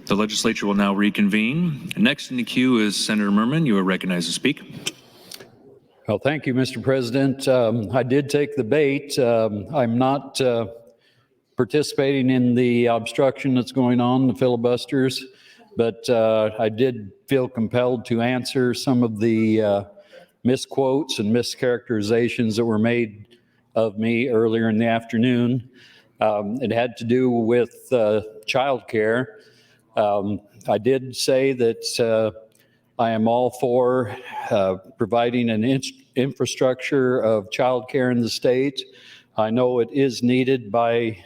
The legislature will now reconvene. Next in the queue is Senator Merman. You are recognized to speak. Well, thank you, Mr. President. I did take the bait. I'm not participating in the obstruction that's going on, the filibusters, but I did feel compelled to answer some of the misquotes and mischaracterizations that were made of me earlier in the afternoon. It had to do with childcare. I did say that I am all for providing an infrastructure of childcare in the state. I know it is needed by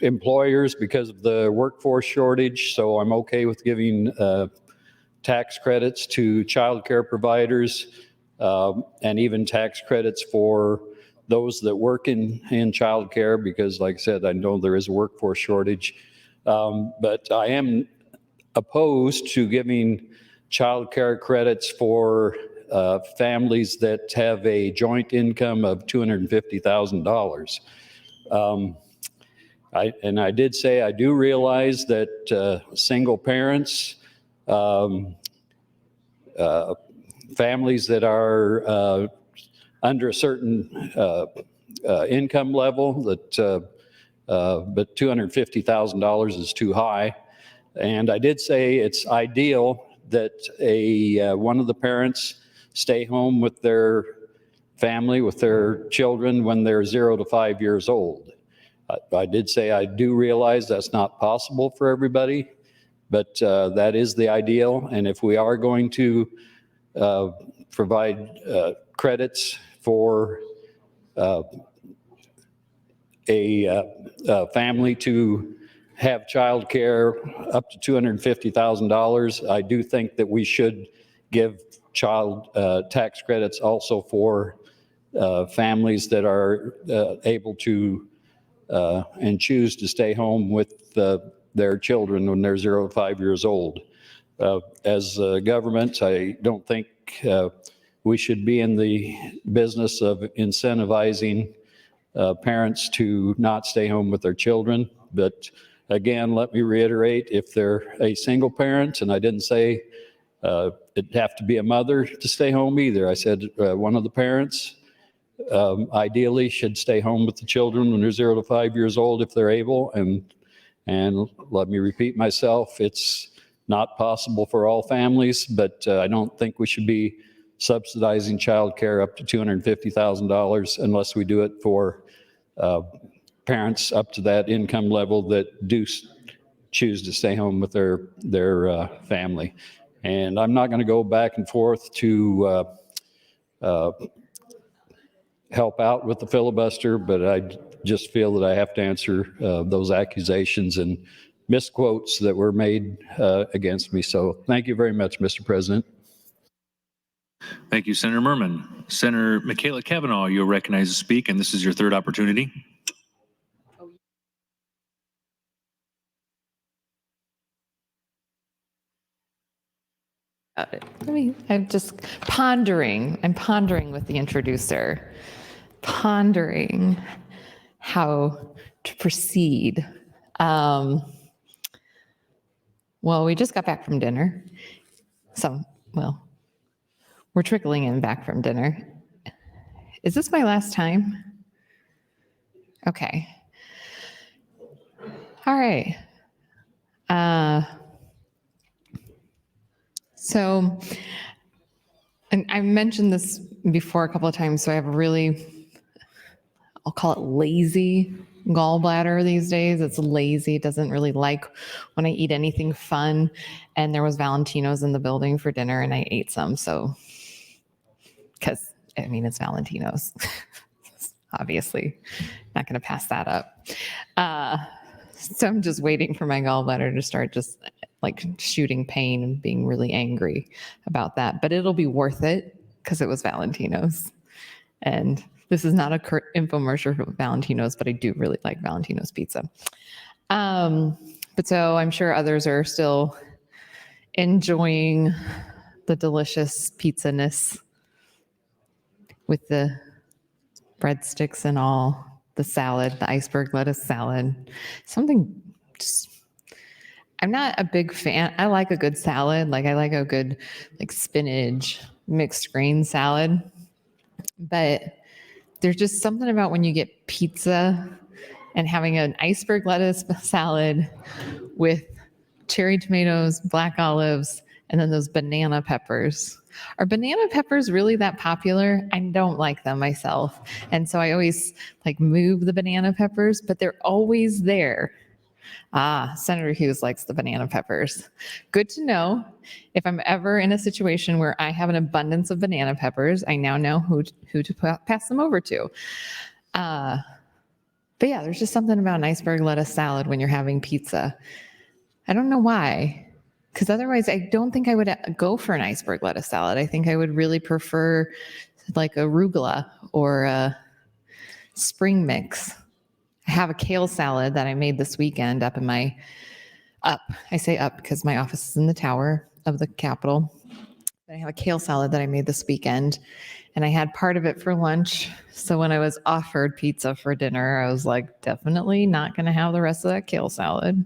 employers because of the workforce shortage, so I'm okay with giving tax credits to childcare providers and even tax credits for those that work in childcare because, like I said, I know there is a workforce shortage. But I am opposed to giving child care credits for families that have a joint income of $250,000. I did say I do realize that single parents, families that are under a certain income level, that but $250,000 is too high. And I did say it's ideal that one of the parents stay home with their family, with their children when they're 0 to 5 years old. I did say I do realize that's not possible for everybody, but that is the ideal. And if we are going to provide credits for a family to have child care up to $250,000, I do think that we should give child tax credits also for families that are able to and choose to stay home with their children when they're 0 to 5 years old. As a government, I don't think we should be in the business of incentivizing parents to not stay home with their children. But again, let me reiterate, if they're a single parent, and I didn't say it'd have to be a mother to stay home either. I said one of the parents ideally should stay home with the children when they're 0 to 5 years old if they're able. And let me repeat myself, it's not possible for all families, but I don't think we should be subsidizing child care up to $250,000 unless we do it for parents up to that income level that do choose to stay home with their family. And I'm not going to go back and forth to help out with the filibuster, but I just feel that I have to answer those accusations and misquotes that were made against me. So thank you very much, Mr. President. Thank you, Senator Merman. Senator Michaela Cavanaugh, you're recognized to speak, and this is your third opportunity. I'm just pondering. I'm pondering with the introducer, pondering how to proceed. Well, we just got back from dinner. We're trickling in back from dinner. Is this my last time? Okay. All right. So, and I mentioned this before a couple of times, so I have a really, I'll call it lazy gallbladder these days. It's lazy. It doesn't really like when I eat anything fun. And there was Valentino's in the building for dinner and I ate some. So, because, I mean, it's Valentino's. Obviously, not going to pass that up. So I'm just waiting for my gallbladder to start just like shooting pain and being really angry about that. But it'll be worth it because it was Valentino's. And this is not a infomercial for Valentino's, but I do really like Valentino's pizza. But so I'm sure others are still enjoying the delicious pizza-ness with the breadsticks and all the salad, the iceberg lettuce salad. Something just, I'm not a big fan. I like a good salad. Like I like a good like spinach mixed grain salad. But there's just something about when you get pizza and having an iceberg lettuce salad with cherry tomatoes, black olives, and then those banana peppers. Are banana peppers really that popular? I don't like them myself. And so I always like move the banana peppers, but they're always there. Ah, Senator Hughes likes the banana peppers. Good to know. If I'm ever in a situation where I have an abundance of banana peppers, I now know who to pass them over to. But yeah, there's just something about an iceberg lettuce salad when you're having pizza. I don't know why, because otherwise I don't think I would go for an iceberg lettuce salad. I think I would really prefer like arugula or a spring mix. I have a kale salad that I made this weekend up in my, I say up because my office is in the tower of the Capitol. I have a kale salad that I made this weekend, and I had part of it for lunch. So when I was offered pizza for dinner, I was like, definitely not going to have the rest of that kale salad.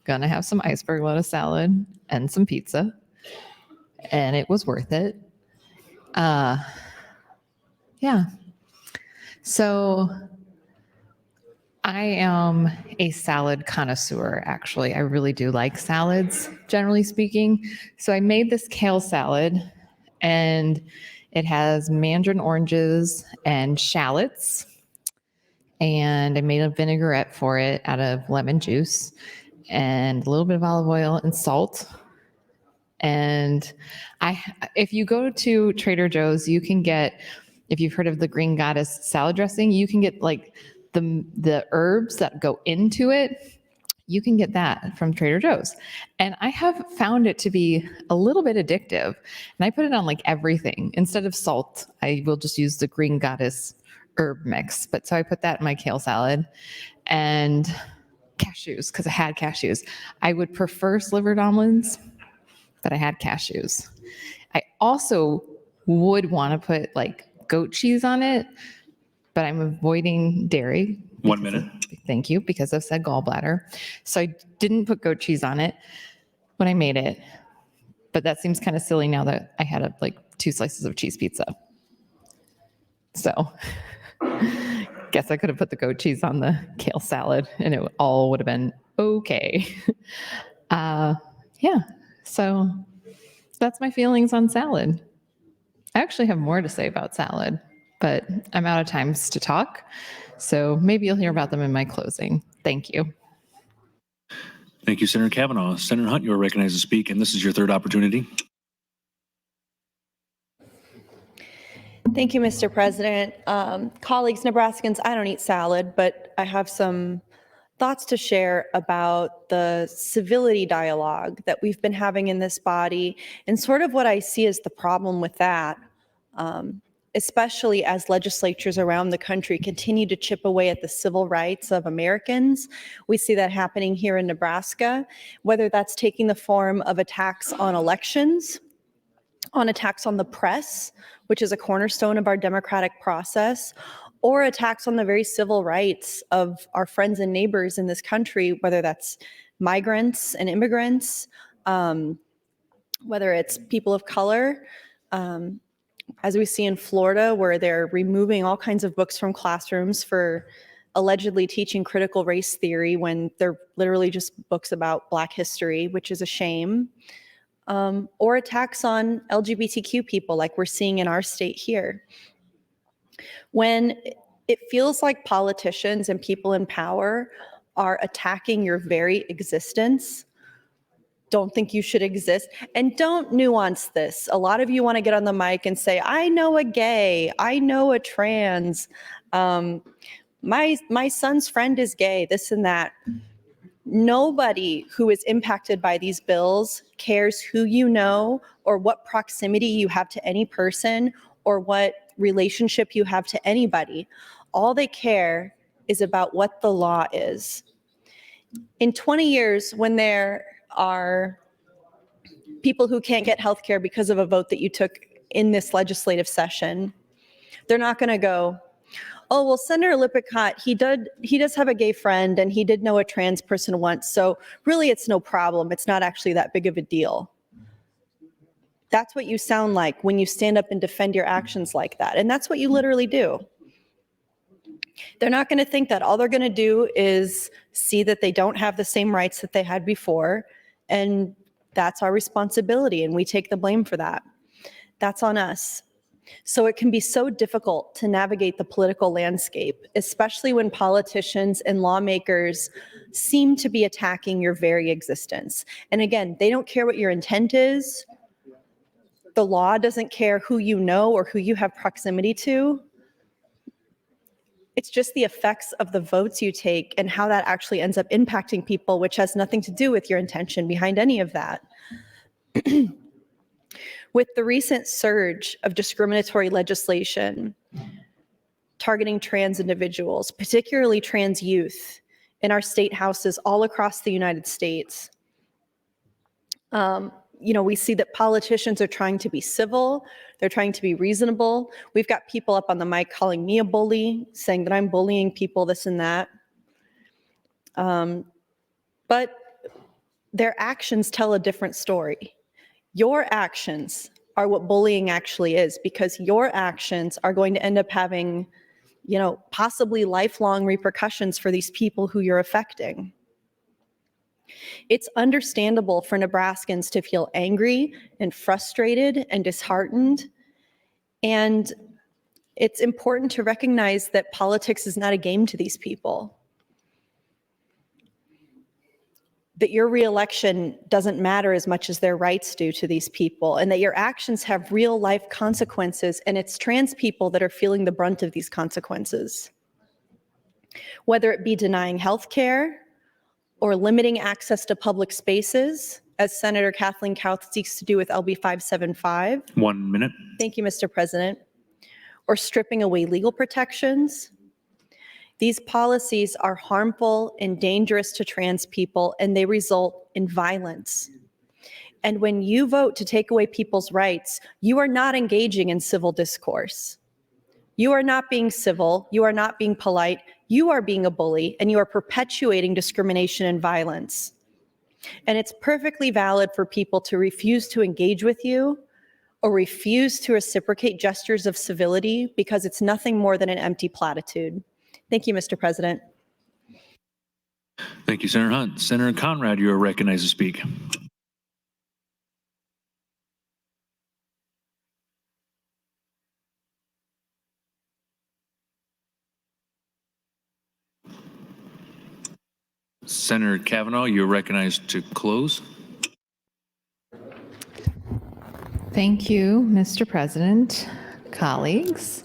Gonna have some iceberg lettuce salad and some pizza, and it was worth it. Yeah. So I am a salad connoisseur, actually. I really do like salads, generally speaking. So I made this kale salad, and it has mandarin oranges and shallots. And I made a vinaigrette for it out of lemon juice and a little bit of olive oil and salt. And if you go to Trader Joe's, you can get, if you've heard of the Green Goddess salad dressing, you can get like the herbs that go into it. You can get that from Trader Joe's. And I have found it to be a little bit addictive. And I put it on like everything. Instead of salt, I will just use the Green Goddess herb mix. But so I put that in my kale salad and cashews, because I had cashews. I would prefer slivered almonds, but I had cashews. I also would want to put like goat cheese on it, but I'm avoiding dairy. 1 minute. Thank you, because I've said gallbladder. So I didn't put goat cheese on it when I made it, but that seems kind of silly now that I had like 2 slices of cheese pizza. So guess I could have put the goat cheese on the kale salad and it all would have been okay. Yeah, so that's my feelings on salad. I actually have more to say about salad, but I'm out of time to talk. So maybe you'll hear about them in my closing. Thank you. Thank you, Senator Kavanaugh. Senator Hunt, you are recognized to speak, and this is your 3rd opportunity. Thank you, Mr. President. Colleagues, Nebraskans, I don't eat salad, but I have some thoughts to share about the civility dialogue that we've been having in this body and sort of what I see as the problem with that, especially as legislatures around the country continue to chip away at the civil rights of Americans. We see that happening here in Nebraska, whether that's taking the form of attacks on elections, on attacks on the press, which is a cornerstone of our democratic process, or attacks on the very civil rights of our friends and neighbors in this country, whether that's migrants and immigrants, whether it's people of color, as we see in Florida, where they're removing all kinds of books from classrooms for allegedly teaching critical race theory when they're literally just books about Black history, which is a shame. Or attacks on LGBTQ people like we're seeing in our state here. When it feels like politicians and people in power are attacking your very existence, don't think you should exist, and don't nuance this. A lot of you want to get on the mic and say, I know a gay, I know a trans, my son's friend is gay, this and that. Nobody who is impacted by these bills cares who you know or what proximity you have to any person or what relationship you have to anybody. All they care is about what the law is. In 20 years, when there are people who can't get health care because of a vote that you took in this legislative session, they're not going to go, oh, well, Senator Lippincott, he does have a gay friend and he did know a trans person once. So really it's no problem. It's not actually that big of a deal. That's what you sound like when you stand up and defend your actions like that. And that's what you literally do. They're not going to think that. All they're going to do is see that they don't have the same rights that they had before. And that's our responsibility. And we take the blame for that. That's on us. So it can be so difficult to navigate the political landscape, especially when politicians and lawmakers seem to be attacking your very existence. And again, they don't care what your intent is. The law doesn't care who you know or who you have proximity to. It's just the effects of the votes you take and how that actually ends up impacting people, which has nothing to do with your intention behind any of that. With the recent surge of discriminatory legislation targeting trans individuals, particularly trans youth, in our state houses all across the United States, we see that politicians are trying to be civil, they're trying to be reasonable. We've got people up on the mic calling me a bully, saying that I'm bullying people, this and that. But their actions tell a different story. Your actions are what bullying actually is, because your actions are going to end up having, possibly lifelong repercussions for these people who you're affecting. It's understandable for Nebraskans to feel angry and frustrated and disheartened. And it's important to recognize that politics is not a game to these people. That your reelection doesn't matter as much as their rights do to these people, and that your actions have real life consequences, and it's trans people that are feeling the brunt of these consequences. Whether it be denying health care or limiting access to public spaces, as Senator Kathleen Kauth seeks to do with LB 575. 1 minute. Thank you, Mr. President. Or stripping away legal protections. These policies are harmful and dangerous to trans people, and they result in violence. And when you vote to take away people's rights, you are not engaging in civil discourse. You are not being civil, you are not being polite, you are being a bully, and you are perpetuating discrimination and violence. And it's perfectly valid for people to refuse to engage with you or refuse to reciprocate gestures of civility, because it's nothing more than an empty platitude. Thank you, Mr. President. Thank you, Senator Hunt. Senator Conrad, you are recognized to speak. Senator Kavanaugh, you're recognized to close. Thank you, Mr. President, colleagues.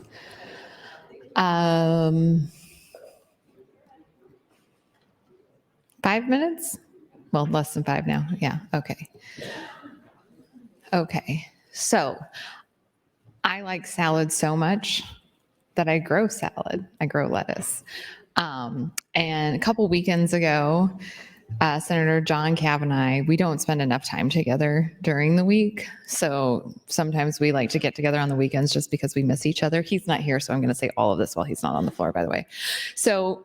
5 minutes? Well, less than 5 now. Yeah, okay. Okay, so I like salad so much that I grow salad. I grow lettuce. And a couple weekends ago, Senator John Cav and I, we don't spend enough time together during the week. So sometimes we like to get together on the weekends just because we miss each other. He's not here, so I'm going to say all of this while he's not on the floor, by the way. So,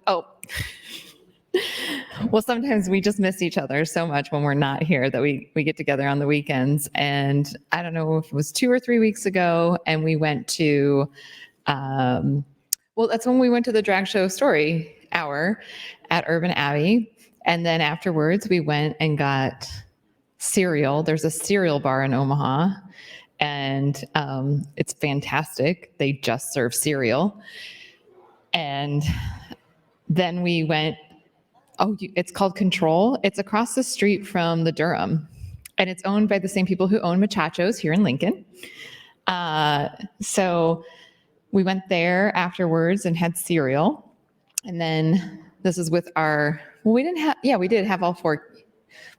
well, sometimes we just miss each other so much when we're not here that we get together on the weekends. And I don't know if it was 2 or 3 weeks ago, and we went to, that's when we went to the drag show story hour at Urban Abbey. And then afterwards, we went and got cereal. There's a cereal bar in Omaha, and it's fantastic. They just serve cereal. And then we went, it's called Control. It's across the street from the Durham, and it's owned by the same people who own Machachos here in Lincoln. So we went there afterwards and had cereal. And then this is with we did have all 4.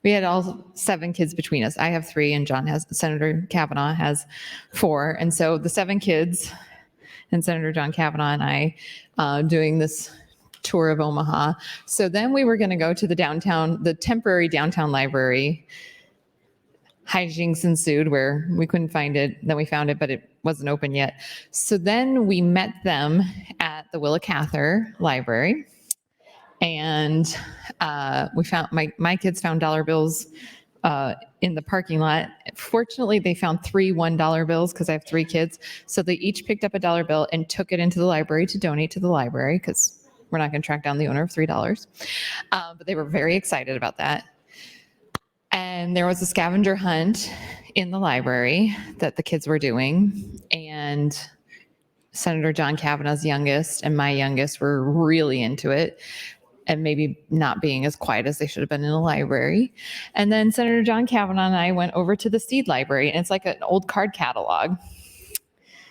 We had all 7 kids between us. I have 3 and Senator Kavanaugh has 4. And so the 7 kids and Senator John Kavanaugh and I doing this tour of Omaha. So then we were going to go to the temporary downtown library. hijinks ensued where we couldn't find it. Then we found it, but it wasn't open yet. So then we met them at the Willa Cather Library, and we found my kids found dollar bills in the parking lot. Fortunately, they found 3 $1 bills because I have 3 kids. So they each picked up a dollar bill and took it into the library to donate to the library because we're not going to track down the owner of $3. But they were very excited about that. And there was a scavenger hunt in the library that the kids were doing. And Senator John Kavanaugh's youngest and my youngest were really into it, and maybe not being as quiet as they should have been in the library. And then Senator John Kavanaugh and I went over to the seed library, and it's like an old card catalog.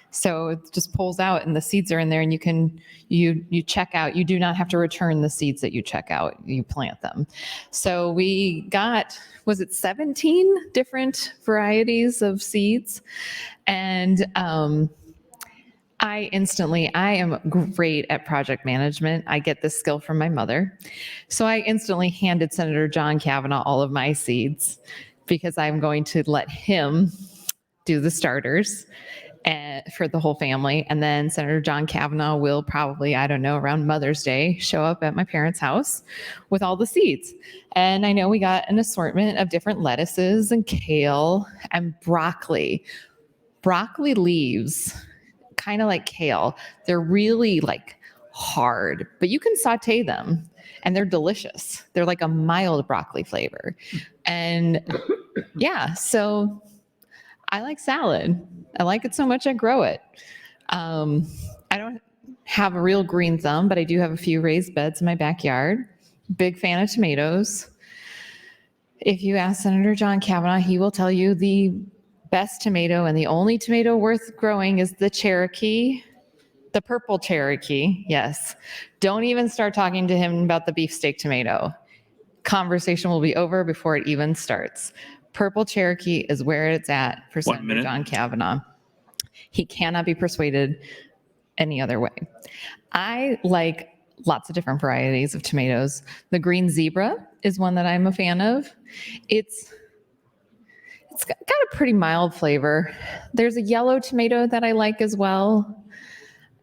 So it just pulls out and the seeds are in there, and you check out. You do not have to return the seeds that you check out. You plant them. So we got, was it 17 different varieties of seeds? And I am great at project management. I get this skill from my mother. So I instantly handed Senator John Kavanaugh all of my seeds because I'm going to let him do the starters for the whole family. And then Senator John Kavanaugh will probably, I don't know, around Mother's Day, show up at my parents' house with all the seeds. And I know we got an assortment of different lettuces and kale and broccoli. Broccoli leaves, kind of like kale, they're really like hard, but you can saute them and they're delicious. They're like a mild broccoli flavor. And yeah, so I like salad. I like it so much I grow it. I don't have a real green thumb, but I do have a few raised beds in my backyard. Big fan of tomatoes. If you ask Senator John Kavanaugh, he will tell you the best tomato and the only tomato worth growing is the Cherokee, the purple Cherokee. Yes. Don't even start talking to him about the beefsteak tomato. Conversation will be over before it even starts. Purple Cherokee is where it's at for Senator John Kavanaugh. He cannot be persuaded any other way. I like lots of different varieties of tomatoes. The green zebra is one that I'm a fan of. It's got a pretty mild flavor. There's a yellow tomato that I like as well.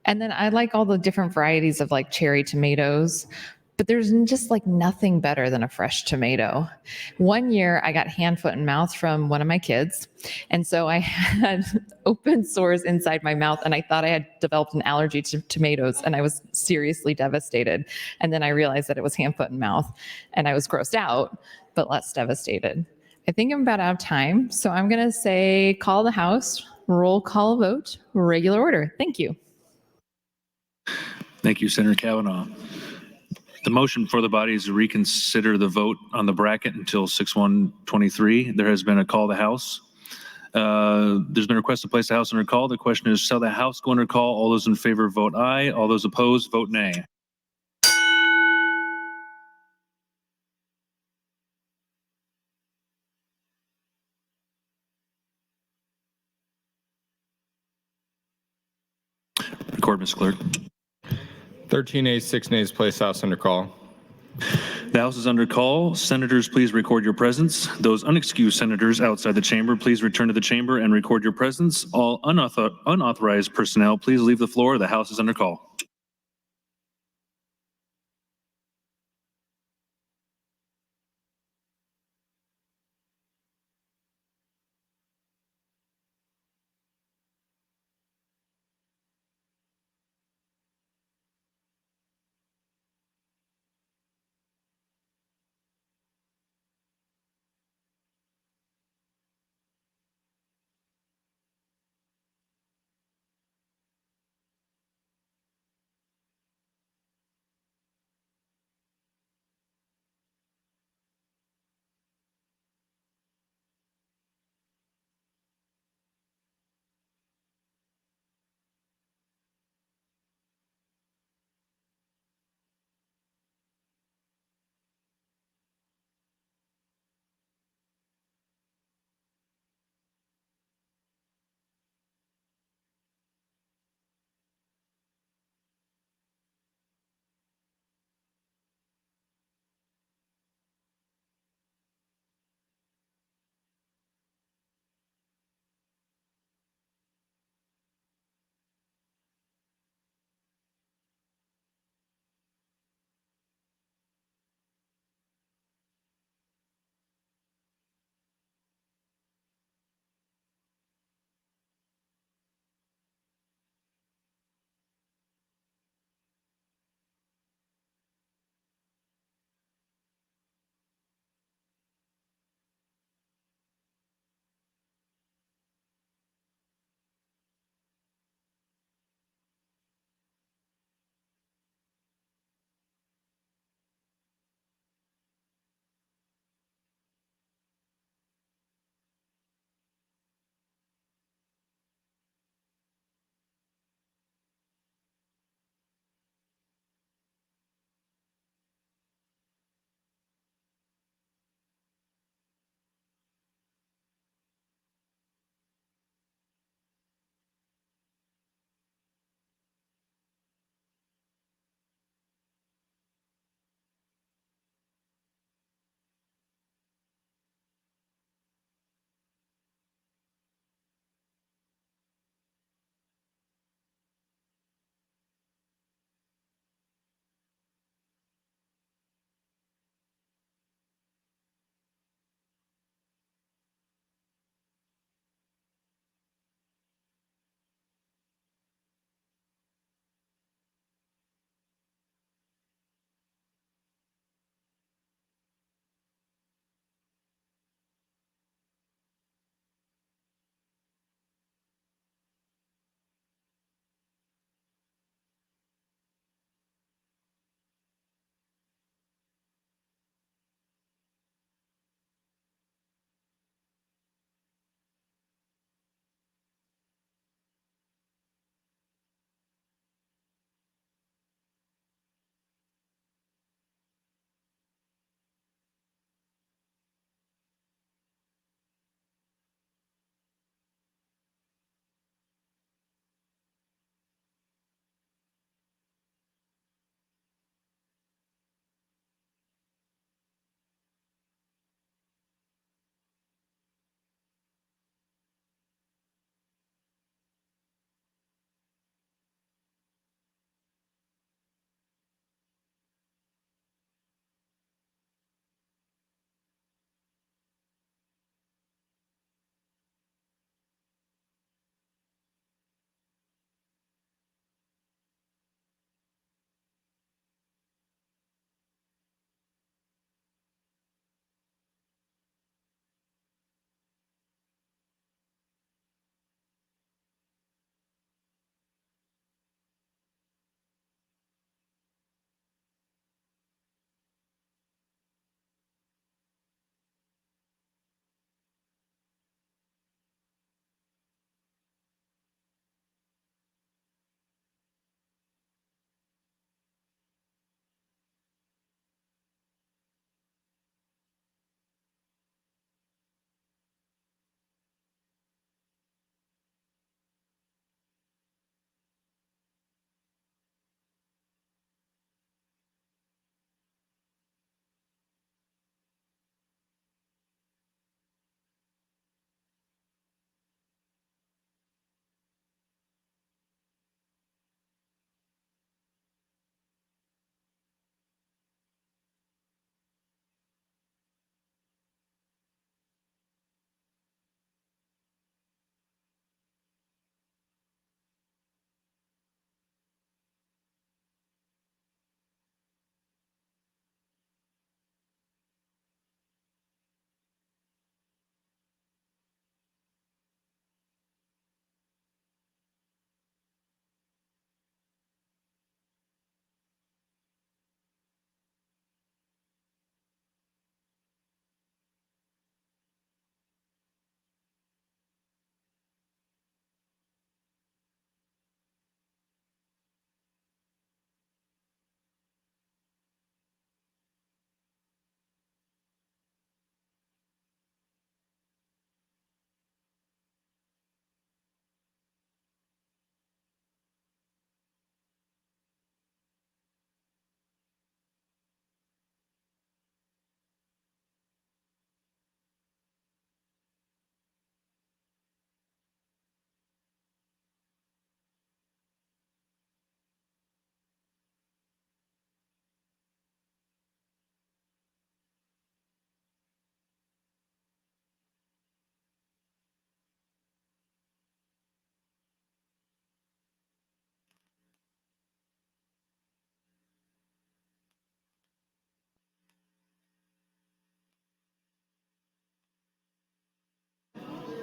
And then I like all the different varieties of like cherry tomatoes, but there's just like nothing better than a fresh tomato. One year I got hand, foot, and mouth from one of my kids. And so I had open sores inside my mouth, and I thought I had developed an allergy to tomatoes, and I was seriously devastated. And then I realized that it was hand, foot, and mouth, and I was grossed out, but less devastated. I think I'm about out of time, so I'm going to say call the House, roll call vote, regular order. Thank you. Thank you, Senator Kavanaugh. The motion for the body is to reconsider the vote on the bracket until 6/1/23. There has been a call to House. There's been a request to place the House under call. The question is, shall the House go under call? All those in favor vote aye. All those opposed vote nay. Record, Ms. Clerk. 13 ayes, 6 nays, place House under call. The House is under call. Senators, please record your presence. Those unexcused senators outside the chamber, please return to the chamber and record your presence. All unauthorized personnel, please leave the floor. The House is under call.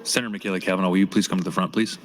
Senator Michaela Cavanaugh, will you please come to the front, please?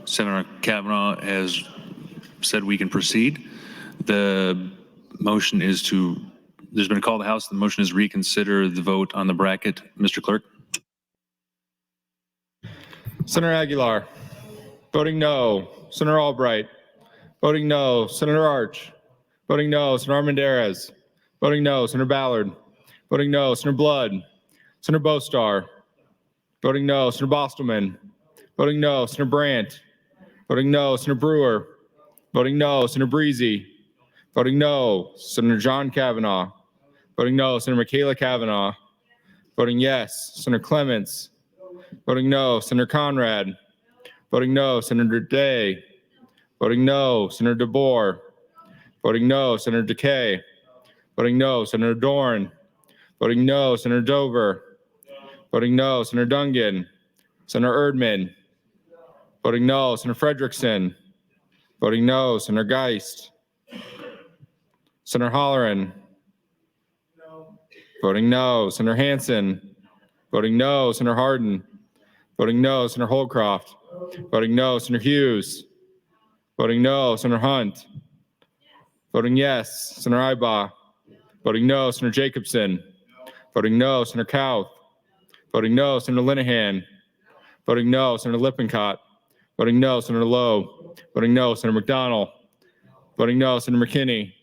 Senator Cavanaugh has said we can proceed. The motion is there's been a call to the House. The motion is reconsider the vote on the bracket. Mr. Clerk. Senator Aguilar. Voting no. Senator Albright. Voting no. Senator Arch. Voting no. Senator Armendariz. Voting no. Senator Ballard. Voting no. Senator Blood. Senator Bostar. Voting no. Senator Bostelman. Voting no. Senator Brandt. Voting no. Senator Brewer. Voting no. Senator Breezy. Voting no. Senator John Cavanaugh. Voting no. Senator Michaela Cavanaugh. Voting yes. Senator Clements. Voting no. Senator Conrad. Voting no. Senator Day. Voting no. Senator DeBoer. Voting no. Senator DeKay. Voting no. Senator Dorn. Voting no. Senator Dover. Voting no. Senator Dungan. Senator Erdman. Voting no. Senator Frederickson. Voting no. Senator Geist. Senator Holleran. Voting no. Senator Hansen. Voting no. Senator Hardin. Voting no. Senator Holcroft. Voting no. Senator Hughes. Voting no. Senator Hunt. Voting yes. Senator Ibaugh. Voting no. Senator Jacobson. Voting no. Senator Kauth. Voting no. Senator Linehan. Voting no. Senator Lippincott. Voting no. Senator Lowe. Voting no. Senator McDonald. Voting no. Senator McKinney.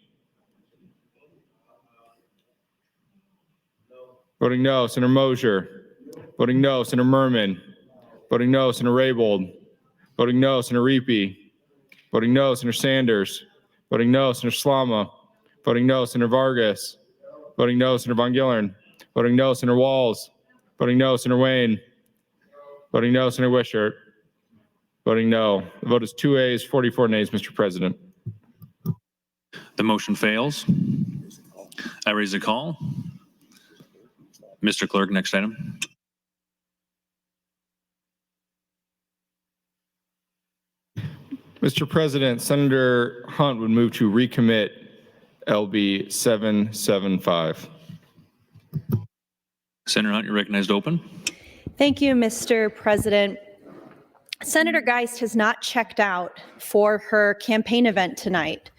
Voting no. Senator Mosier. Voting no. Senator Merman. Voting no. Senator Raybold. Voting no. Senator Reapy. Voting no. Senator Sanders. Voting no. Senator Slama. Voting no. Senator Vargas. Voting no. Senator Von Gillern. Voting no. Senator Walls. Voting no. Senator Wayne. Voting no. Senator Wishart. Voting no. The vote is 2 ayes, 44 nays, Mr. President. The motion fails. I raise a call. Mr. Clerk, next item. Mr. President, Senator Hunt would move to recommit LB 775. Senator Hunt, you're recognized open. Thank you, Mr. President. Senator Geist has not checked out for her campaign event tonight.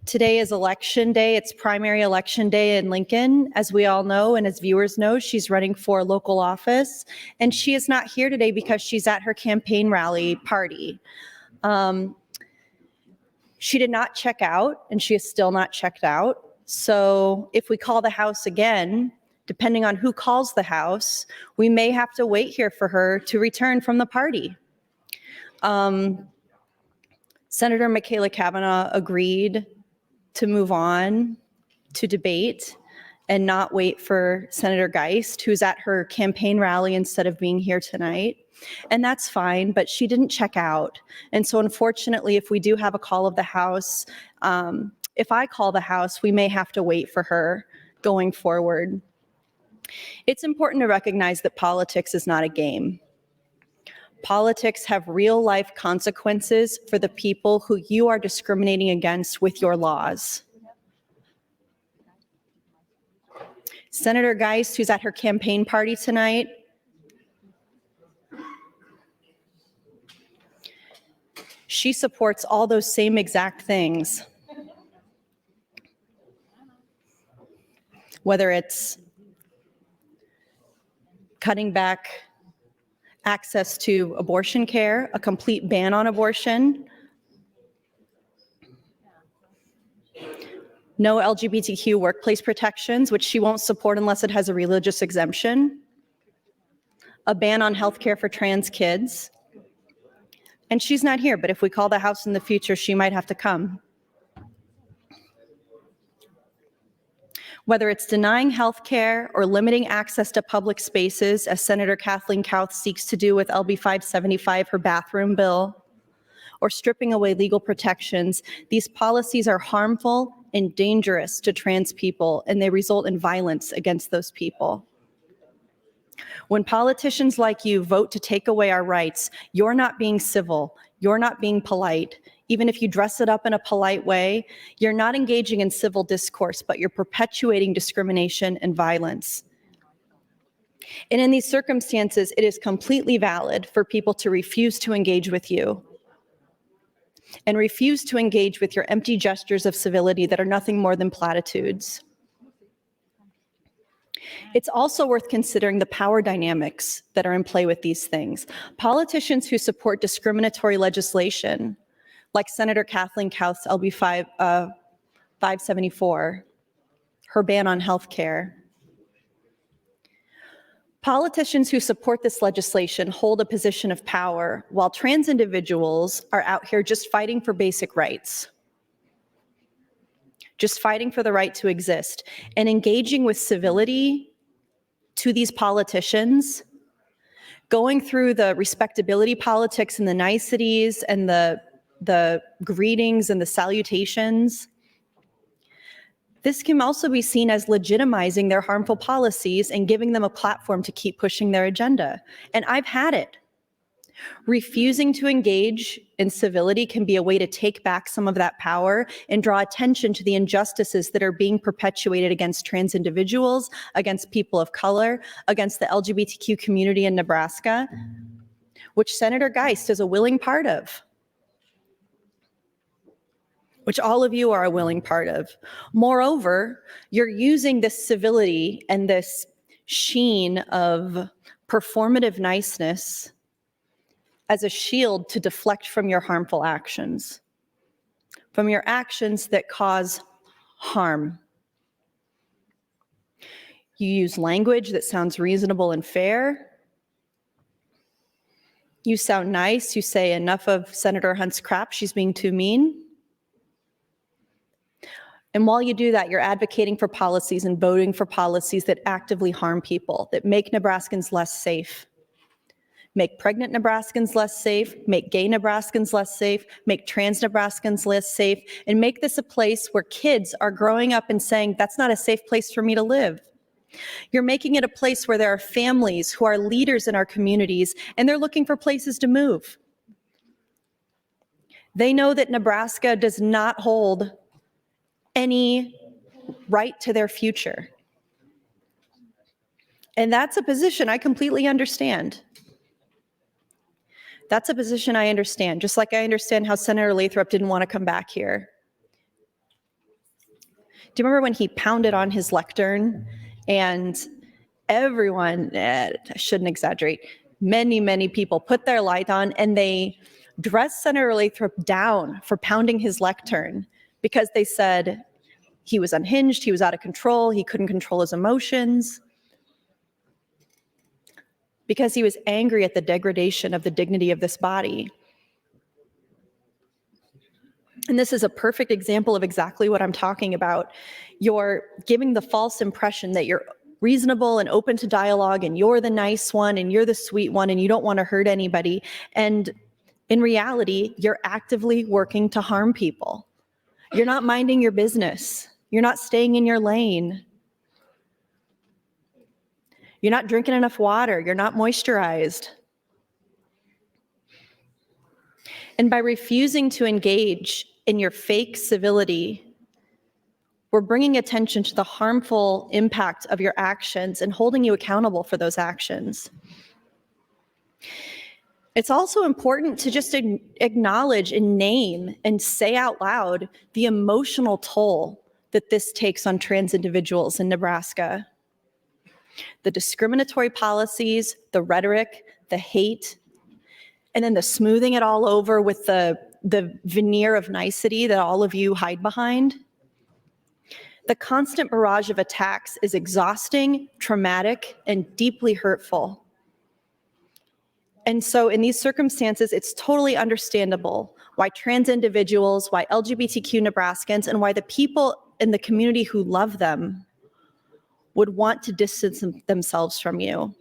Today is election day. It's primary election day in Lincoln. As we all know, and as viewers know, she's running for local office, and she is not here today because she's at her campaign rally party. She did not check out, and she is still not checked out. So if we call the House again, depending on who calls the House, we may have to wait here for her to return from the party. Senator Michaela Cavanaugh agreed to move on to debate and not wait for Senator Geist, who's at her campaign rally instead of being here tonight. And that's fine, but she didn't check out. And so unfortunately, if we do have a call of the House, if I call the House, we may have to wait for her going forward. It's important to recognize that politics is not a game. Politics have real life consequences for the people who you are discriminating against with your laws. Senator Geist, who's at her campaign party tonight, she supports all those same exact things. Whether it's cutting back access to abortion care, a complete ban on abortion, no LGBTQ workplace protections, which she won't support unless it has a religious exemption, a ban on healthcare for trans kids. And she's not here, but if we call the House in the future, she might have to come. Whether it's denying healthcare or limiting access to public spaces, as Senator Kathleen Kauth seeks to do with LB 575, her bathroom bill, or stripping away legal protections, these policies are harmful and dangerous to trans people, and they result in violence against those people. When politicians like you vote to take away our rights, you're not being civil, you're not being polite. Even if you dress it up in a polite way, you're not engaging in civil discourse, but you're perpetuating discrimination and violence. And in these circumstances, it is completely valid for people to refuse to engage with you and refuse to engage with your empty gestures of civility that are nothing more than platitudes. It's also worth considering the power dynamics that are in play with these things. Politicians who support discriminatory legislation, like Senator Kathleen Kauth's LB 574, her ban on health care. Politicians who support this legislation hold a position of power, while trans individuals are out here just fighting for basic rights, just fighting for the right to exist, and engaging with civility to these politicians, going through the respectability politics and the niceties and the greetings and the salutations. This can also be seen as legitimizing their harmful policies and giving them a platform to keep pushing their agenda. And I've had it. Refusing to engage in civility can be a way to take back some of that power and draw attention to the injustices that are being perpetuated against trans individuals, against people of color, against the LGBTQ community in Nebraska, which Senator Geist is a willing part of, which all of you are a willing part of. Moreover, you're using this civility and this sheen of performative niceness as a shield to deflect from your harmful actions, from your actions that cause harm. You use language that sounds reasonable and fair. You sound nice. You say, enough of Senator Hunt's crap, she's being too mean. And while you do that, you're advocating for policies and voting for policies that actively harm people, that make Nebraskans less safe. Make pregnant Nebraskans less safe, make gay Nebraskans less safe, make trans Nebraskans less safe, and make this a place where kids are growing up and saying, that's not a safe place for me to live. You're making it a place where there are families who are leaders in our communities, and they're looking for places to move. They know that Nebraska does not hold any right to their future. And that's a position I completely understand. That's a position I understand, just like I understand how Senator Lathrop didn't want to come back here. Do you remember when he pounded on his lectern and everyone, I shouldn't exaggerate, many people put their light on and they dressed Senator Lathrop down for pounding his lectern because they said he was unhinged, he was out of control, he couldn't control his emotions, because he was angry at the degradation of the dignity of this body. And this is a perfect example of exactly what I'm talking about. You're giving the false impression that you're reasonable and open to dialogue and you're the nice one and you're the sweet one and you don't want to hurt anybody. And in reality, you're actively working to harm people. You're not minding your business. You're not staying in your lane. You're not drinking enough water. You're not moisturized. And by refusing to engage in your fake civility, we're bringing attention to the harmful impact of your actions and holding you accountable for those actions. It's also important to just acknowledge and name and say out loud the emotional toll that this takes on trans individuals in Nebraska. The discriminatory policies, the rhetoric, the hate, and then the smoothing it all over with the veneer of nicety that all of you hide behind. The constant barrage of attacks is exhausting, traumatic, and deeply hurtful. And so in these circumstances, it's totally understandable why trans individuals, why LGBTQ Nebraskans, and why the people in the community who love them would want to distance themselves from you,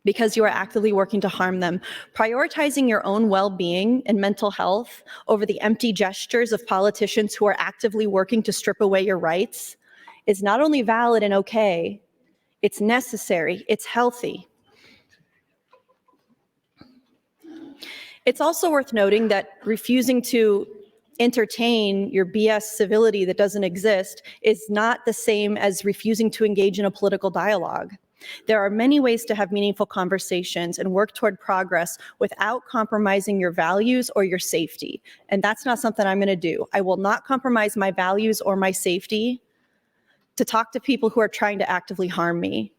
because you are actively working to harm them. Prioritizing your own well-being and mental health over the empty gestures of politicians who are actively working to strip away your rights is not only valid and okay, it's necessary, it's healthy. It's also worth noting that refusing to entertain your BS civility that doesn't exist is not the same as refusing to engage in a political dialogue. There are many ways to have meaningful conversations and work toward progress without compromising your values or your safety. And that's not something I'm going to do. I will not compromise my values or my safety to talk to people who are trying to actively harm me.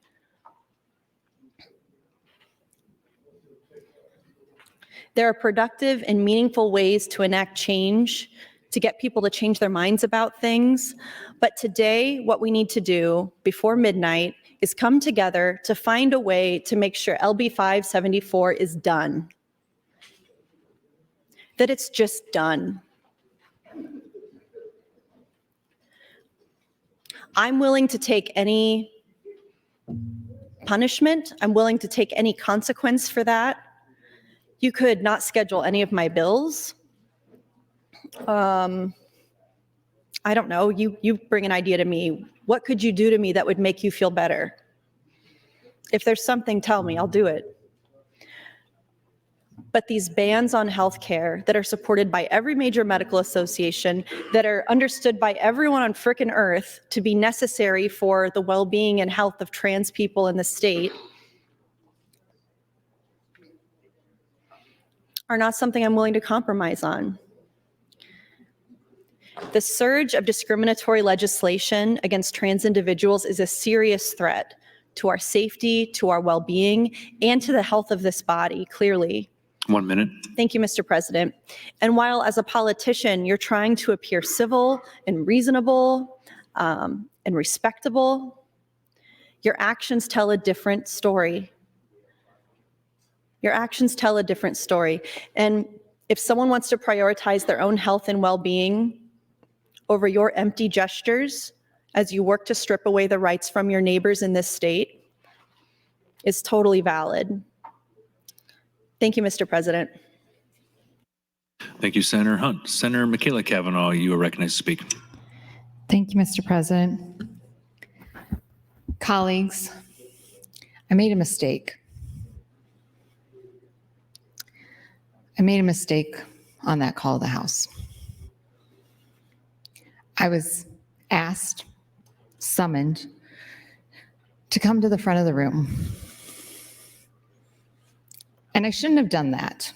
There are productive and meaningful ways to enact change, to get people to change their minds about things. But today, what we need to do before midnight is come together to find a way to make sure LB 574 is done. That it's just done. I'm willing to take any punishment. I'm willing to take any consequence for that. You could not schedule any of my bills. I don't know, you bring an idea to me. What could you do to me that would make you feel better? If there's something, tell me, I'll do it. But these bans on healthcare that are supported by every major medical association, that are understood by everyone on frickin' earth to be necessary for the well-being and health of trans people in the state, are not something I'm willing to compromise on. The surge of discriminatory legislation against trans individuals is a serious threat to our safety, to our well-being, and to the health of this body, clearly. 1 minute. Thank you, Mr. President. And while as a politician, you're trying to appear civil and reasonable and respectable, your actions tell a different story. Your actions tell a different story. And if someone wants to prioritize their own health and well-being over your empty gestures as you work to strip away the rights from your neighbors in this state, is totally valid. Thank you, Mr. President. Thank you, Senator Hunt. Senator Michaela Cavanaugh, you are recognized to speak. Thank you, Mr. President. Colleagues, I made a mistake. I made a mistake on that call to the House. I was asked, summoned, to come to the front of the room. And I shouldn't have done that.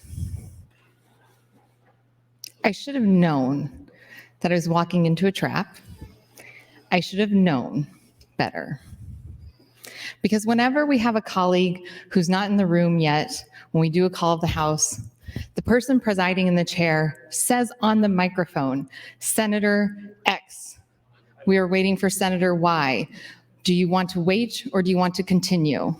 I should have known that I was walking into a trap. I should have known better. Because whenever we have a colleague who's not in the room yet, when we do a call of the House, the person presiding in the chair says on the microphone, Senator X, we are waiting for Senator Y. Do you want to wait or do you want to continue?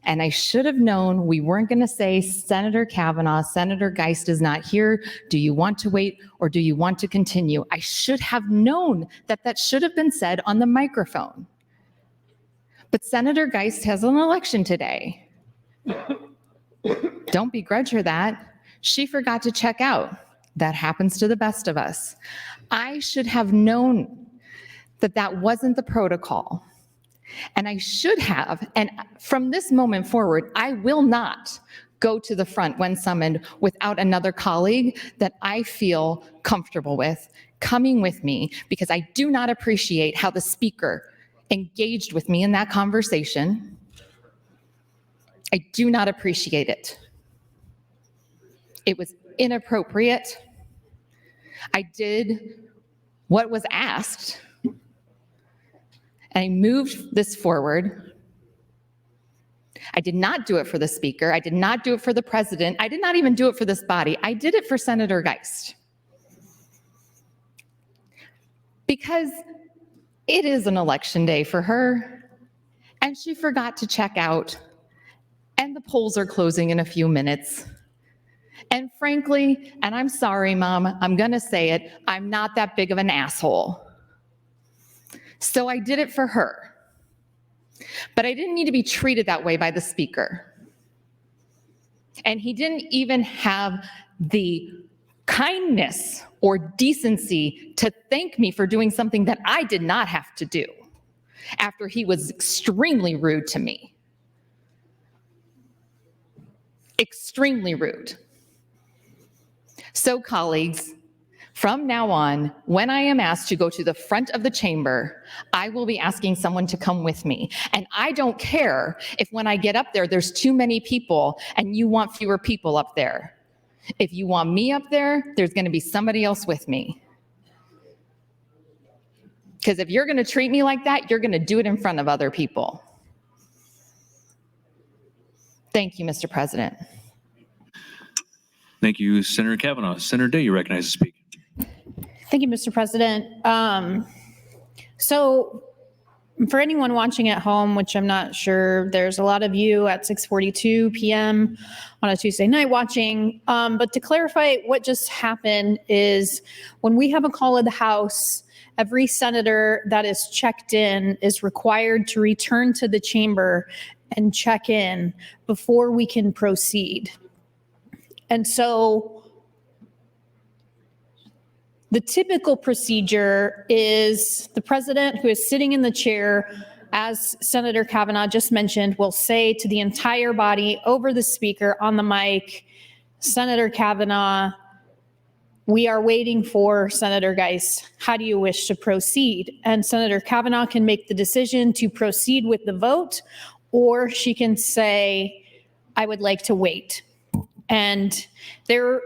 And I should have known we weren't going to say, Senator Cavanaugh, Senator Geist is not here. Do you want to wait or do you want to continue? I should have known that that should have been said on the microphone. But Senator Geist has an election today. Don't begrudge her that. She forgot to check out. That happens to the best of us. I should have known that that wasn't the protocol. And I should have, and from this moment forward, I will not go to the front when summoned without another colleague that I feel comfortable with coming with me, because I do not appreciate how the speaker engaged with me in that conversation. I do not appreciate it. It was inappropriate. I did what was asked, and I moved this forward. I did not do it for the speaker. I did not do it for the president. I did not even do it for this body. I did it for Senator Geist. because it is an election day for her, and she forgot to check out, and the polls are closing in a few minutes. And frankly, and I'm sorry, Mom, I'm gonna say it, I'm not that big of an asshole. So I did it for her. But I didn't need to be treated that way by the speaker. And he didn't even have the kindness or decency to thank me for doing something that I did not have to do after he was extremely rude to me. Extremely rude. So, colleagues, from now on, when I am asked to go to the front of the chamber, I will be asking someone to come with me. And I don't care if when I get up there, there's too many people and you want fewer people up there. If you want me up there, there's going to be somebody else with me. Because if you're going to treat me like that, you're going to do it in front of other people. Thank you, Mr. President. Thank you, Senator Kavanaugh. Senator Day, you recognize to speak. Thank you, Mr. President. So for anyone watching at home, which I'm not sure, there's a lot of you at 6:42 p.m. on a Tuesday night watching. But to clarify what just happened is when we have a call of the House, every senator that is checked in is required to return to the chamber and check in before we can proceed. And so the typical procedure is the president, who is sitting in the chair, as Senator Kavanaugh just mentioned, will say to the entire body over the speaker on the mic, Senator Kavanaugh, we are waiting for Senator Geist. How do you wish to proceed? And Senator Kavanaugh can make the decision to proceed with the vote, or she can say, I would like to wait. And there,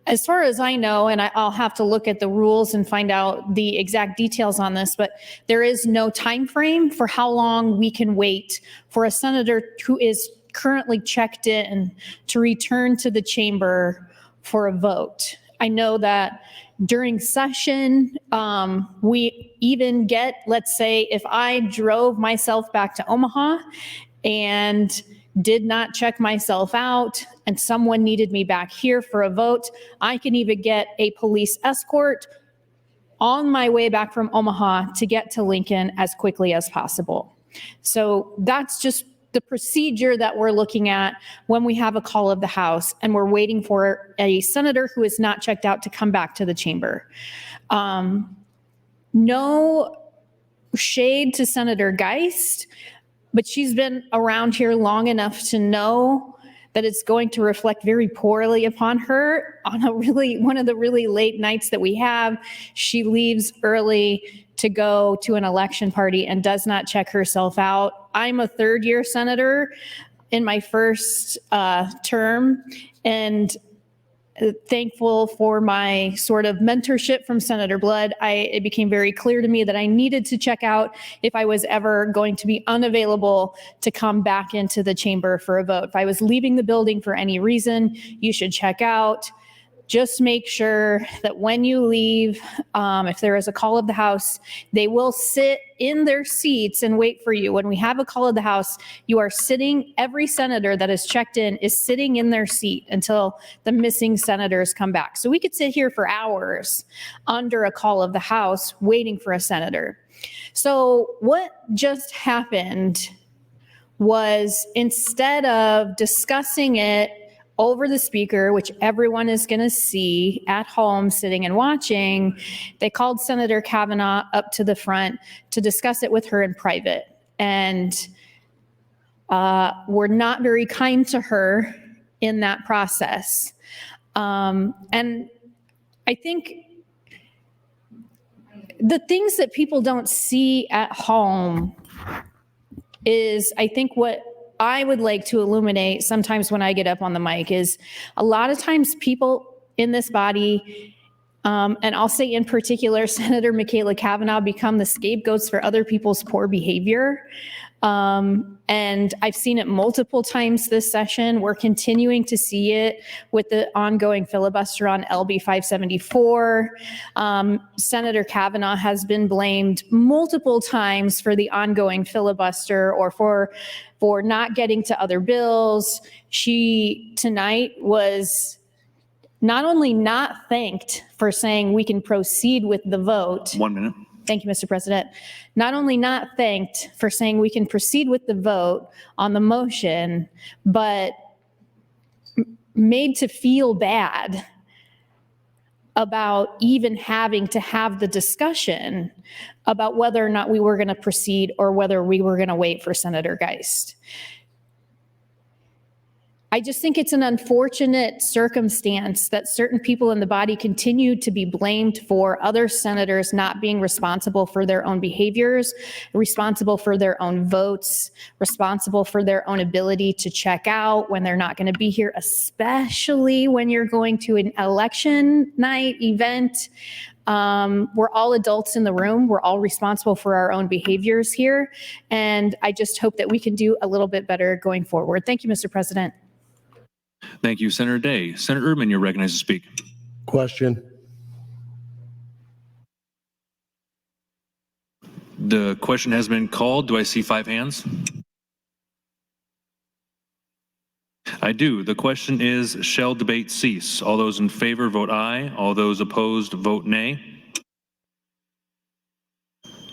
as far as I know, and I'll have to look at the rules and find out the exact details on this, but there is no time frame for how long we can wait for a senator who is currently checked in to return to the chamber for a vote. I know that during session, we even get, let's say, if I drove myself back to Omaha and did not check myself out and someone needed me back here for a vote, I can even get a police escort on my way back from Omaha to get to Lincoln as quickly as possible. So that's just the procedure that we're looking at when we have a call of the House and we're waiting for a senator who is not checked out to come back to the chamber. No shade to Senator Geist, but she's been around here long enough to know that it's going to reflect very poorly upon her on one of the really late nights that we have. She leaves early to go to an election party and does not check herself out. I'm a third-year senator in my first term, and thankful for my sort of mentorship from Senator Blood. It became very clear to me that I needed to check out if I was ever going to be unavailable to come back into the chamber for a vote. If I was leaving the building for any reason, you should check out. Just make sure that when you leave, if there is a call of the House, they will sit in their seats and wait for you. When we have a call of the House, you are sitting, every senator that is checked in is sitting in their seat until the missing senators come back. So we could sit here for hours under a call of the House waiting for a senator. So what just happened was, instead of discussing it over the speaker, which everyone is going to see at home sitting and watching, they called Senator Kavanaugh up to the front to discuss it with her in private. And were not very kind to her in that process. And I think the things that people don't see at home is, I think what I would like to illuminate sometimes when I get up on the mic is, a lot of times people in this body, and I'll say in particular, Senator Michaela Kavanaugh, become the scapegoats for other people's poor behavior. And I've seen it multiple times this session. We're continuing to see it with the ongoing filibuster on LB 574. Senator Kavanaugh has been blamed multiple times for the ongoing filibuster or for not getting to other bills. She tonight was not only not thanked for saying we can proceed with the vote. 1 minute. Thank you, Mr. President. Not only not thanked for saying we can proceed with the vote on the motion, but made to feel bad about even having to have the discussion about whether or not we were going to proceed or whether we were going to wait for Senator Geist. I just think it's an unfortunate circumstance that certain people in the body continue to be blamed for other senators not being responsible for their own behaviors, responsible for their own votes, responsible for their own ability to check out when they're not going to be here, especially when you're going to an election night event. We're all adults in the room. We're all responsible for our own behaviors here. And I just hope that we can do a little bit better going forward. Thank you, Mr. President. Thank you, Senator Day. Senator Erdman, you're recognized to speak. Question. The question has been called. Do I see 5 hands? I do. The question is, shall debate cease? All those in favor vote aye. All those opposed vote nay.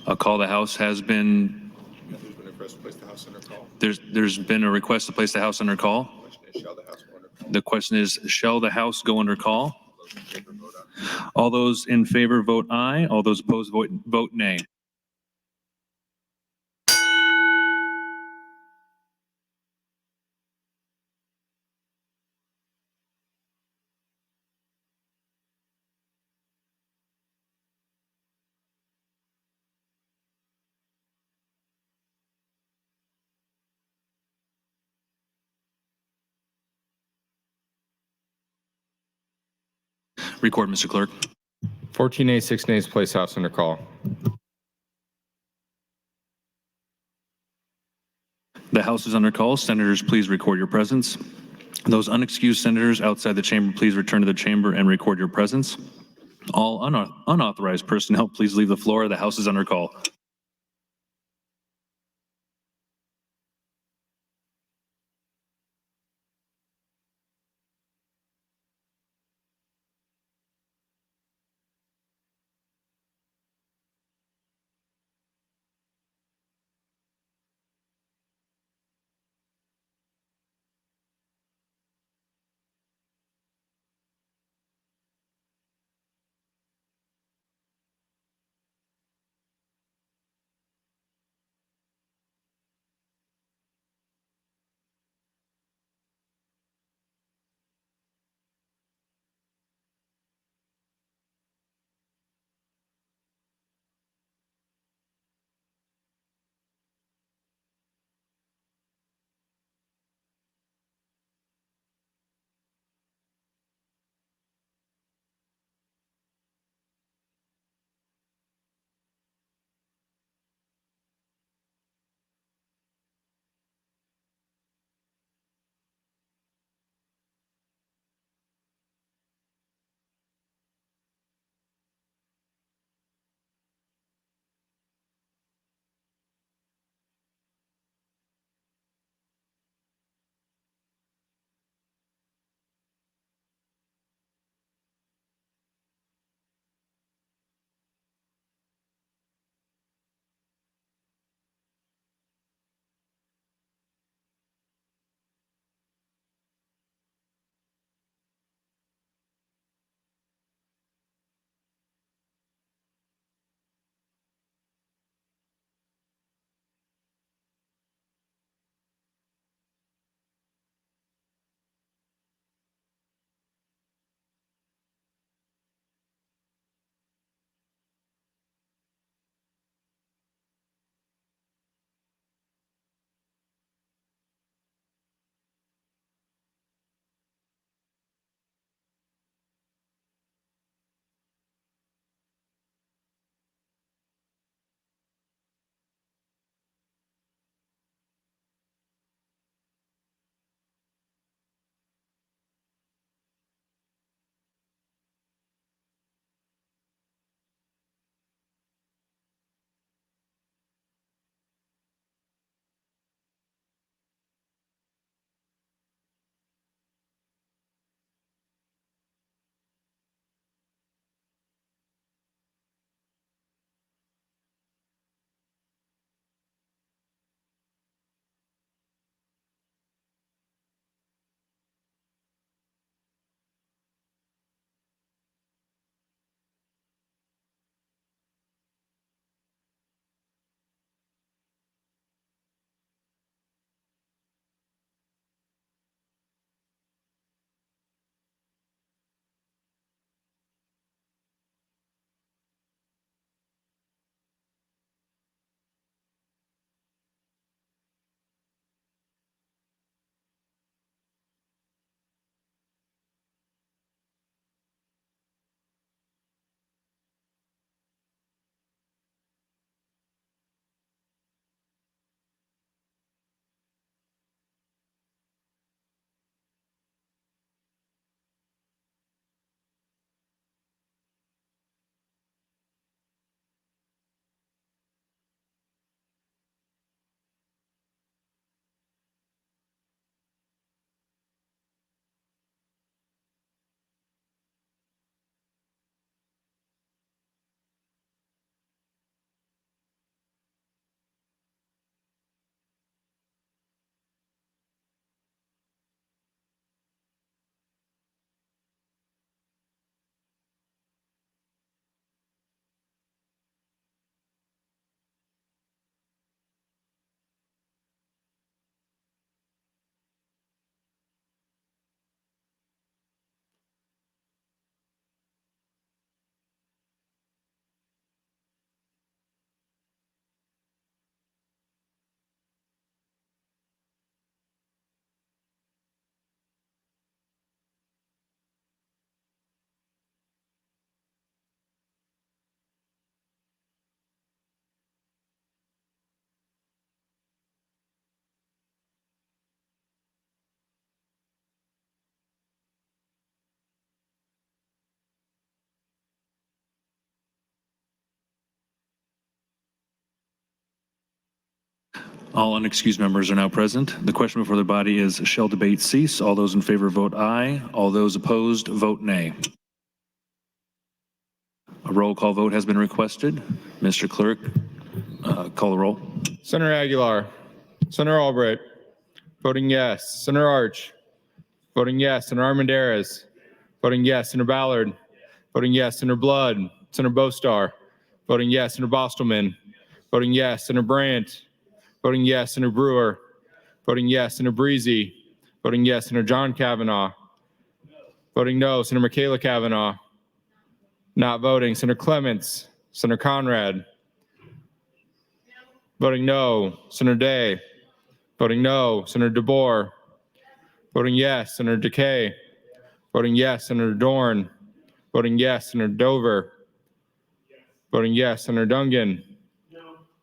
A call the House has been. There's been a request to place the House under call. The question is, shall the House go under call? All those in favor vote aye. All those opposed vote nay. Record, Mr. Clerk. 14 ayes, 6 nays, place House under call. The House is under call. Senators, please record your presence. Those unexcused senators outside the chamber, please return to the chamber and record your presence. All unauthorized personnel, please leave the floor. The House is under call. All unexcused members are now present. The question before the body is, shall debate cease? All those in favor vote aye. All those opposed vote nay. A roll call vote has been requested. Mr. Clerk, call the roll. Senator Aguilar. Senator Albright. Voting yes. Senator Arch. Voting yes. Senator Armendariz. Voting yes. Senator Ballard. Voting yes. Senator Blood. Senator Bostar. Voting yes. Senator Bostelman. Voting yes. Senator Brandt. Voting yes. Senator Brewer. Voting yes. Senator Breezy. Voting yes. Senator John Kavanaugh. Voting no. Senator Michaela Kavanaugh. Not voting. Senator Clements. Senator Conrad. Voting no. Senator Day. Voting no. Senator DeBoer. Voting yes. Senator DeKay. Voting yes. Senator Dorn. Voting yes. Senator Dover. Voting yes. Senator Dungan.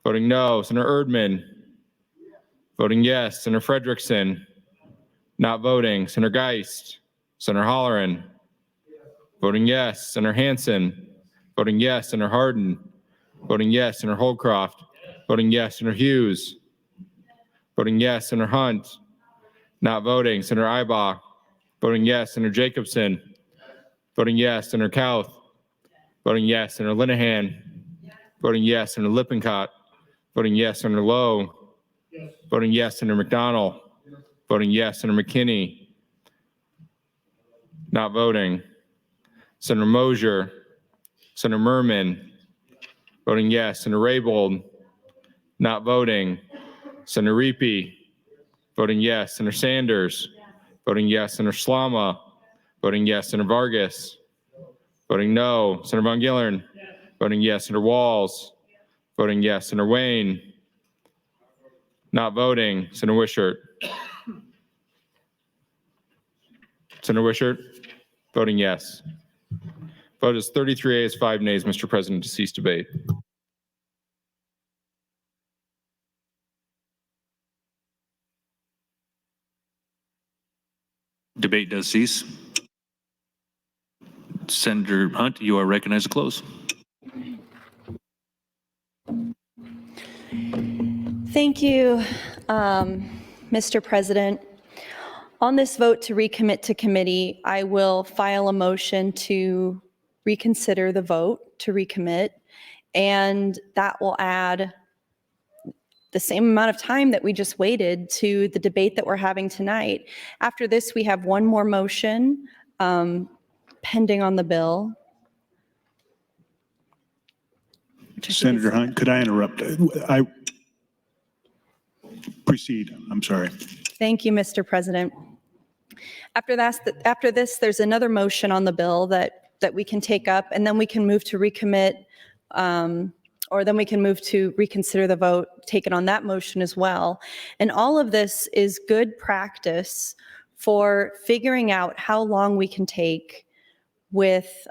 Voting no. Senator Erdman. Voting yes. Senator Frederickson. Not voting. Senator Geist. Senator Holleran. Voting yes. Senator Hansen. Voting yes. Senator Hardin. Voting yes. Senator Holdcroft. Voting yes. Senator Hughes. Voting yes. Senator Hunt. Not voting. Senator Ibach. Voting yes. Senator Jacobson. Voting yes. Senator Kauth. Voting yes. Senator Linehan. Voting yes. Senator Lippincott. Voting yes. Senator Lowe. Voting yes. Senator McDonald. Voting yes. Senator McKinney. Not voting. Senator Mosier. Senator Merman. Voting yes. Senator Raybold. Not voting. Senator Reapy. Voting yes. Senator Sanders. Voting yes. Senator Slama. Voting yes. Senator Vargas. Voting no. Senator Von Gillern. Voting yes. Senator Walls. Voting yes. Senator Wayne. Not voting. Senator Wishart. Senator Wishart. Voting yes. Vote is 33 ayes, 5 nays, Mr. President, to cease debate. Debate does cease. Senator Hunt, you are recognized to close. Thank you, Mr. President. On this vote to recommit to committee, I will file a motion to reconsider the vote to recommit, and that will add the same amount of time that we just waited to the debate that we're having tonight. After this, we have one more motion pending on the bill. Senator Hunt, could I interrupt? Proceed. I'm sorry. Thank you, Mr. President. After this, there's another motion on the bill that we can take up, and then we can move to recommit, or then we can move to reconsider the vote taken on that motion as well. And all of this is good practice for figuring out how long we can take with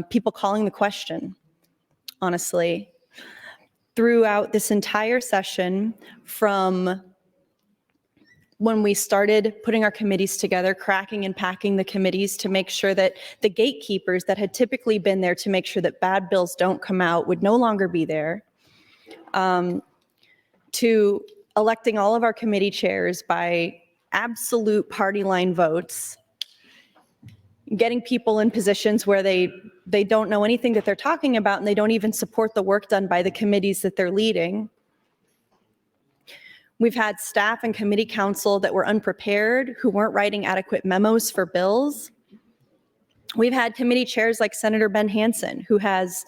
people calling the question, honestly. Throughout this entire session, from when we started putting our committees together, cracking and packing the committees to make sure that the gatekeepers that had typically been there to make sure that bad bills don't come out would no longer be there, to electing all of our committee chairs by absolute party line votes, getting people in positions where they don't know anything that they're talking about and they don't even support the work done by the committees that they're leading. We've had staff and committee counsel that were unprepared, who weren't writing adequate memos for bills. We've had committee chairs like Senator Ben Hansen, who has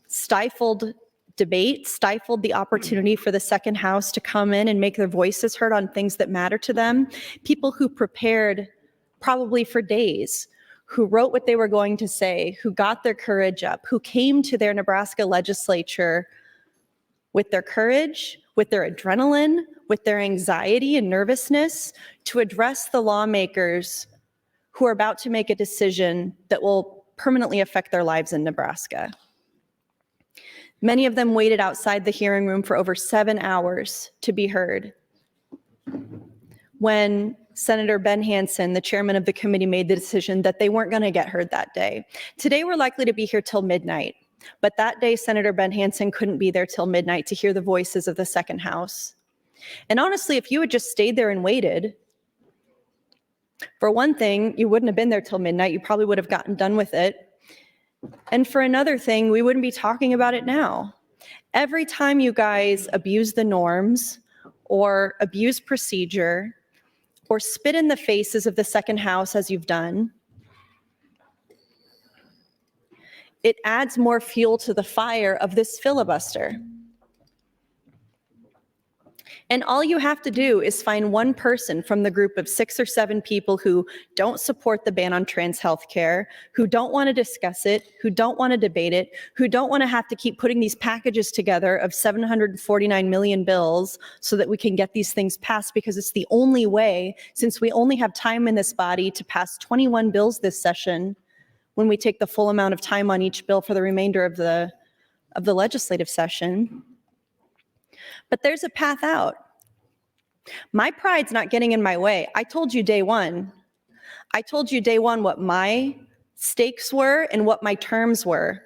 stifled debate, stifled the opportunity for the second house to come in and make their voices heard on things that matter to them. People who prepared probably for days, who wrote what they were going to say, who got their courage up, who came to their Nebraska legislature with their courage, with their adrenaline, with their anxiety and nervousness to address the lawmakers who are about to make a decision that will permanently affect their lives in Nebraska. Many of them waited outside the hearing room for over 7 hours to be heard. When Senator Ben Hansen, the chairman of the committee, made the decision that they weren't going to get heard that day. Today, we're likely to be here till midnight. But that day, Senator Ben Hansen couldn't be there till midnight to hear the voices of the second house. And honestly, if you had just stayed there and waited, for one thing, you wouldn't have been there till midnight. You probably would have gotten done with it. And for another thing, we wouldn't be talking about it now. Every time you guys abuse the norms or abuse procedure or spit in the faces of the second house as you've done, it adds more fuel to the fire of this filibuster. And all you have to do is find one person from the group of 6 or 7 people who don't support the ban on trans health care, who don't want to discuss it, who don't want to debate it, who don't want to have to keep putting these packages together of 749 million bills so that we can get these things passed, because it's the only way, since we only have time in this body to pass 21 bills this session when we take the full amount of time on each bill for the remainder of the legislative session. But there's a path out. My pride's not getting in my way. I told you day one. I told you day one what my stakes were and what my terms were.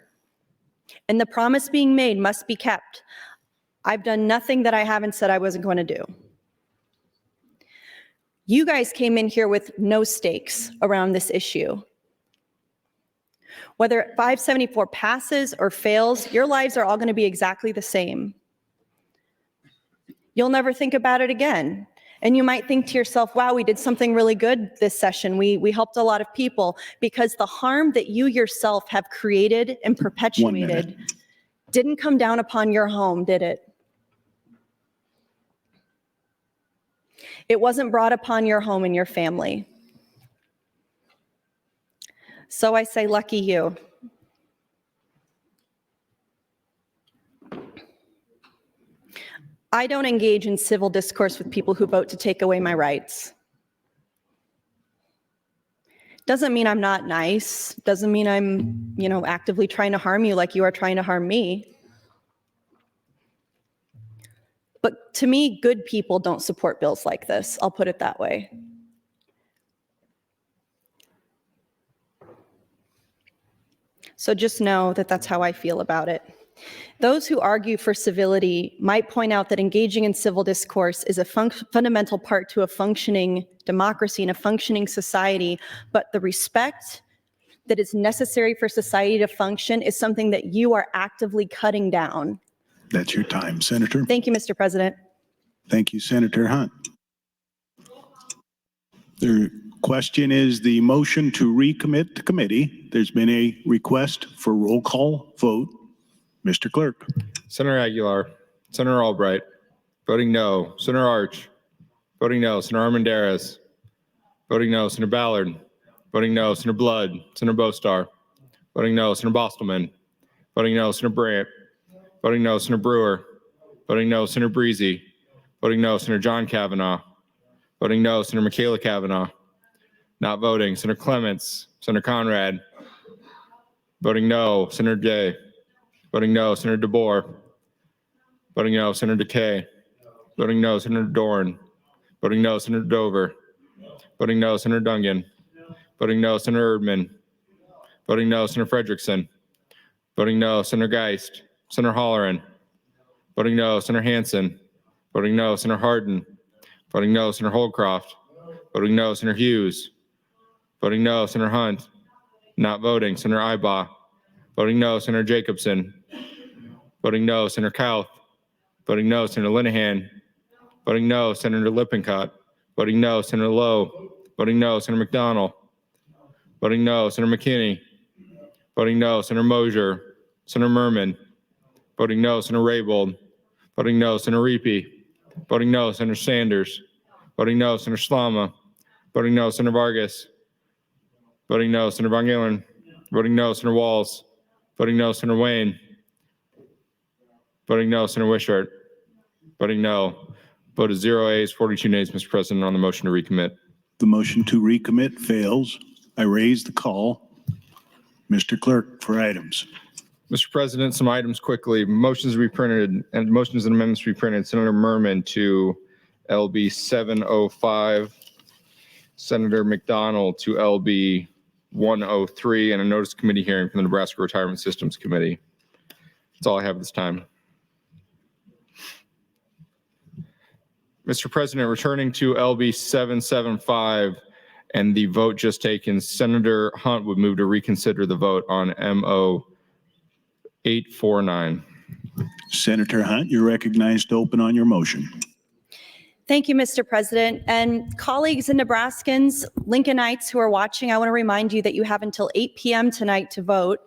And the promise being made must be kept. I've done nothing that I haven't said I wasn't going to do. You guys came in here with no stakes around this issue. Whether 574 passes or fails, your lives are all going to be exactly the same. You'll never think about it again. And you might think to yourself, wow, we did something really good this session. We helped a lot of people, because the harm that you yourself have created and perpetuated didn't come down upon your home, did it? It wasn't brought upon your home and your family. So I say, lucky you. I don't engage in civil discourse with people who vote to take away my rights. Doesn't mean I'm not nice. Doesn't mean I'm, actively trying to harm you like you are trying to harm me. But to me, good people don't support bills like this. I'll put it that way. So just know that that's how I feel about it. Those who argue for civility might point out that engaging in civil discourse is a fundamental part to a functioning democracy and a functioning society, but the respect that is necessary for society to function is something that you are actively cutting down. That's your time, Senator. Thank you, Mr. President. Thank you, Senator Hunt. The question is the motion to recommit to committee. There's been a request for roll call vote. Mr. Clerk. Senator Aguilar, Senator Albright, voting no. Senator Arch, voting no. Senator Armendariz, voting no. Senator Ballard, voting no. Senator Blood, Senator Bostar, voting no. Senator Bostelman, voting no. Senator Brandt, voting no. Senator Brewer, voting no. Senator Breezy, voting no. Senator John Kavanaugh, voting no. Senator Michaela Kavanaugh, not voting. Senator Clements, Senator Conrad, voting no. Senator Day, voting no. Senator DeBoer, voting no. Senator DeKay, voting no. Senator Dorn, voting no. Senator Dover, voting no. Senator Dungan, voting no. Senator Erdman, voting no. Senator Frederickson, voting no. Senator Geist, Senator Holleran, voting no. Senator Hansen, voting no. Senator Hardin, voting no. Senator Holdcroft, voting no. Senator Hughes, voting no. Senator Hunt, not voting. Senator Ibaugh, voting no. Senator Jacobson, voting no. Senator Kauth, voting no. Senator Linehan, voting no. Senator Lippincott, voting no. Senator Lowe, voting no. Senator McDonald, voting no. Senator McKinney, voting no. Senator Mosier, Senator Merman, voting no. Senator Raybold, voting no. Senator Reapy, voting no. Senator Sanders, voting no. Senator Slama, voting no. Senator Vargas, voting no. Senator Von Galen, voting no. Senator Walls, voting no. Senator Wayne, voting no. Senator Wishart, voting no. Vote is 0 ayes, 42 nays, Mr. President, on the motion to recommit. The motion to recommit fails. I raise the call. Mr. Clerk, for items. Mr. President, some items quickly. Motions reprinted and motions and amendments reprinted. Senator Merman to LB 705. Senator McDonald to LB 103, and a notice committee hearing from the Nebraska Retirement Systems Committee. That's all I have this time. Mr. President, returning to LB 775 and the vote just taken, Senator Hunt would move to reconsider the vote on MO 849. Senator Hunt, you're recognized to open on your motion. Thank you, Mr. President. And colleagues and Nebraskans, Lincolnites who are watching, I want to remind you that you have until 8 p.m. tonight to vote.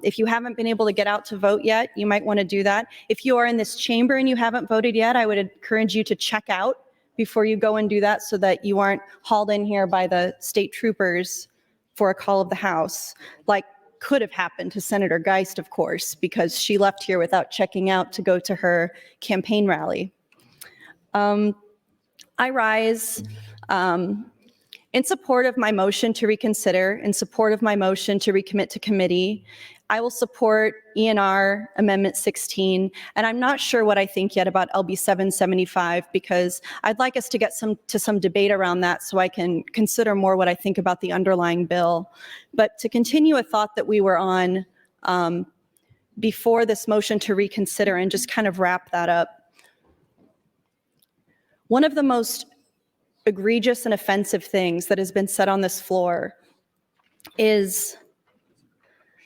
If you haven't been able to get out to vote yet, you might want to do that. If you are in this chamber and you haven't voted yet, I would encourage you to check out before you go and do that so that you aren't hauled in here by the state troopers for a call of the House, like could have happened to Senator Geist, of course, because she left here without checking out to go to her campaign rally. I rise in support of my motion to reconsider, in support of my motion to recommit to committee. I will support ENR Amendment 16, and I'm not sure what I think yet about LB 775 because I'd like us to get some debate around that so I can consider more what I think about the underlying bill. But to continue a thought that we were on before this motion to reconsider and just kind of wrap that up. One of the most egregious and offensive things that has been said on this floor is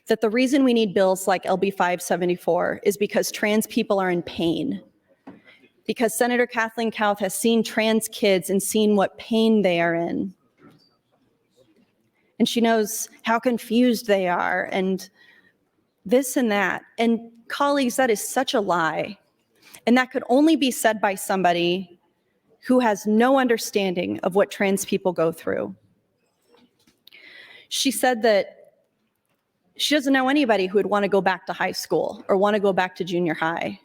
that the reason we need bills like LB 574 is because trans people are in pain. Because Senator Kathleen Kauth has seen trans kids and seen what pain they are in. And she knows how confused they are and this and that. And colleagues, that is such a lie. And that could only be said by somebody who has no understanding of what trans people go through. She said that she doesn't know anybody who would want to go back to high school or want to go back to junior high.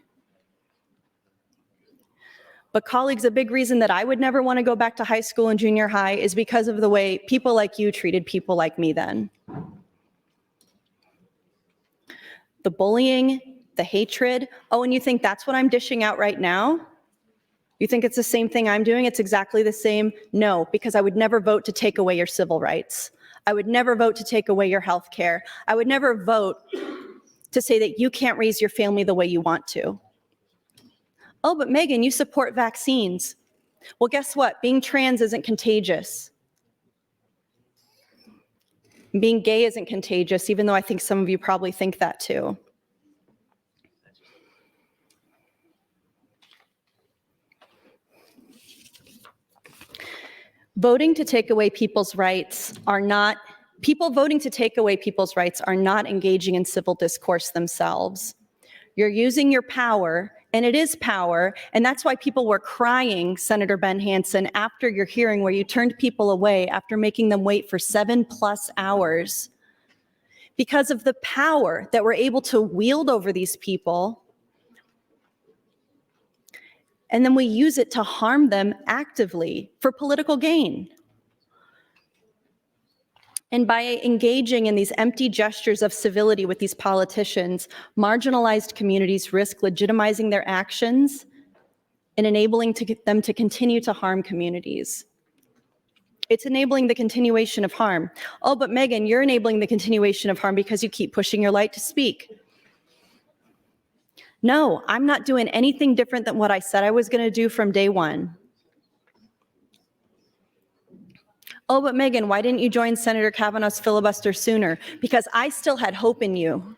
But colleagues, a big reason that I would never want to go back to high school and junior high is because of the way people like you treated people like me then. The bullying, the hatred. Oh, and you think that's what I'm dishing out right now? You think it's the same thing I'm doing? It's exactly the same? No, because I would never vote to take away your civil rights. I would never vote to take away your health care. I would never vote to say that you can't raise your family the way you want to. Oh, but Megan, you support vaccines. Well, guess what? Being trans isn't contagious. Being gay isn't contagious, even though I think some of you probably think that too. Voting to take away people's rights are not, people voting to take away people's rights are not engaging in civil discourse themselves. You're using your power, and it is power, and that's why people were crying, Senator Ben Hansen, after your hearing where you turned people away after making them wait for 7+ hours. Because of the power that we're able to wield over these people, and then we use it to harm them actively for political gain. And by engaging in these empty gestures of civility with these politicians, marginalized communities risk legitimizing their actions and enabling them to continue to harm communities. It's enabling the continuation of harm. Oh, but Megan, you're enabling the continuation of harm because you keep pushing your right to speak. No, I'm not doing anything different than what I said I was going to do from day one. Oh, but Megan, why didn't you join Senator Kavanaugh's filibuster sooner? Because I still had hope in you.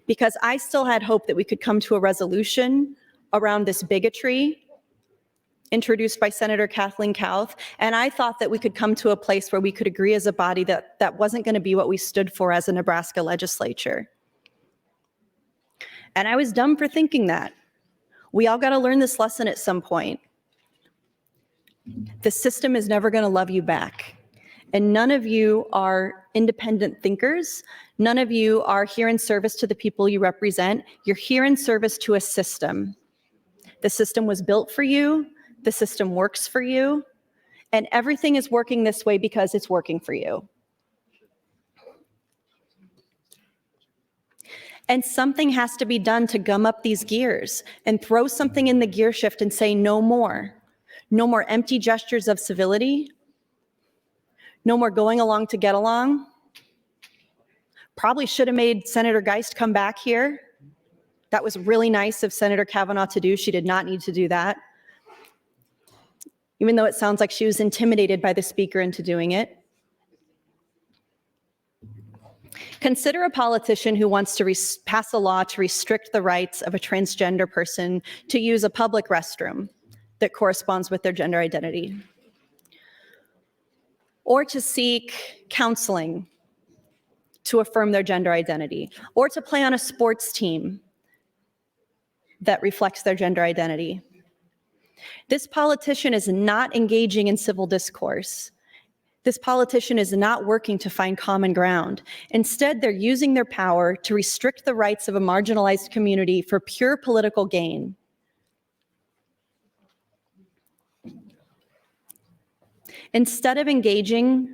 Because I still had hope that we could come to a resolution around this bigotry introduced by Senator Kathleen Kauth. And I thought that we could come to a place where we could agree as a body that that wasn't going to be what we stood for as a Nebraska legislature. And I was dumb for thinking that. We all got to learn this lesson at some point. The system is never going to love you back. And none of you are independent thinkers. None of you are here in service to the people you represent. You're here in service to a system. The system was built for you. The system works for you. And everything is working this way because it's working for you. And something has to be done to gum up these gears and throw something in the gear shift and say no more. No more empty gestures of civility. No more going along to get along. Probably should have made Senator Geist come back here. That was really nice of Senator Kavanaugh to do. She did not need to do that. even though it sounds like she was intimidated by the speaker into doing it. Consider a politician who wants to pass a law to restrict the rights of a transgender person to use a public restroom that corresponds with their gender identity, or to seek counseling to affirm their gender identity, or to play on a sports team that reflects their gender identity. This politician is not engaging in civil discourse. This politician is not working to find common ground. Instead, they're using their power to restrict the rights of a marginalized community for pure political gain. Instead of engaging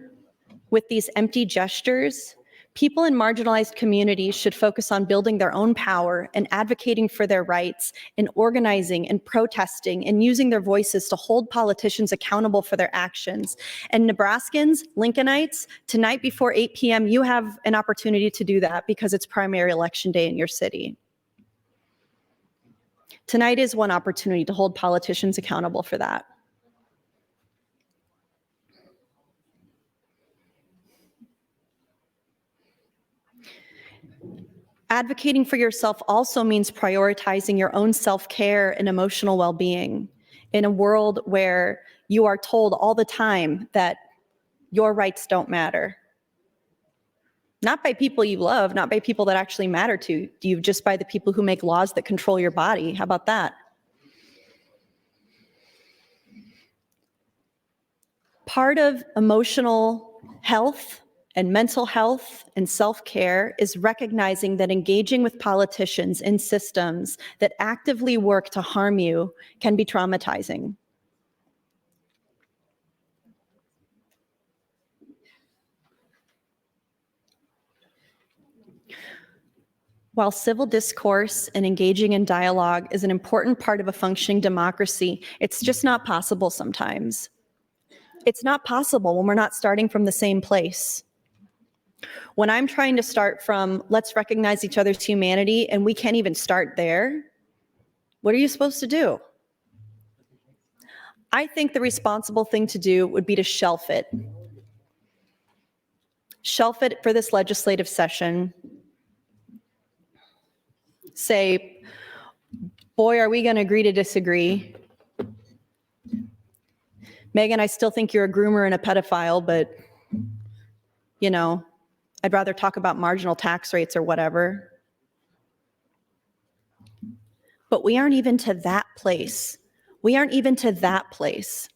with these empty gestures, people in marginalized communities should focus on building their own power and advocating for their rights and organizing and protesting and using their voices to hold politicians accountable for their actions. And Nebraskans, Lincolnites, tonight before 8 p.m., you have an opportunity to do that because it's primary election day in your city. Tonight is one opportunity to hold politicians accountable for that. Advocating for yourself also means prioritizing your own self-care and emotional well-being in a world where you are told all the time that your rights don't matter. Not by people you love, not by people that actually matter to you, just by the people who make laws that control your body. How about that? Part of emotional health and mental health and self-care is recognizing that engaging with politicians in systems that actively work to harm you can be traumatizing. While civil discourse and engaging in dialogue is an important part of a functioning democracy, it's just not possible sometimes. It's not possible when we're not starting from the same place. When I'm trying to start from, let's recognize each other's humanity, and we can't even start there, what are you supposed to do? I think the responsible thing to do would be to shelf it. Shelf it for this legislative session. Say, boy, are we going to agree to disagree? Megan, I still think you're a groomer and a pedophile, but, you know, I'd rather talk about marginal tax rates or whatever. But we aren't even to that place. We aren't even to that place.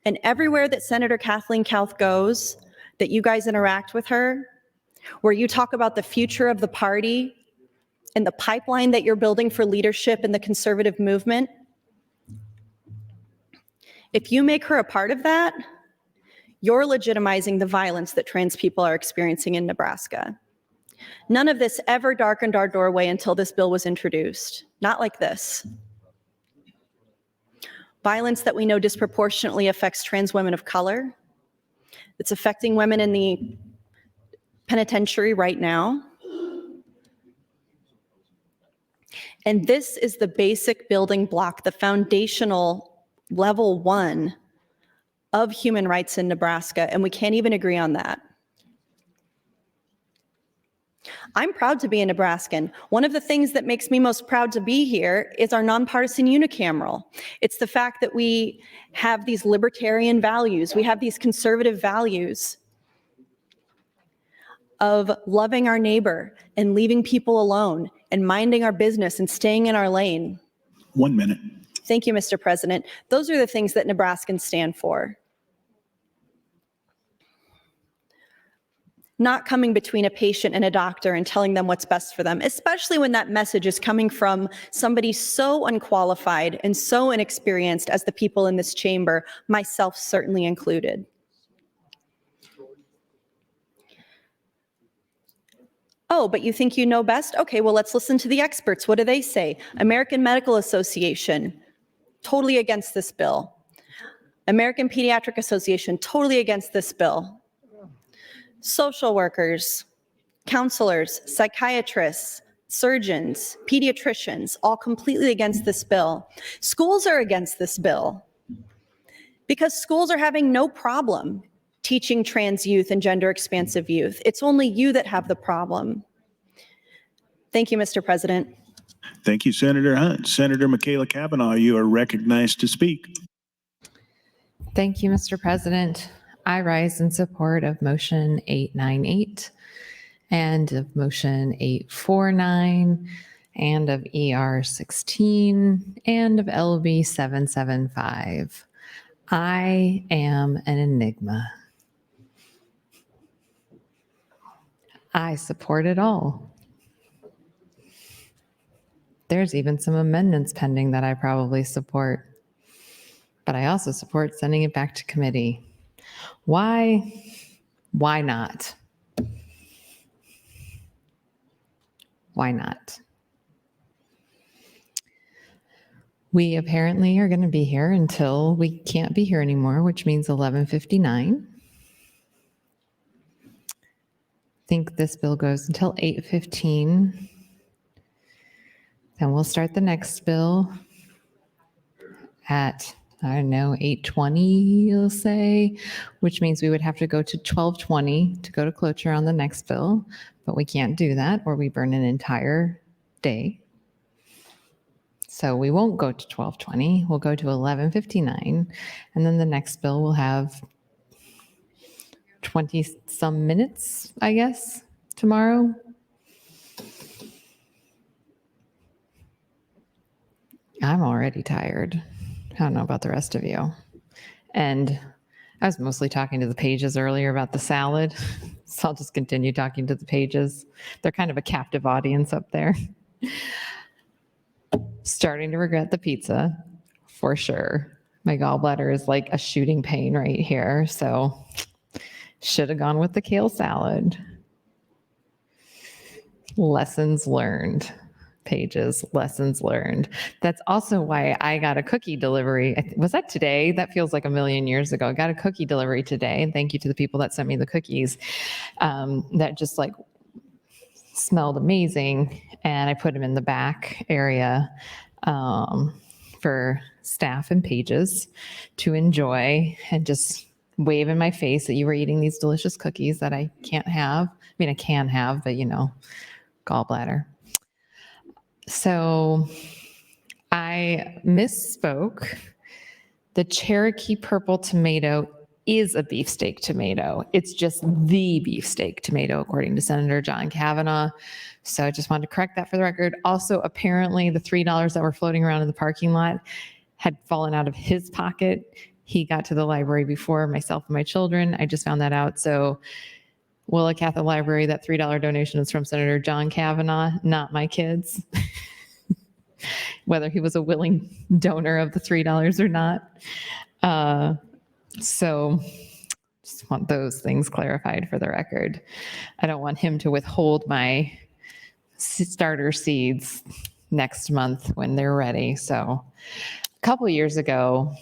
And everywhere that Senator Kathleen Kauth goes, that you guys interact with her, where you talk about the future of the party and the pipeline that you're building for leadership in the conservative movement, if you make her a part of that, you're legitimizing the violence that trans people are experiencing in Nebraska. None of this ever darkened our doorway until this bill was introduced. Not like this. Violence that we know disproportionately affects trans women of color. It's affecting women in the penitentiary right now. And this is the basic building block, the foundational level 1 of human rights in Nebraska, and we can't even agree on that. I'm proud to be a Nebraskan. One of the things that makes me most proud to be here is our nonpartisan unicameral. It's the fact that we have these libertarian values, we have these conservative values of loving our neighbor and leaving people alone and minding our business and staying in our lane. 1 minute. Thank you, Mr. President. Those are the things that Nebraskans stand for. Not coming between a patient and a doctor and telling them what's best for them, especially when that message is coming from somebody so unqualified and so inexperienced as the people in this chamber, myself certainly included. Oh, but you think you know best? Okay, well, let's listen to the experts. What do they say? American Medical Association, totally against this bill. American Pediatric Association, totally against this bill. Social workers, counselors, psychiatrists, surgeons, pediatricians, all completely against this bill. Schools are against this bill. Because schools are having no problem teaching trans youth and gender expansive youth. It's only you that have the problem. Thank you, Mr. President. Thank you, Senator Hunt. Senator Michaela Cavanaugh, you are recognized to speak. Thank you, Mr. President. I rise in support of motion 898 and of motion 849 and of ER 16 and of LB 775. I am an enigma. I support it all. There's even some amendments pending that I probably support, but I also support sending it back to committee. Why? Why not? Why not? We apparently are going to be here until we can't be here anymore, which means 11:59. I think this bill goes until 8:15. Then we'll start the next bill at, I don't know, 8:20, you'll say, which means we would have to go to 12:20 to go to cloture on the next bill, but we can't do that or we burn an entire day. So we won't go to 12:20, we'll go to 11:59, and then the next bill will have 20 some minutes, I guess, tomorrow. I'm already tired. I don't know about the rest of you. And I was mostly talking to the pages earlier about the salad, so I'll just continue talking to the pages. They're kind of a captive audience up there. Starting to regret the pizza, for sure. My gallbladder is like a shooting pain right here, so should have gone with the kale salad. Lessons learned. Pages, lessons learned. That's also why I got a cookie delivery. Was that today? That feels like a million years ago. I got a cookie delivery today, and thank you to the people that sent me the cookies. That just like smelled amazing, and I put them in the back area for staff and pages to enjoy and just wave in my face that you were eating these delicious cookies that I can't have. I mean, I can have, but you know, gallbladder. So I misspoke. The Cherokee purple tomato is a beefsteak tomato. It's just the beefsteak tomato, according to Senator John Kavanaugh. So I just wanted to correct that for the record. Also, apparently the $3 that were floating around in the parking lot had fallen out of his pocket. He got to the library before myself and my children. I just found that out. So Willa Catholic Library, that $3 donation is from Senator John Kavanaugh, not my kids. Whether he was a willing donor of the $3 or not. So just want those things clarified for the record. I don't want him to withhold my starter seeds next month when they're ready. So a couple of years ago,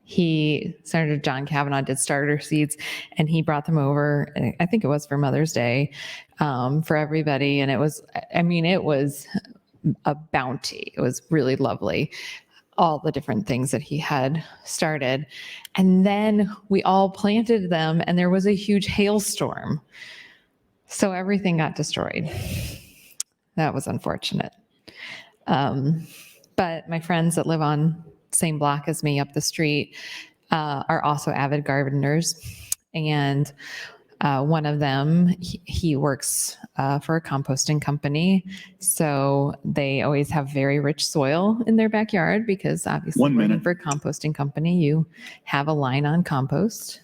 Senator John Kavanaugh did starter seeds, and he brought them over, I think it was for Mother's Day, for everybody. And it was a bounty. It was really lovely. All the different things that he had started. And then we all planted them, and there was a huge hailstorm. So everything got destroyed. That was unfortunate. But my friends that live on same block as me up the street are also avid gardeners. And one of them, he works for a composting company. So they always have very rich soil in their backyard because obviously working for a composting company, you have a line on compost.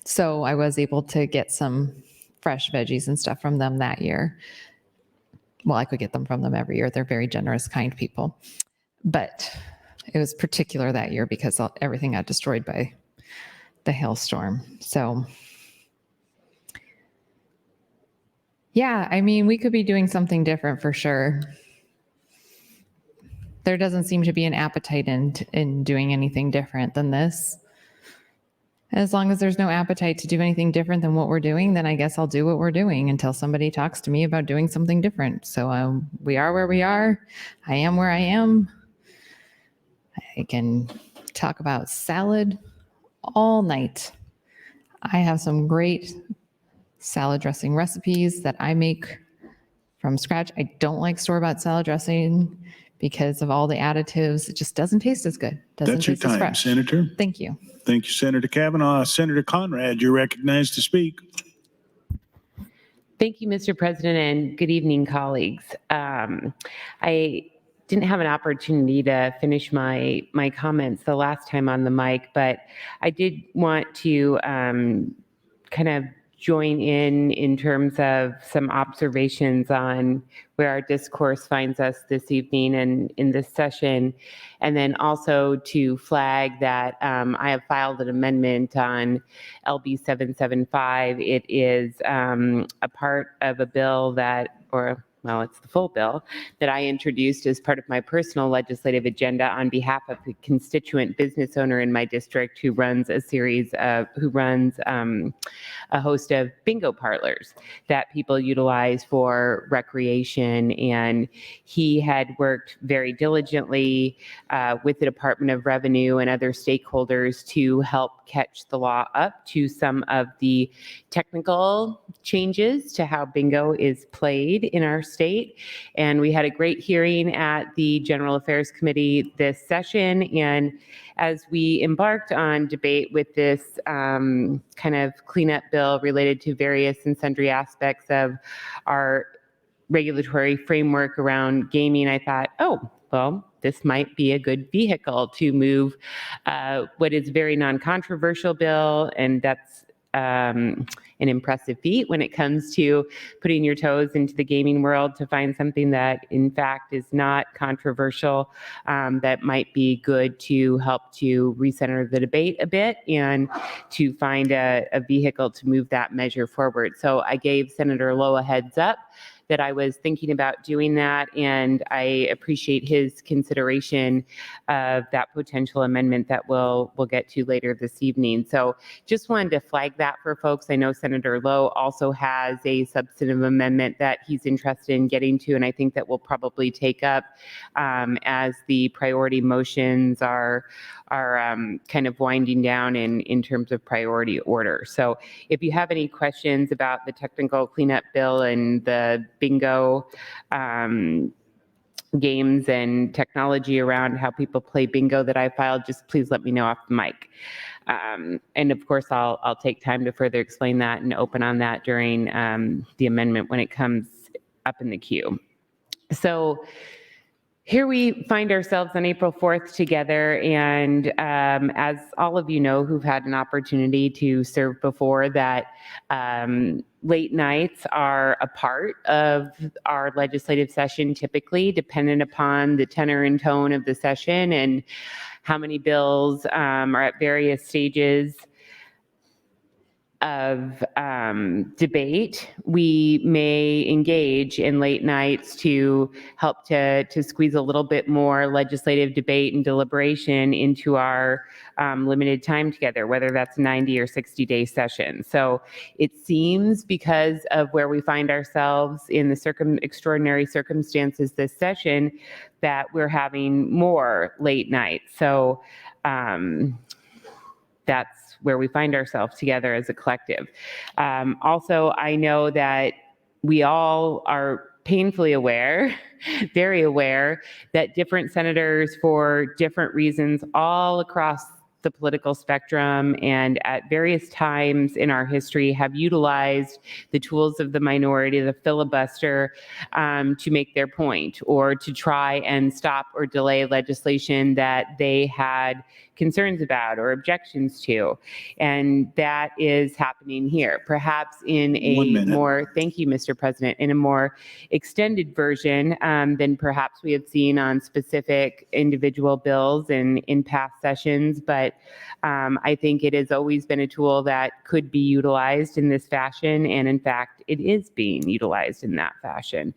So I was able to get some fresh veggies and stuff from them that year. Well, I could get them from them every year. They're very generous, kind people. But it was particular that year because everything got destroyed by the hailstorm. So yeah, I mean, we could be doing something different for sure. There doesn't seem to be an appetite in doing anything different than this. As long as there's no appetite to do anything different than what we're doing, then I guess I'll do what we're doing until somebody talks to me about doing something different. So we are where we are. I am where I am. I can talk about salad all night. I have some great salad dressing recipes that I make from scratch. I don't like store-bought salad dressing because of all the additives. It just doesn't taste as good. Doesn't That's your taste as time, fresh. Senator. Thank you. Thank you, Senator Kavanaugh. Senator Conrad, you're recognized to speak. Thank you, Mr. President, and good evening, colleagues. I didn't have an opportunity to finish my comments the last time on the mic, but I did want to kind of join in terms of some observations on where our discourse finds us this evening and in this session, and then also to flag that I have filed an amendment on LB 775. It is a part of a bill that, well, it's the full bill that I introduced as part of my personal legislative agenda on behalf of a constituent business owner in my district who runs a host of bingo parlors that people utilize for recreation. And he had worked very diligently with the Department of Revenue and other stakeholders to help catch the law up to some of the technical changes to how bingo is played in our state. And we had a great hearing at the General Affairs Committee this session. And as we embarked on debate with this kind of cleanup bill related to various and sundry aspects of our regulatory framework around gaming, I thought, oh, well, this might be a good vehicle to move what is a very non-controversial bill, and that's an impressive feat when it comes to putting your toes into the gaming world, to find something that in fact is not controversial, that might be good to help to recenter the debate a bit and to find a vehicle to move that measure forward. So I gave Senator Lowe a heads up that I was thinking about doing that, and I appreciate his consideration of that potential amendment that we'll get to later this evening. So just wanted to flag that for folks. I know Senator Lowe also has a substantive amendment that he's interested in getting to, and I think that we'll probably take up as the priority motions are kind of winding down in terms of priority order. So if you have any questions about the technical cleanup bill and the bingo games and technology around how people play bingo that I filed, just please let me know off the mic. And of course, I'll take time to further explain that and open on that during the amendment when it comes up in the queue. So here we find ourselves on April 4th together, and as all of you know who've had an opportunity to serve before, that late nights are a part of our legislative session, typically dependent upon the tenor and tone of the session and how many bills are at various stages of debate. We may engage in late nights to help to squeeze a little bit more legislative debate and deliberation into our limited time together, whether that's 90 or 60-day session. So it seems, because of where we find ourselves in the extraordinary circumstances this session, that we're having more late nights. So that's where we find ourselves together as a collective. Also, I know that we all are painfully aware, very aware, that different senators, for different reasons all across the political spectrum and at various times in our history, have utilized the tools of the minority, the filibuster, to make their point or to try and stop or delay legislation that they had concerns about or objections to. And that is happening here, perhaps in a more, thank you, Mr. President, in a more extended version than perhaps we have seen on specific individual bills in past sessions. But I think it has always been a tool that could be utilized in this fashion. And in fact, it is being utilized in that fashion.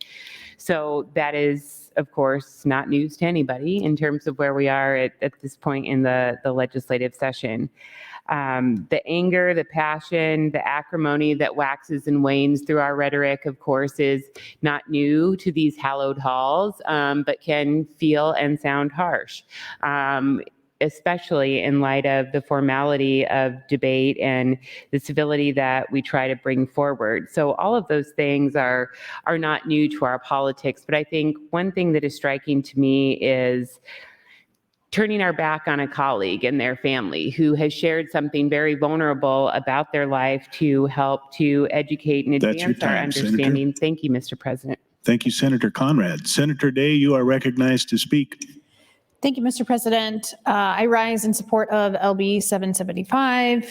So that is is, of course, not news to anybody in terms of where we are at this point in the legislative session. The anger, the passion, the acrimony that waxes and wanes through our rhetoric, of course, is not new to these hallowed halls, but can feel and sound harsh, especially in light of the formality of debate and the civility that we try to bring forward. So all of those things are not new to our politics, but I think one thing that is striking to me is turning our back on a colleague and their family who has shared something very vulnerable about their life to help to educate and That's your advance our time, Senator. understanding. Thank you, Mr. President. Thank you, Senator Conrad. Senator Day, you are recognized to speak. Thank you, Mr. President. I rise in support of LB 775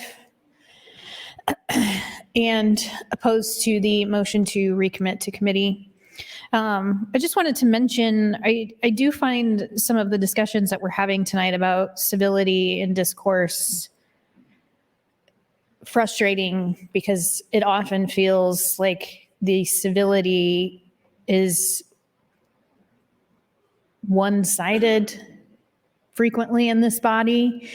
and opposed to the motion to recommit to committee. I just wanted to mention, I do find some of the discussions that we're having tonight about civility and discourse frustrating because it often feels like the civility is one-sided frequently in this body.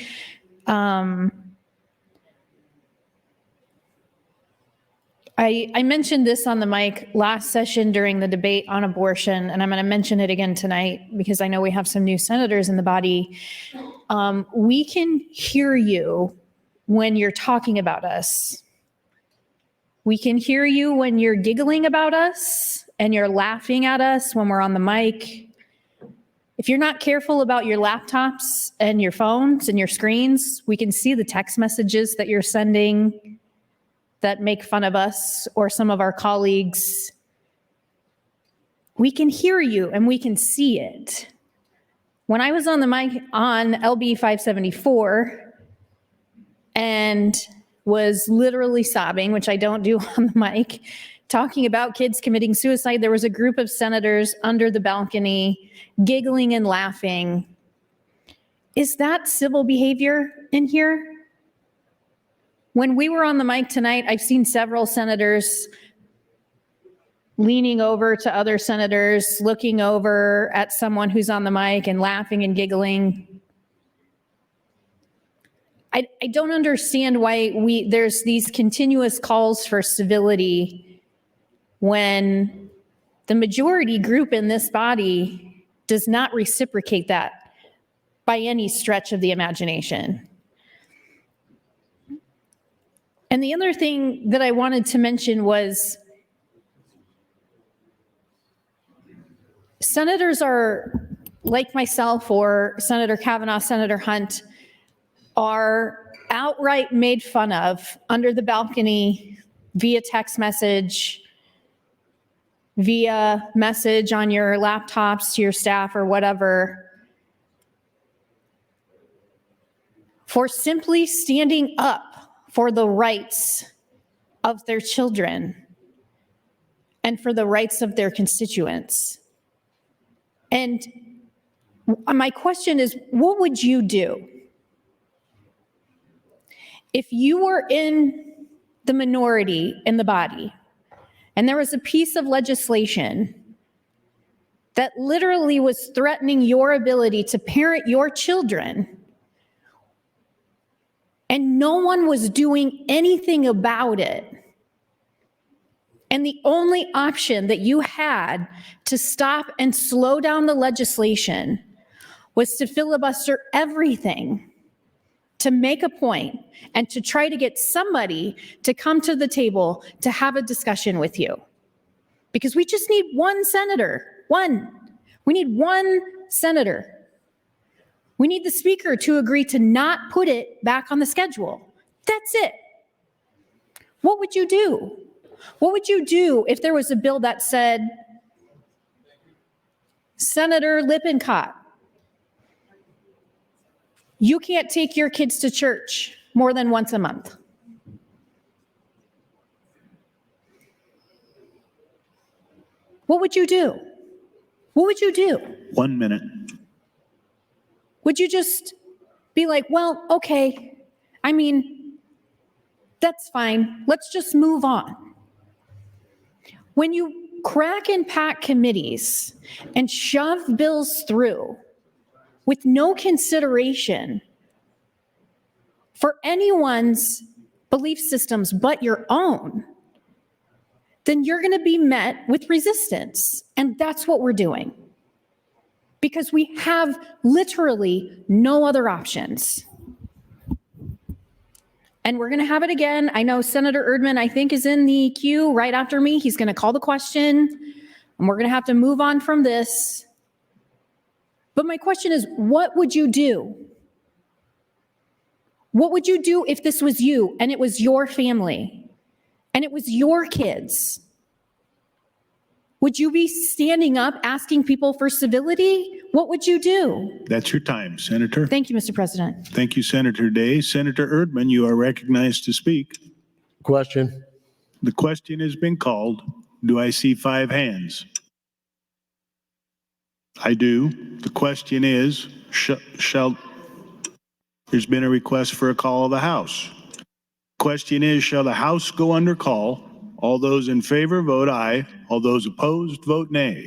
I mentioned this on the mic last session during the debate on abortion, and I'm going to mention it again tonight because I know we have some new senators in the body. We can hear you when you're talking about us. We can hear you when you're giggling about us and you're laughing at us when we're on the mic. If you're not careful about your laptops and your phones and your screens, we can see the text messages that you're sending that make fun of us or some of our colleagues. We can hear you and we can see it. When I was on the mic on LB 574 and was literally sobbing, which I don't do on the mic, talking about kids committing suicide, there was a group of senators under the balcony giggling and laughing. Is that civil behavior in here? When we were on the mic tonight, I've seen several senators leaning over to other senators, looking over at someone who's on the mic and laughing and giggling. I don't understand why there's these continuous calls for civility when the majority group in this body does not reciprocate that by any stretch of the imagination. And the other thing that I wanted to mention was senators are, like myself or Senator Kavanaugh, Senator Hunt, are outright made fun of under the balcony via text message, via message on your laptops to your staff or whatever, for simply standing up for the rights of their children and for the rights of their constituents. And my question is, what would you do if you were in the minority in the body and there was a piece of legislation that literally was threatening your ability to parent your children and no one was doing anything about it? And the only option that you had to stop and slow down the legislation was to filibuster everything, to make a point, and to try to get somebody to come to the table to have a discussion with you. Because we just need one senator, one. We need one senator. We need the speaker to agree to not put it back on the schedule. That's it. What would you do? What would you do if there was a bill that said, Senator Lippincott, you can't take your kids to church more than once a month? What would you do? What would you do? 1 minute. Would you just be like, well, okay, I mean, that's fine. Let's just move on. When you crack and pack committees and shove bills through with no consideration for anyone's belief systems but your own, then you're going to be met with resistance. And that's what we're doing. Because we have literally no other options. And we're going to have it again. I know Senator Erdman, I think, is in the queue right after me. He's going to call the question, and we're going to have to move on from this. But my question is, what would you do? What would you do if this was you and it was your family and it was your kids? Would you be standing up asking people for civility? What would you do? That's your time, Senator. Thank you, Mr. President. Thank you, Senator Day. Senator Erdman, you are recognized to speak. Question. The question has been called. Do I see 5 hands? I do. The question is, there's been a request for a call of the House. Question is, shall the House go under call? All those in favor vote aye. All those opposed vote nay.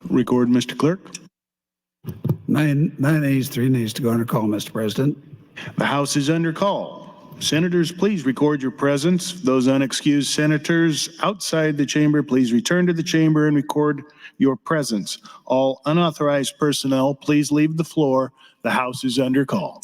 Record, Mr. Clerk. 9 ayes, 3 nays to go under call, Mr. President. The House is under call. Senators, please record your presence. Those unexcused senators outside the chamber, please return to the chamber and record your presence. All unauthorized personnel, please leave the floor. The House is under call.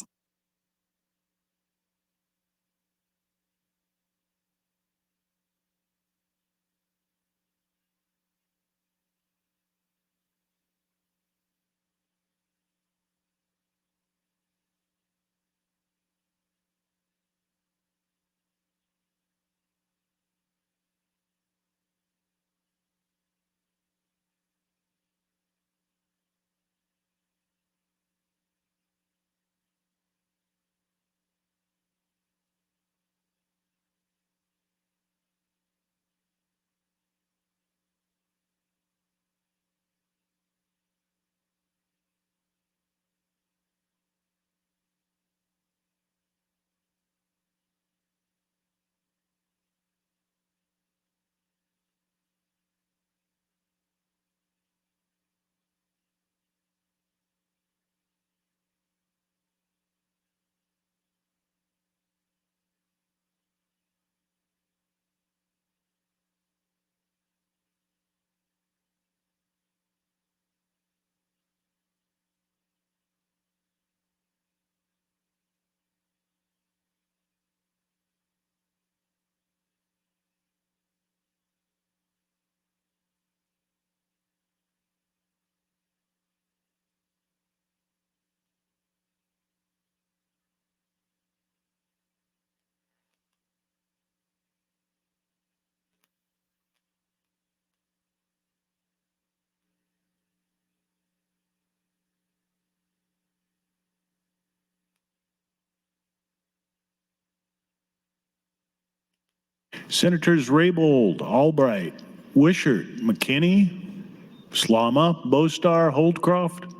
Senators Raybold, Albright, Wishart, McKinney, Slama, Bostar, Holdcroft,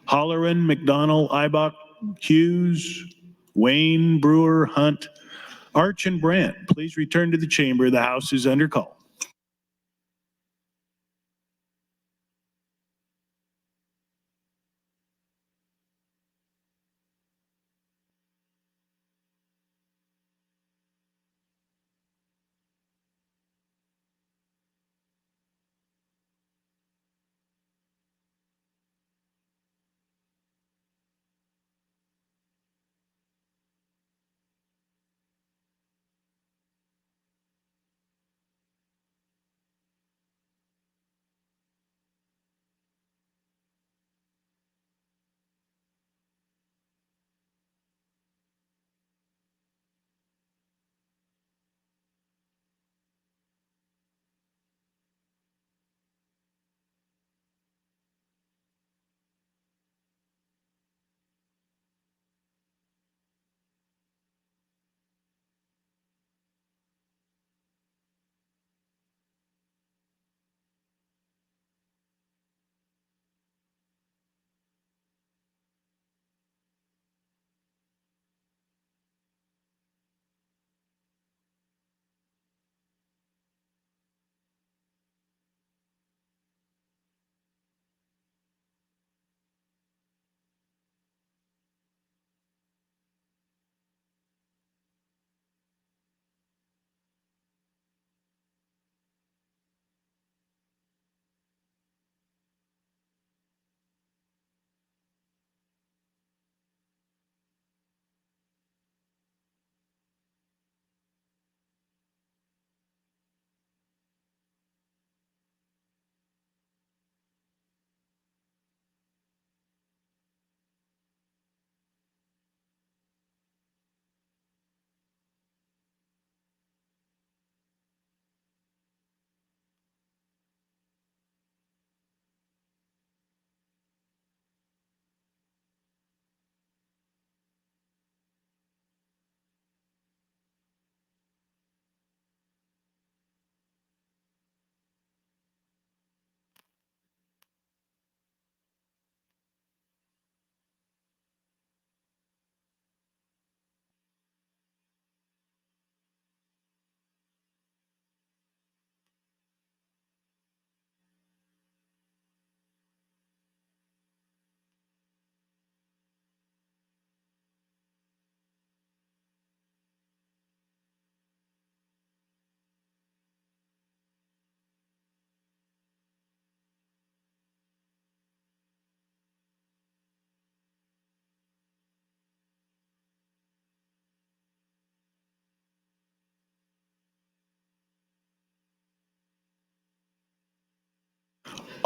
Holleran, McDonald, Ibach, Hughes, Wayne, Brewer, Hunt, Arch, and Brandt. Please return to the chamber. The House is under call.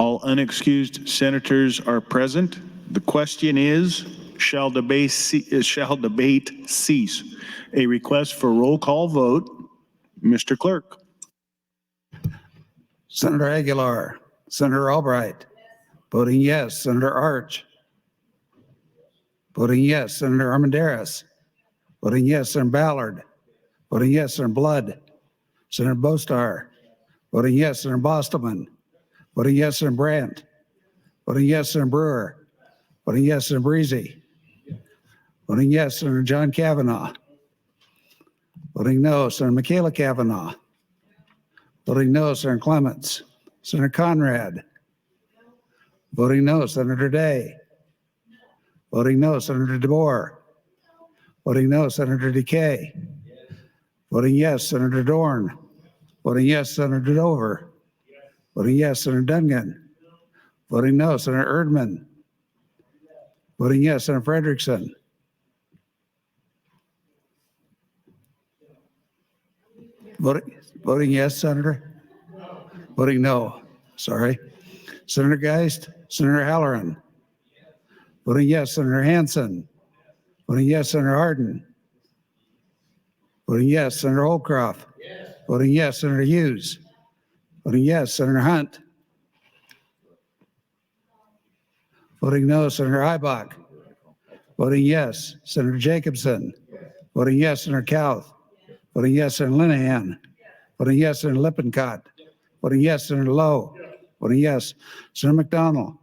All unexcused senators are present. The question is, shall debate cease? A request for roll call vote. Mr. Clerk. Senator Aguilar, Senator Albright. Voting yes, Senator Arch. Voting yes, Senator Armendariz. Voting yes, Senator Ballard. Voting yes, Senator Blood. Senator Bostar. Voting yes, Senator Bostelman. Voting yes, Senator Brandt. Voting yes, Senator Brewer. Voting yes, Senator Breezy. Voting yes, Senator John Kavanaugh. Voting no, Senator Michaela Kavanaugh. Voting no, Senator Clements. Senator Conrad. Voting no, Senator Day. Voting no, Senator DeBoer. Voting no, Senator DeKay. Voting yes, Senator Dorn. Voting yes, Senator Dover. Voting yes, Senator Dungan. Voting no, Senator Erdman. Voting yes, Senator Frederickson. Voting yes, Senator? Voting no, sorry. Senator Geist, Senator Halloran. Voting yes, Senator Hansen. Voting yes, Senator Hardin. Voting yes, Senator Holcroft. Voting yes, Senator Hughes. Voting yes, Senator Hunt. Voting no, Senator Ibach. Voting yes, Senator Jacobson. Voting yes, Senator Kauth. Voting yes, Senator Linehan. Voting yes, Senator Lippincott. Voting yes, Senator Lowe. Voting yes, Senator McDonald.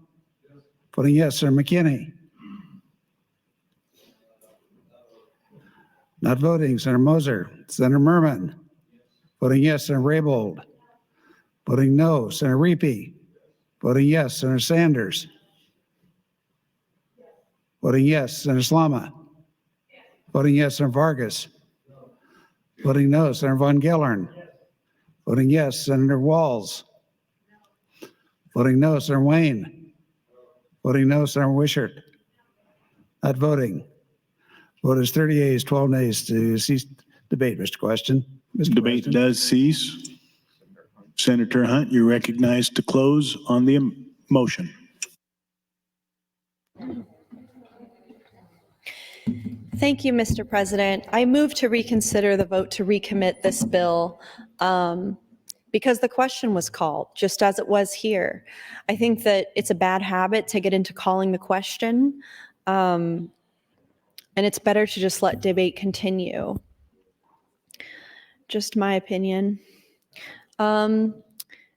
Voting yes, Senator McKinney. Not voting, Senator Moser. Senator Merman. Voting yes, Senator Raybold. Voting no, Senator Reapy. Voting yes, Senator Sanders. Voting yes, Senator Slama. Voting yes, Senator Vargas. Voting no, Senator Von Gellern. Voting yes, Senator Walls. Voting no, Senator Wayne. Voting no, Senator Wishart. Not voting. Vote is 30 yeas, 12 nays to cease debate, Mr. Question. Mr. Debate President. does cease. Senator Hunt, you're recognized to close on the motion. Thank you, Mr. President. I move to reconsider the vote to recommit this bill because the question was called, just as it was here. I think that it's a bad habit to get into calling the question, and it's better to just let debate continue. Just my opinion. And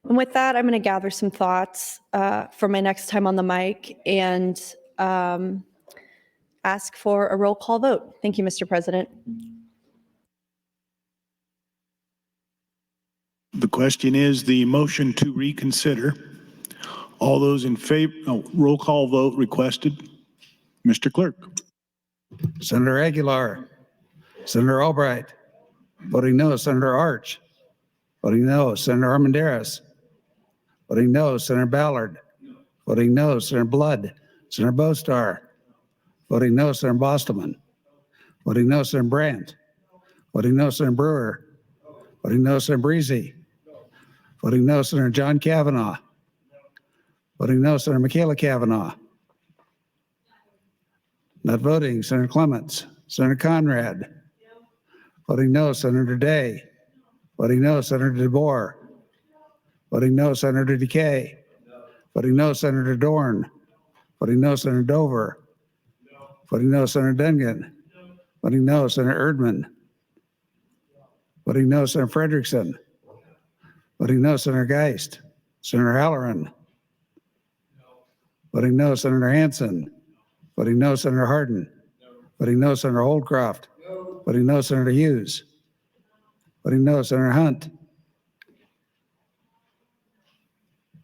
with that, I'm going to gather some thoughts for my next time on the mic and ask for a roll call vote. Thank you, Mr. President. The question is the motion to reconsider. All those in favor, roll call vote requested. Mr. Clerk. Senator Aguilar. Senator Albright. Voting no, Senator Arch. Voting no, Senator Armendariz. Voting no, Senator Ballard. Voting no, Senator Blood. Senator Bostar. Voting no, Senator Bostelman. Voting no, Senator Brandt. Voting no, Senator Brewer. Voting no, Senator Breezy. Voting no, Senator John Kavanaugh. Voting no, Senator Michaela Kavanaugh. Not voting, Senator Clements. Senator Conrad. Voting no, Senator Day. Voting no, Senator DeBoer. Voting no, Senator DeKay. Voting no, Senator Dorn. Voting no, Senator Dover. Voting no, Senator Dungan. Voting no, Senator Erdman. Voting no, Senator Frederickson. Voting no, Senator Geist. Senator Halloran. Voting no, Senator Hansen. Voting no, Senator Hardin. Voting no, Senator Holcroft. Voting no, Senator Hughes. Voting no, Senator Hunt.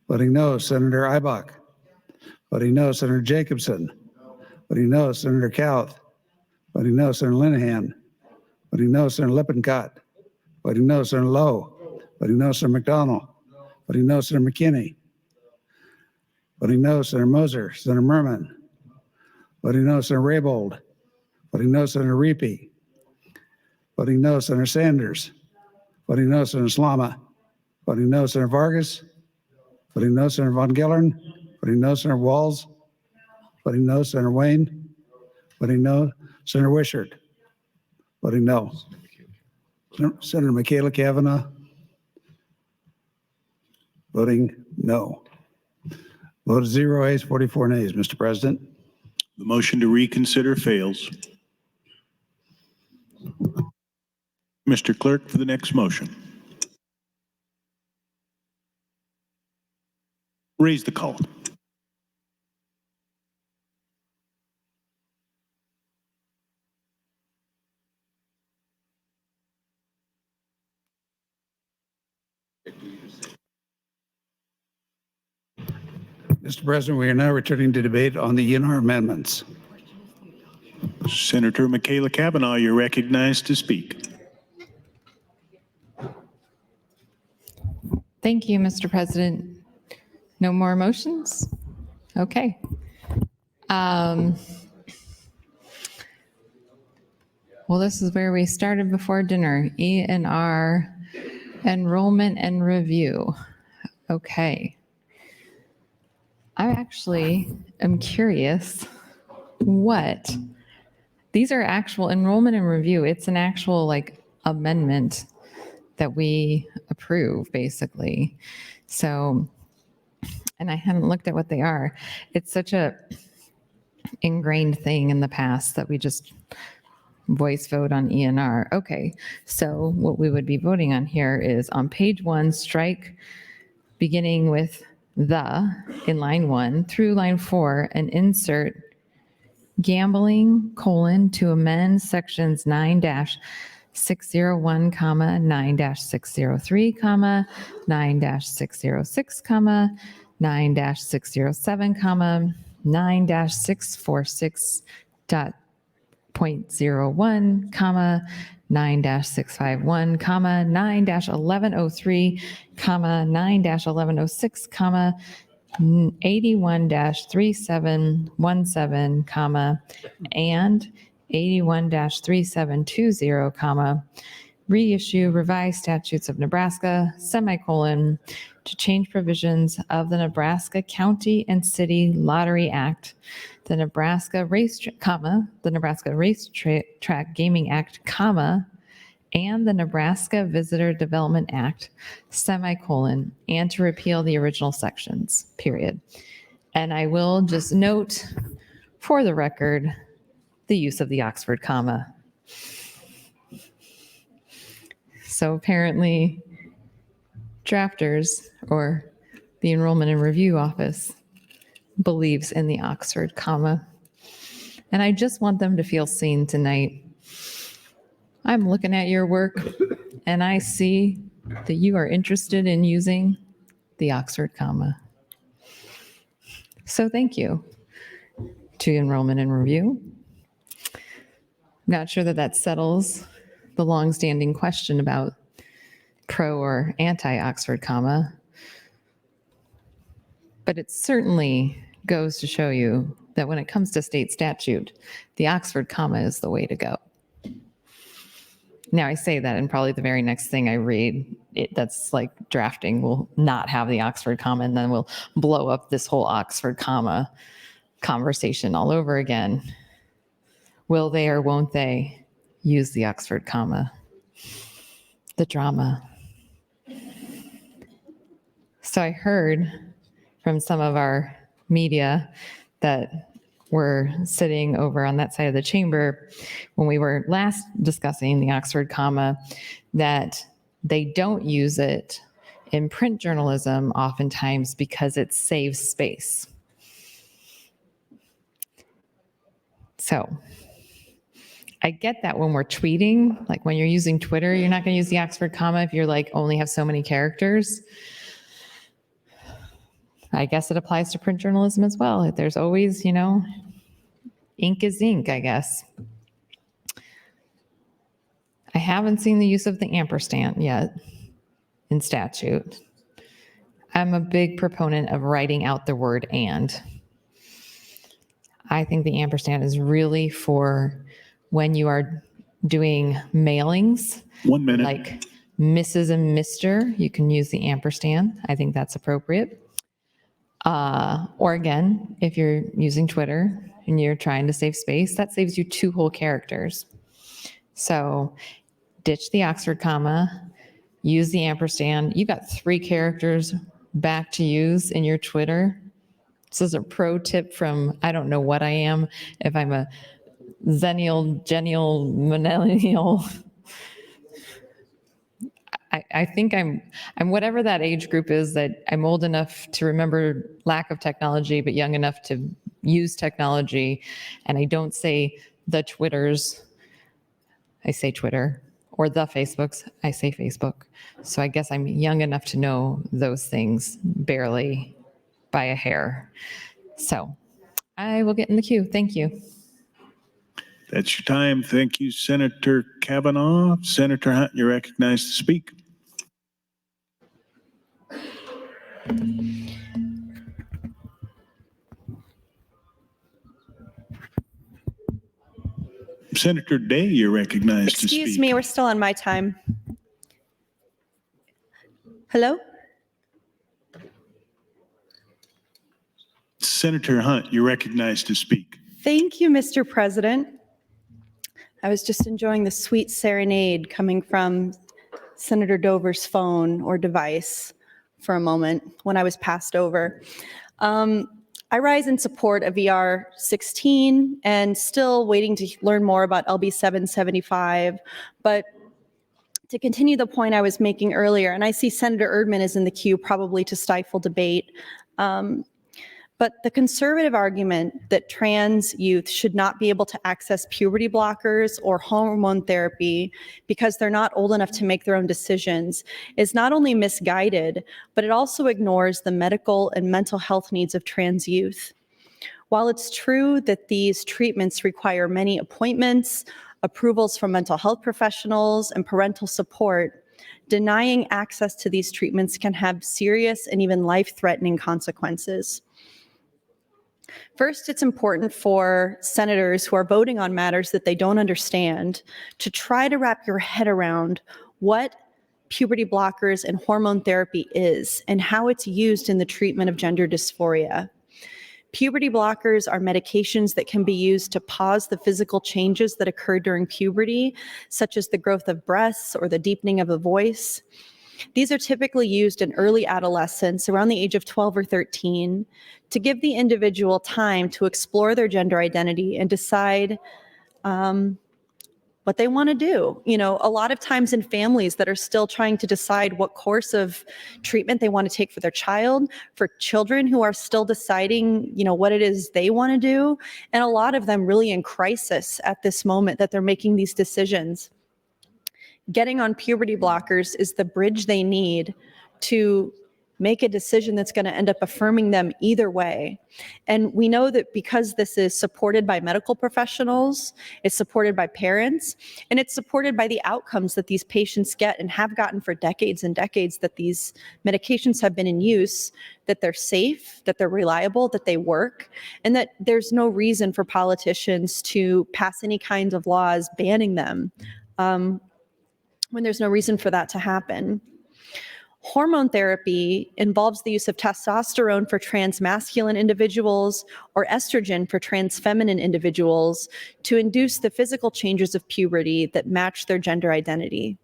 Voting no, Senator Ibach. Voting no, Senator Jacobson. Voting no, Senator Kauth. Voting no, Senator Linehan. Voting no, Senator Lippincott. Voting no, Senator Lowe. Voting no, Senator McDonald. Voting no, Senator McKinney. Voting no, Senator Moser. Senator Merman. Voting no, Senator Raybold. Voting no, Senator Reapy. Voting no, Senator Sanders. Voting no, Senator Slama. Voting no, Senator Vargas. Voting no, Senator Von Gillern. Voting no, Senator Walls. Voting no, Senator Wayne. Voting no, Senator Wishart. Voting no. Senator Michaela Cavanaugh. Voting no. Vote 0 ayes, 44 nays, Mr. President. The motion to reconsider fails. Mr. Clerk, for the next motion. Raise the column. Mr. President, we are now returning to debate on the ENR amendments. Senator Michaela Cavanaugh, you're recognized to speak. Thank you, Mr. President. No more motions? Okay. Well, this is where we started before dinner, ENR enrollment and review. Okay. I actually am curious what, these are actual enrollment and review. It's an actual like amendment that we approve basically. So, and I haven't looked at what they are. It's such a ingrained thing in the past that we just voice vote on ENR. Okay, so what we would be voting on here is on page 1, strike beginning with the in line 1 through line 4 and insert gambling : to amend sections 9-601, 9-603, 9-606, 9-607, 9-646.01, 9-651, 9-1103, 9-1106, 81-3717, and 81-3720, reissue revised statutes of Nebraska, to change provisions of the Nebraska County and City Lottery Act, the Nebraska Racetrack Gaming Act, and the Nebraska Visitor Development Act, and to repeal the original sections, period. And I will just note for the record, the use of the Oxford comma. So apparently drafters or the Enrollment and Review Office believes in the Oxford comma. And I just want them to feel seen tonight. I'm looking at your work and I see that you are interested in using the Oxford comma. So thank you to Enrollment and Review. Not sure that that settles the longstanding question about pro or anti-Oxford comma, but it certainly goes to show you that when it comes to state statute, the Oxford comma is the way to go. Now I say that and probably the very next thing I read, that's like drafting will not have the Oxford comma, and then we'll blow up this whole Oxford comma conversation all over again. Will they or won't they use the Oxford comma? The drama. So I heard from some of our media that were sitting over on that side of the chamber when we were last discussing the Oxford comma, that they don't use it in print journalism oftentimes because it saves space. So I get that when we're tweeting, like when you're using Twitter, you're not going to use the Oxford comma if you're like only have so many characters. I guess it applies to print journalism as well. There's always, ink is ink, I guess. I haven't seen the use of the ampersand yet in statute. I'm a big proponent of writing out the word and. I think the ampersand is really for when you are doing mailings. 1 minute. Like Mrs. and Mr., you can use the ampersand. I think that's appropriate. Or again, if you're using Twitter and you're trying to save space, that saves you 2 whole characters. So ditch the Oxford comma, use the ampersand. You got 3 characters back to use in your Twitter. This is a pro tip from, I don't know what I am, if I'm a zennial, genial, millennial. I think I'm whatever that age group is, that I'm old enough to remember lack of technology, but young enough to use technology. And I don't say the Twitters, I say Twitter, or the Facebooks, I say Facebook. So I guess I'm young enough to know those things barely by a hair. So I will get in the queue. Thank you. That's your time. Thank you, Senator Kavanaugh. Senator Hunt, you're recognized to speak. Senator Day, you're recognized to speak. Excuse me, we're still on my time. Hello? Senator Hunt, you're recognized to speak. Thank you, Mr. President. I was just enjoying the sweet serenade coming from Senator Dover's phone or device for a moment when I was passed over. I rise in support of ER 16 and still waiting to learn more about LB 775. But to continue the point I was making earlier, and I see Senator Erdman is in the queue probably to stifle debate, but the conservative argument that trans youth should not be able to access puberty blockers or hormone therapy because they're not old enough to make their own decisions is not only misguided, but it also ignores the medical and mental health needs of trans youth. While it's true that these treatments require many appointments, approvals from mental health professionals, and parental support, denying access to these treatments can have serious and even life-threatening consequences. First, it's important for senators who are voting on matters that they don't understand to try to wrap your head around what puberty blockers and hormone therapy is and how it's used in the treatment of gender dysphoria. Puberty blockers are medications that can be used to pause the physical changes that occur during puberty, such as the growth of breasts or the deepening of the voice. These are typically used in early adolescence, around the age of 12 or 13, to give the individual time to explore their gender identity and decide what they want to do. You know, a lot of times in families that are still trying to decide what course of treatment they want to take for their child, for children who are still deciding, you know, what it is they want to do, and a lot of them really in crisis at this moment that they're making these decisions. Getting on puberty blockers is the bridge they need to make a decision that's going to end up affirming them either way. And we know that because this is supported by medical professionals, it's supported by parents, and it's supported by the outcomes that these patients get and have gotten for decades and decades, that these medications have been in use, that they're safe, that they're reliable, that they work, and that there's no reason for politicians to pass any kinds of laws banning them when there's no reason for that to happen. Hormone therapy involves the use of testosterone for trans masculine individuals or estrogen for trans feminine individuals to induce the physical changes of puberty that match their gender identity.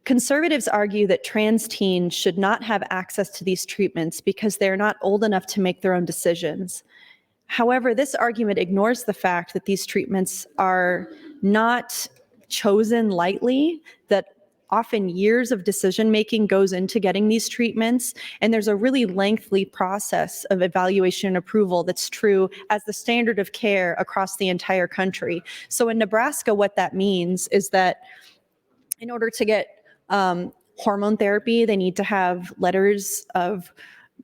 Conservatives argue that trans teens should not have access to these treatments because they're not old enough to make their own decisions. However, this argument ignores the fact that these treatments are not chosen lightly, that often years of decision-making goes into getting these treatments, and there's a really lengthy process of evaluation and approval that's true as the standard of care across the entire country. So in Nebraska, what that means is that in order to get hormone therapy, they need to have letters of,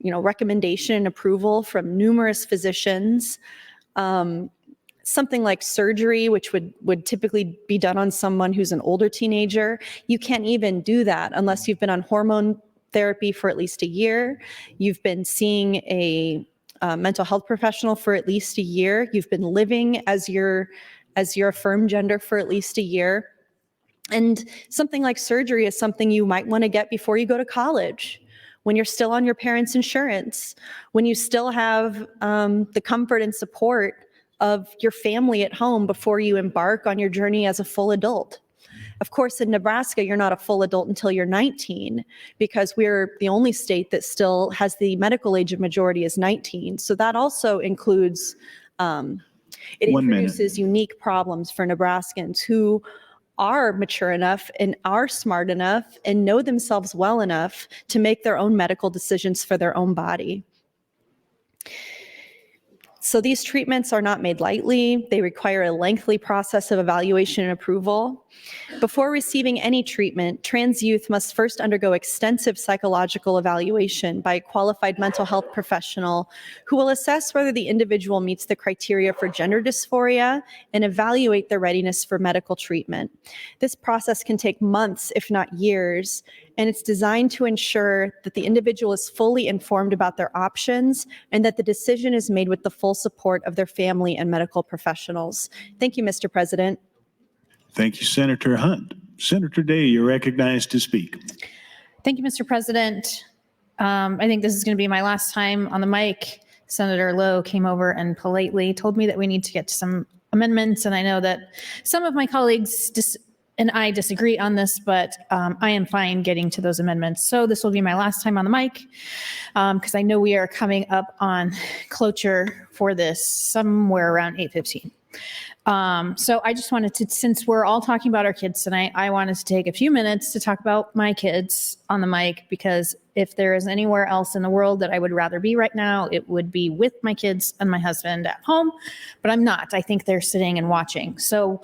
recommendation and approval from numerous physicians. Something like surgery, which would typically be done on someone who's an older teenager, you can't even do that unless you've been on hormone therapy for at least a year, you've been seeing a mental health professional for at least a year, you've been living as your affirmed gender for at least a year. And something like surgery is something you might want to get before you go to college, when you're still on your parents' insurance, when you still have the comfort and support of your family at home before you embark on your journey as a full adult. Of course, in Nebraska, you're not a full adult until you're 19 because we're the only state that still has the medical age of majority as 19. So that also includes, it 1 minute. introduces unique problems for Nebraskans who are mature enough and are smart enough and know themselves well enough to make their own medical decisions for their own body. So these treatments are not made lightly. They require a lengthy process of evaluation and approval. Before receiving any treatment, trans youth must first undergo extensive psychological evaluation by a qualified mental health professional who will assess whether the individual meets the criteria for gender dysphoria and evaluate their readiness for medical treatment. This process can take months, if not years, and it's designed to ensure that the individual is fully informed about their options and that the decision is made with the full support of their family and medical professionals. Thank you, Mr. President. Thank you, Senator Hunt. Senator Day, you're recognized to speak. Thank you, Mr. President. I think this is going to be my last time on the mic. Senator Lowe came over and politely told me that we need to get to some amendments, and I know that some of my colleagues and I disagree on this, but I am fine getting to those amendments. So this will be my last time on the mic because I know we are coming up on cloture for this somewhere around 8:15. So I just wanted to, since we're all talking about our kids tonight, I wanted to take a few minutes to talk about my kids on the mic, because if there is anywhere else in the world that I would rather be right now, it would be with my kids and my husband at home, but I'm not. I think they're sitting and watching. So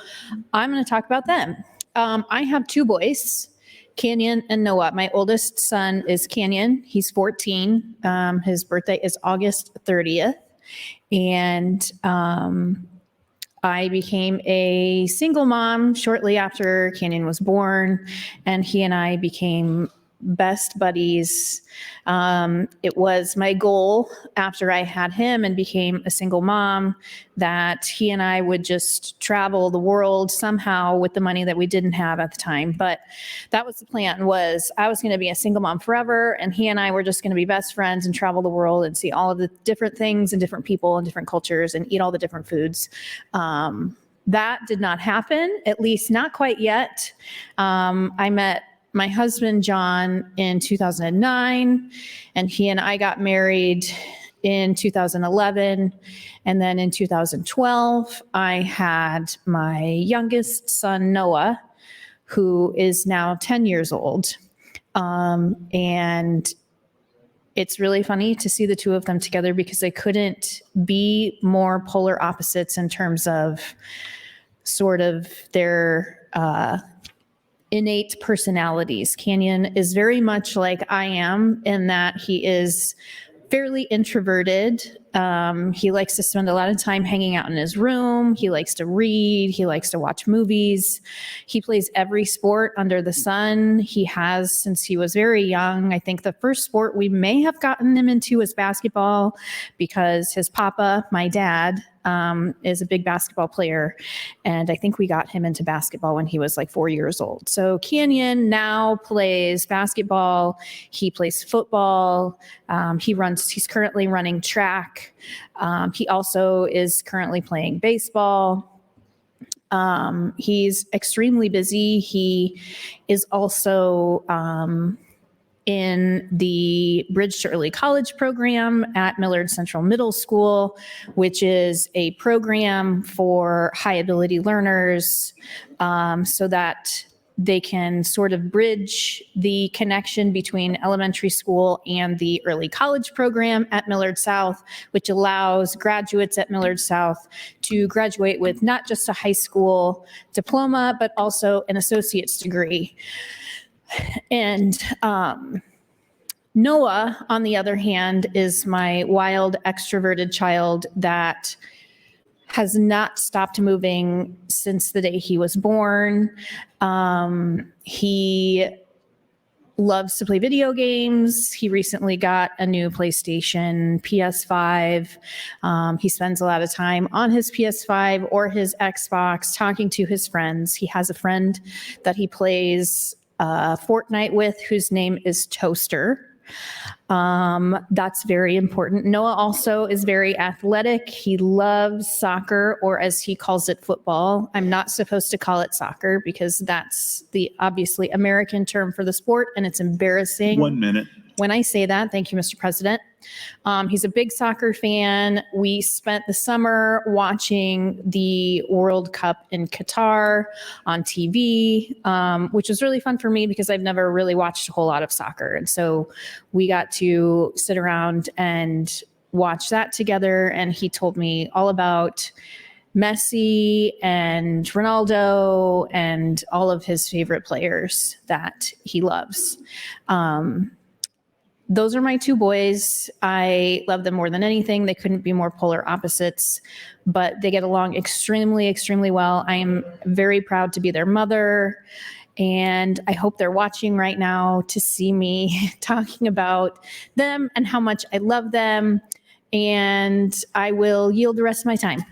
I'm going to talk about them. I have two boys, Canyon and Noah. My oldest son is Canyon. He's 14. His birthday is August 30th. And I became a single mom shortly after Canyon was born, and he and I became best buddies. It was my goal after I had him and became a single mom that he and I would just travel the world somehow with the money that we didn't have at the time. But that was the plan, was I was going to be a single mom forever, and he and I were just going to be best friends and travel the world and see all of the different things and different people and different cultures and eat all the different foods. That did not happen, at least not quite yet. I met my husband, John, in 2009, and he and I got married in 2011. And then in 2012, I had my youngest son, Noah, who is now 10 years old. And it's really funny to see the two of them together because they couldn't be more polar opposites in terms of sort of their innate personalities. Canyon is very much like I am in that he is fairly introverted. He likes to spend a lot of time hanging out in his room. He likes to read. He likes to watch movies. He plays every sport under the sun. He has since he was very young. I think the first sport we may have gotten him into was basketball because his papa, my dad, is a big basketball player. And I think we got him into basketball when he was like 4 years old. So Canyon now plays basketball. He plays football. He's currently running track. He also is currently playing baseball. He's extremely busy. He is also in the Bridge to Early College program at Millard Central Middle School, which is a program for high ability learners so that they can sort of bridge the connection between elementary school and the early college program at Millard South, which allows graduates at Millard South to graduate with not just a high school diploma, but also an associate's degree. And Noah, on the other hand, is my wild, extroverted child that has not stopped moving since the day he was born. He loves to play video games. He recently got a new PlayStation PS5. He spends a lot of time on his PS5 or his Xbox talking to his friends. He has a friend that he plays Fortnite with whose name is Toaster. That's very important. Noah also is very athletic. He loves soccer, or as he calls it, football. I'm not supposed to call it soccer because that's the obviously American term for the sport, and it's embarrassing. 1 minute. When I say that. Thank you, Mr. President. He's a big soccer fan. We spent the summer watching the World Cup in Qatar on TV, which was really fun for me because I've never really watched a whole lot of soccer. And so we got to sit around and watch that together. And he told me all about Messi and Ronaldo and all of his favorite players that he loves. Those are my two boys. I love them more than anything. They couldn't be more polar opposites, but they get along extremely, extremely well. I am very proud to be their mother, and I hope they're watching right now to see me talking about them and how much I love them, and I will yield the rest of my time.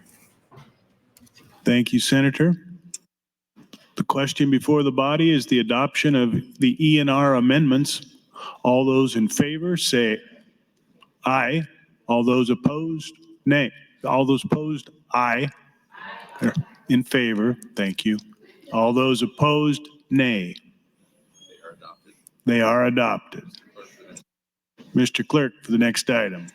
Thank you, Senator. The question before the body is the adoption of the E&R amendments. All those in favor say aye. All those opposed, nay. All those opposed, aye. In favor, thank you. All those opposed, nay. They are adopted. Mr. Clerk, for the next item.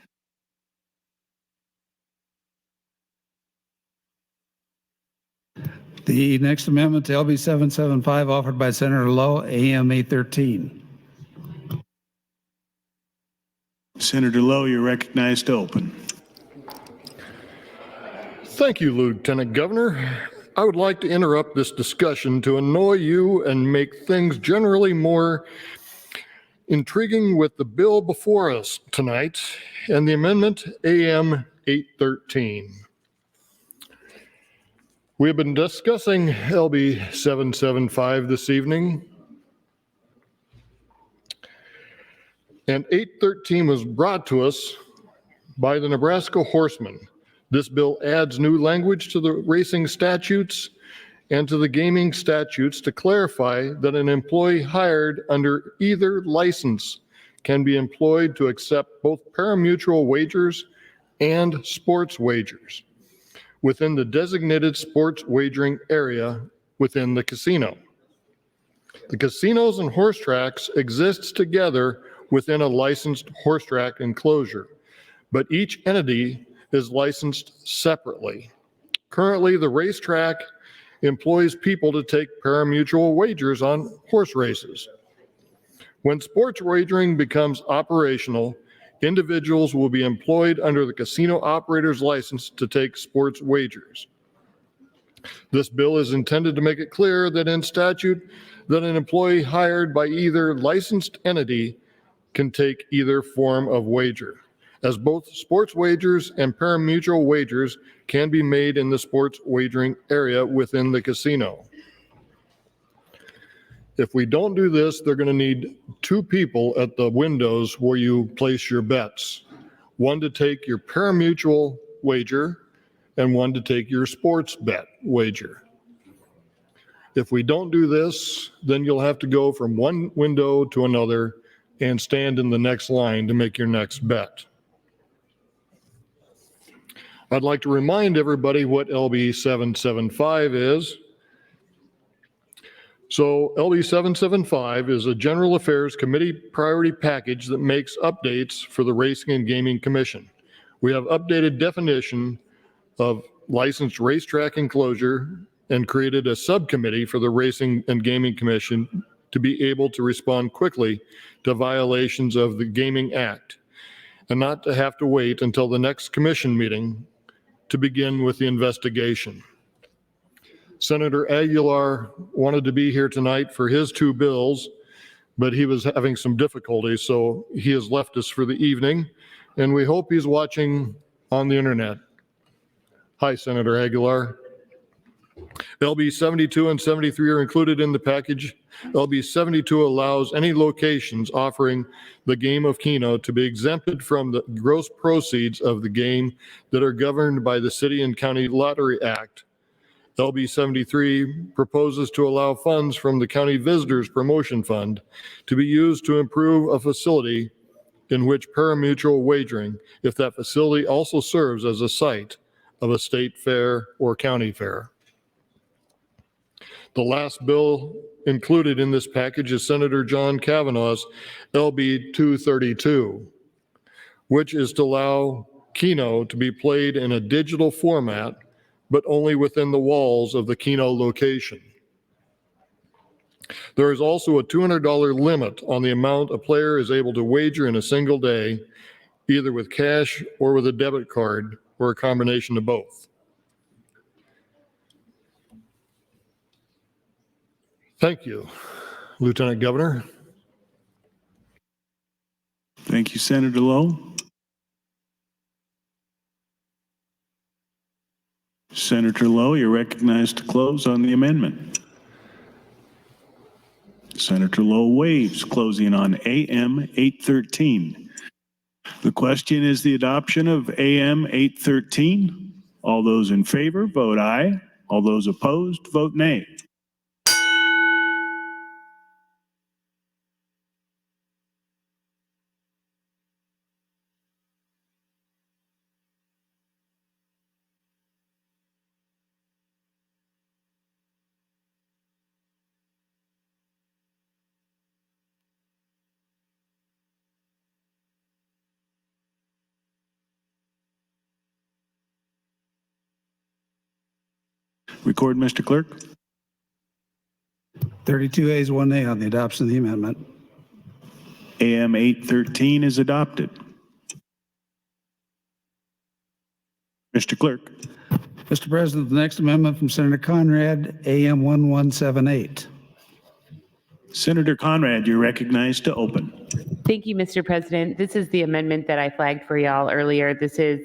The next amendment to LB 775 offered by Senator Lowe, AM 813. Senator Lowe, you're recognized to open. Thank you, Lieutenant Governor. I would like to interrupt this discussion to annoy you and make things generally more intriguing with the bill before us tonight and the amendment AM 813. We have been discussing LB 775 this evening, and 813 was brought to us by the Nebraska Horsemen. This bill adds new language to the racing statutes and to the gaming statutes to clarify that an employee hired under either license can be employed to accept both parimutuel wagers and sports wagers within the designated sports wagering area within the casino. The casinos and horse tracks exist together within a licensed horse track enclosure, but each entity is licensed separately. Currently, the racetrack employs people to take parimutuel wagers on horse races. When sports wagering becomes operational, individuals will be employed under the casino operator's license to take sports wagers. This bill is intended to make it clear that in statute that an employee hired by either licensed entity can take either form of wager, as both sports wagers and parimutuel wagers can be made in the sports wagering area within the casino. If we don't do this, they're going to need two people at the windows where you place your bets. One to take your parimutuel wager and one to take your sports bet wager. If we don't do this, then you'll have to go from one window to another and stand in the next line to make your next bet. I'd like to remind everybody what LB 775 is. So LB 775 is a General Affairs Committee priority package that makes updates for the Racing and Gaming Commission. We have updated definition of licensed racetrack enclosure and created a subcommittee for the Racing and Gaming Commission to be able to respond quickly to violations of the Gaming Act and not to have to wait until the next commission meeting to begin with the investigation. Senator Aguilar wanted to be here tonight for his two bills, but he was having some difficulties, so he has left us for the evening, and we hope he's watching on the internet. Hi, Senator Aguilar. LB 72 and 73 are included in the package. LB 72 allows any locations offering the game of Keno to be exempted from the gross proceeds of the game that are governed by the City and County Lottery Act. LB 73 proposes to allow funds from the County Visitors Promotion Fund to be used to improve a facility in which parimutuel wagering if that facility also serves as a site of a state fair or county fair. The last bill included in this package is Senator John Kavanaugh's LB 232, which is to allow Keno to be played in a digital format, but only within the walls of the Keno location. There is also a $200 limit on the amount a player is able to wager in a single day, either with cash or with a debit card, or a combination of both. Thank you, Lieutenant Governor. Thank you, Senator Lowe. Senator Lowe, you're recognized to close on the amendment. Senator Lowe waives closing on AM 813. The question is the adoption of AM 813. All those in favor, vote aye. All those opposed, vote nay. Record, Mr. Clerk. 32 ayes, 1 nay on the adoption of the amendment. AM 813 is adopted. Mr. Clerk. Mr. President, the next amendment from Senator Conrad, AM 1178. Senator Conrad, you're recognized to open. Thank you, Mr. President. This is the amendment that I flagged for y'all earlier. This is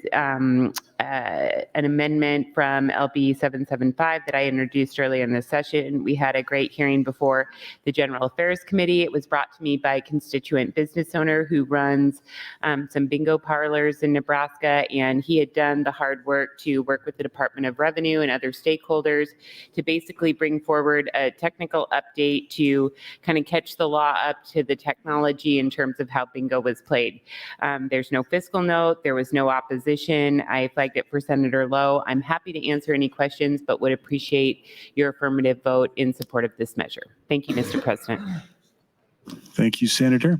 an amendment from LB 775 that I introduced earlier in the session. We had a great hearing before the General Affairs Committee. It was brought to me by a constituent business owner who runs some bingo parlors in Nebraska, and he had done the hard work to work with the Department of Revenue and other stakeholders to basically bring forward a technical update to kind of catch the law up to the technology in terms of how bingo was played. There's no fiscal note. There was no opposition. I flagged it for Senator Lowe. I'm happy to answer any questions, but would appreciate your affirmative vote in support of this measure. Thank you, Mr. President. Thank you, Senator.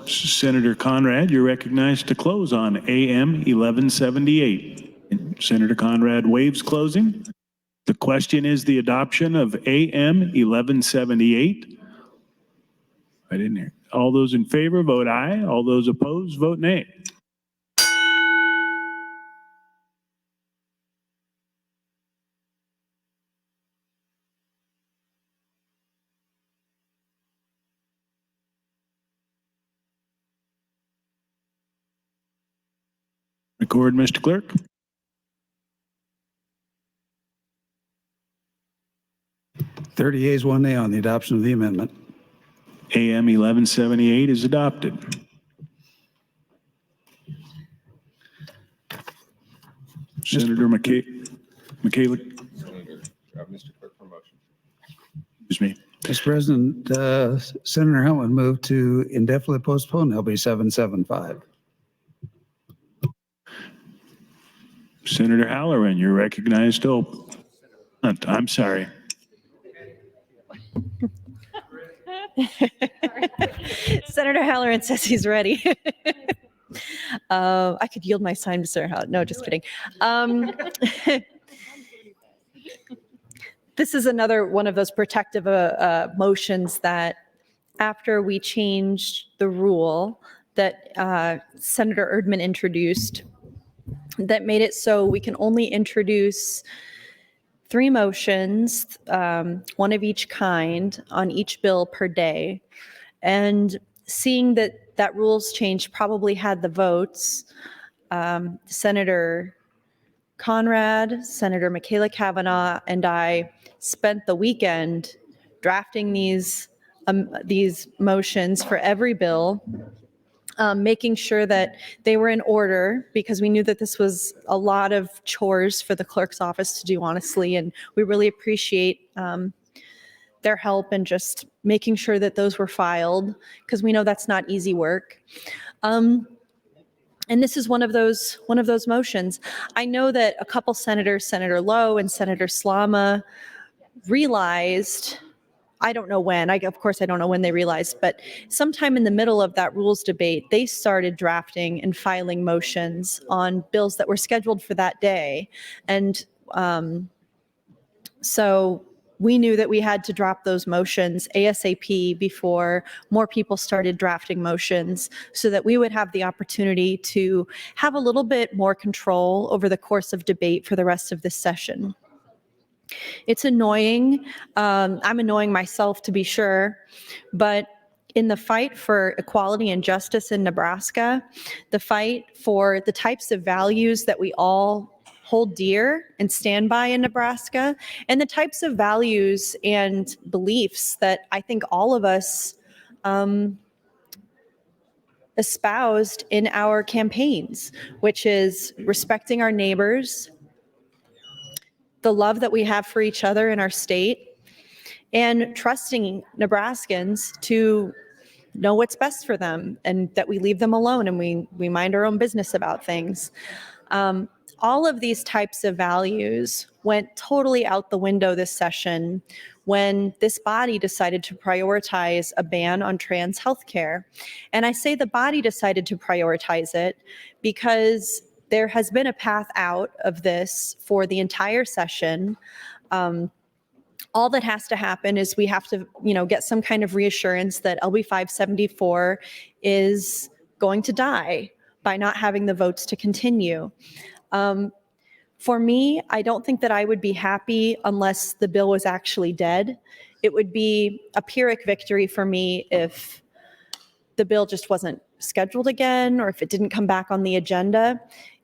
Senator Conrad, you're recognized to close on AM 1178. Senator Conrad waives closing. The question is the adoption of AM 1178. I didn't hear. All those in favor, vote aye. All those opposed, vote nay. Record, Mr. Clerk. Thirty yeas, 1 nay on the adoption of the amendment. AM 1178 is adopted. Senator Michaela. Mr. Clerk, for motion. Excuse me. Mr. President, Senator Helmut moved to indefinitely postpone LB 775. Senator Halloran, you're recognized to open. I'm sorry. Senator Halloran says he's ready. I could yield my time to Senator Halloran. No, just kidding. This is another one of those protective motions that after we changed the rule that Senator Erdman introduced, that made it so we can only introduce 3 motions, one of each kind, on each bill per day. And seeing that that rules change probably had the votes, Senator Conrad, Senator Michaela Kavanaugh, and I spent the weekend drafting these motions for every bill, making sure that they were in order, because we knew that this was a lot of chores for the clerk's office to do, honestly, and we really appreciate their help and just making sure that those were filed, because we know that's not easy work. And this is one of those motions. I know that a couple senators, Senator Lowe and Senator Slama, realized, I don't know when, of course I don't know when they realized, but sometime in the middle of that rules debate, they started drafting and filing motions on bills that were scheduled for that day. And so we knew that we had to drop those motions ASAP before more people started drafting motions, so that we would have the opportunity to have a little bit more control over the course of debate for the rest of this session. It's annoying. I'm annoying myself, to be sure, but in the fight for equality and justice in Nebraska, the fight for the types of values that we all hold dear and stand by in Nebraska, and the types of values and beliefs that I think all of us espoused in our campaigns, which is respecting our neighbors, the love that we have for each other in our state, and trusting Nebraskans to know what's best for them, and that we leave them alone and we mind our own business about things. All of these types of values went totally out the window this session when this body decided to prioritize a ban on trans healthcare. And I say the body decided to prioritize it because there has been a path out of this for the entire session. All that has to happen is we have to, get some kind of reassurance that LB 574 is going to die by not having the votes to continue. For me, I don't think that I would be happy unless the bill was actually dead. It would be a Pyrrhic victory for me if the bill just wasn't scheduled again, or if it didn't come back on the agenda.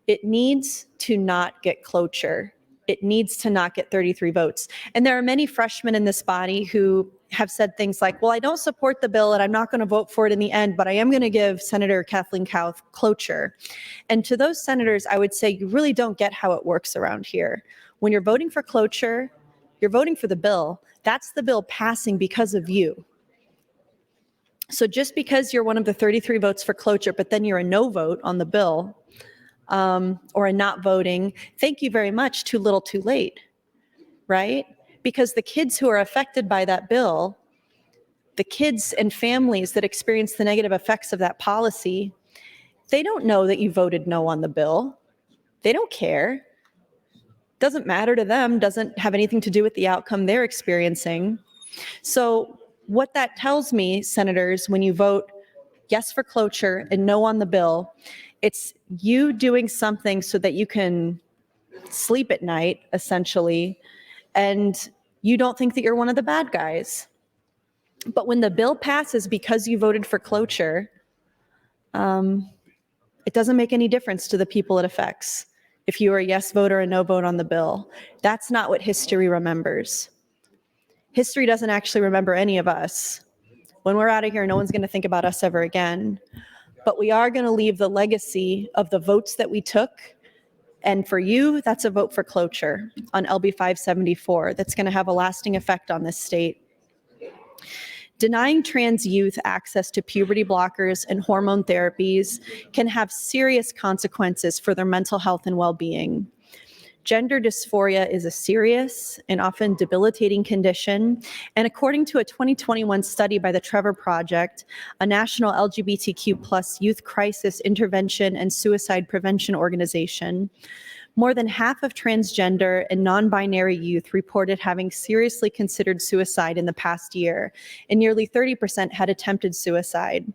It needs to not get cloture. It needs to not get 33 votes. And there are many freshmen in this body who have said things like, well, I don't support the bill and I'm not going to vote for it in the end, but I am going to give Senator Kathleen Kauth cloture. And to those senators, I would say you really don't get how it works around here. When you're voting for cloture, you're voting for the bill. That's the bill passing because of you. So just because you're one of the 33 votes for cloture, but then you're a no vote on the bill, or a not voting, thank you very much, too little too late, right? Because the kids who are affected by that bill, the kids and families that experience the negative effects of that policy, they don't know that you voted no on the bill. They don't care. Doesn't matter to them, doesn't have anything to do with the outcome they're experiencing. So what that tells me, senators, when you vote yes for cloture and no on the bill, it's you doing something so that you can sleep at night, essentially, and you don't think that you're one of the bad guys. But when the bill passes because you voted for cloture, it doesn't make any difference to the people it affects if you are a yes vote or a no vote on the bill. That's not what history remembers. History doesn't actually remember any of us. When we're out of here, no one's going to think about us ever again. But we are going to leave the legacy of the votes that we took. And for you, that's a vote for cloture on LB 574. That's going to have a lasting effect on this state. Denying trans youth access to puberty blockers and hormone therapies can have serious consequences for their mental health and well-being. Gender dysphoria is a serious and often debilitating condition, and according to a 2021 study by the Trevor Project, a national LGBTQ+ youth crisis intervention and suicide prevention organization, more than half of transgender and non-binary youth reported having seriously considered suicide in the past year, and nearly 30% had attempted suicide.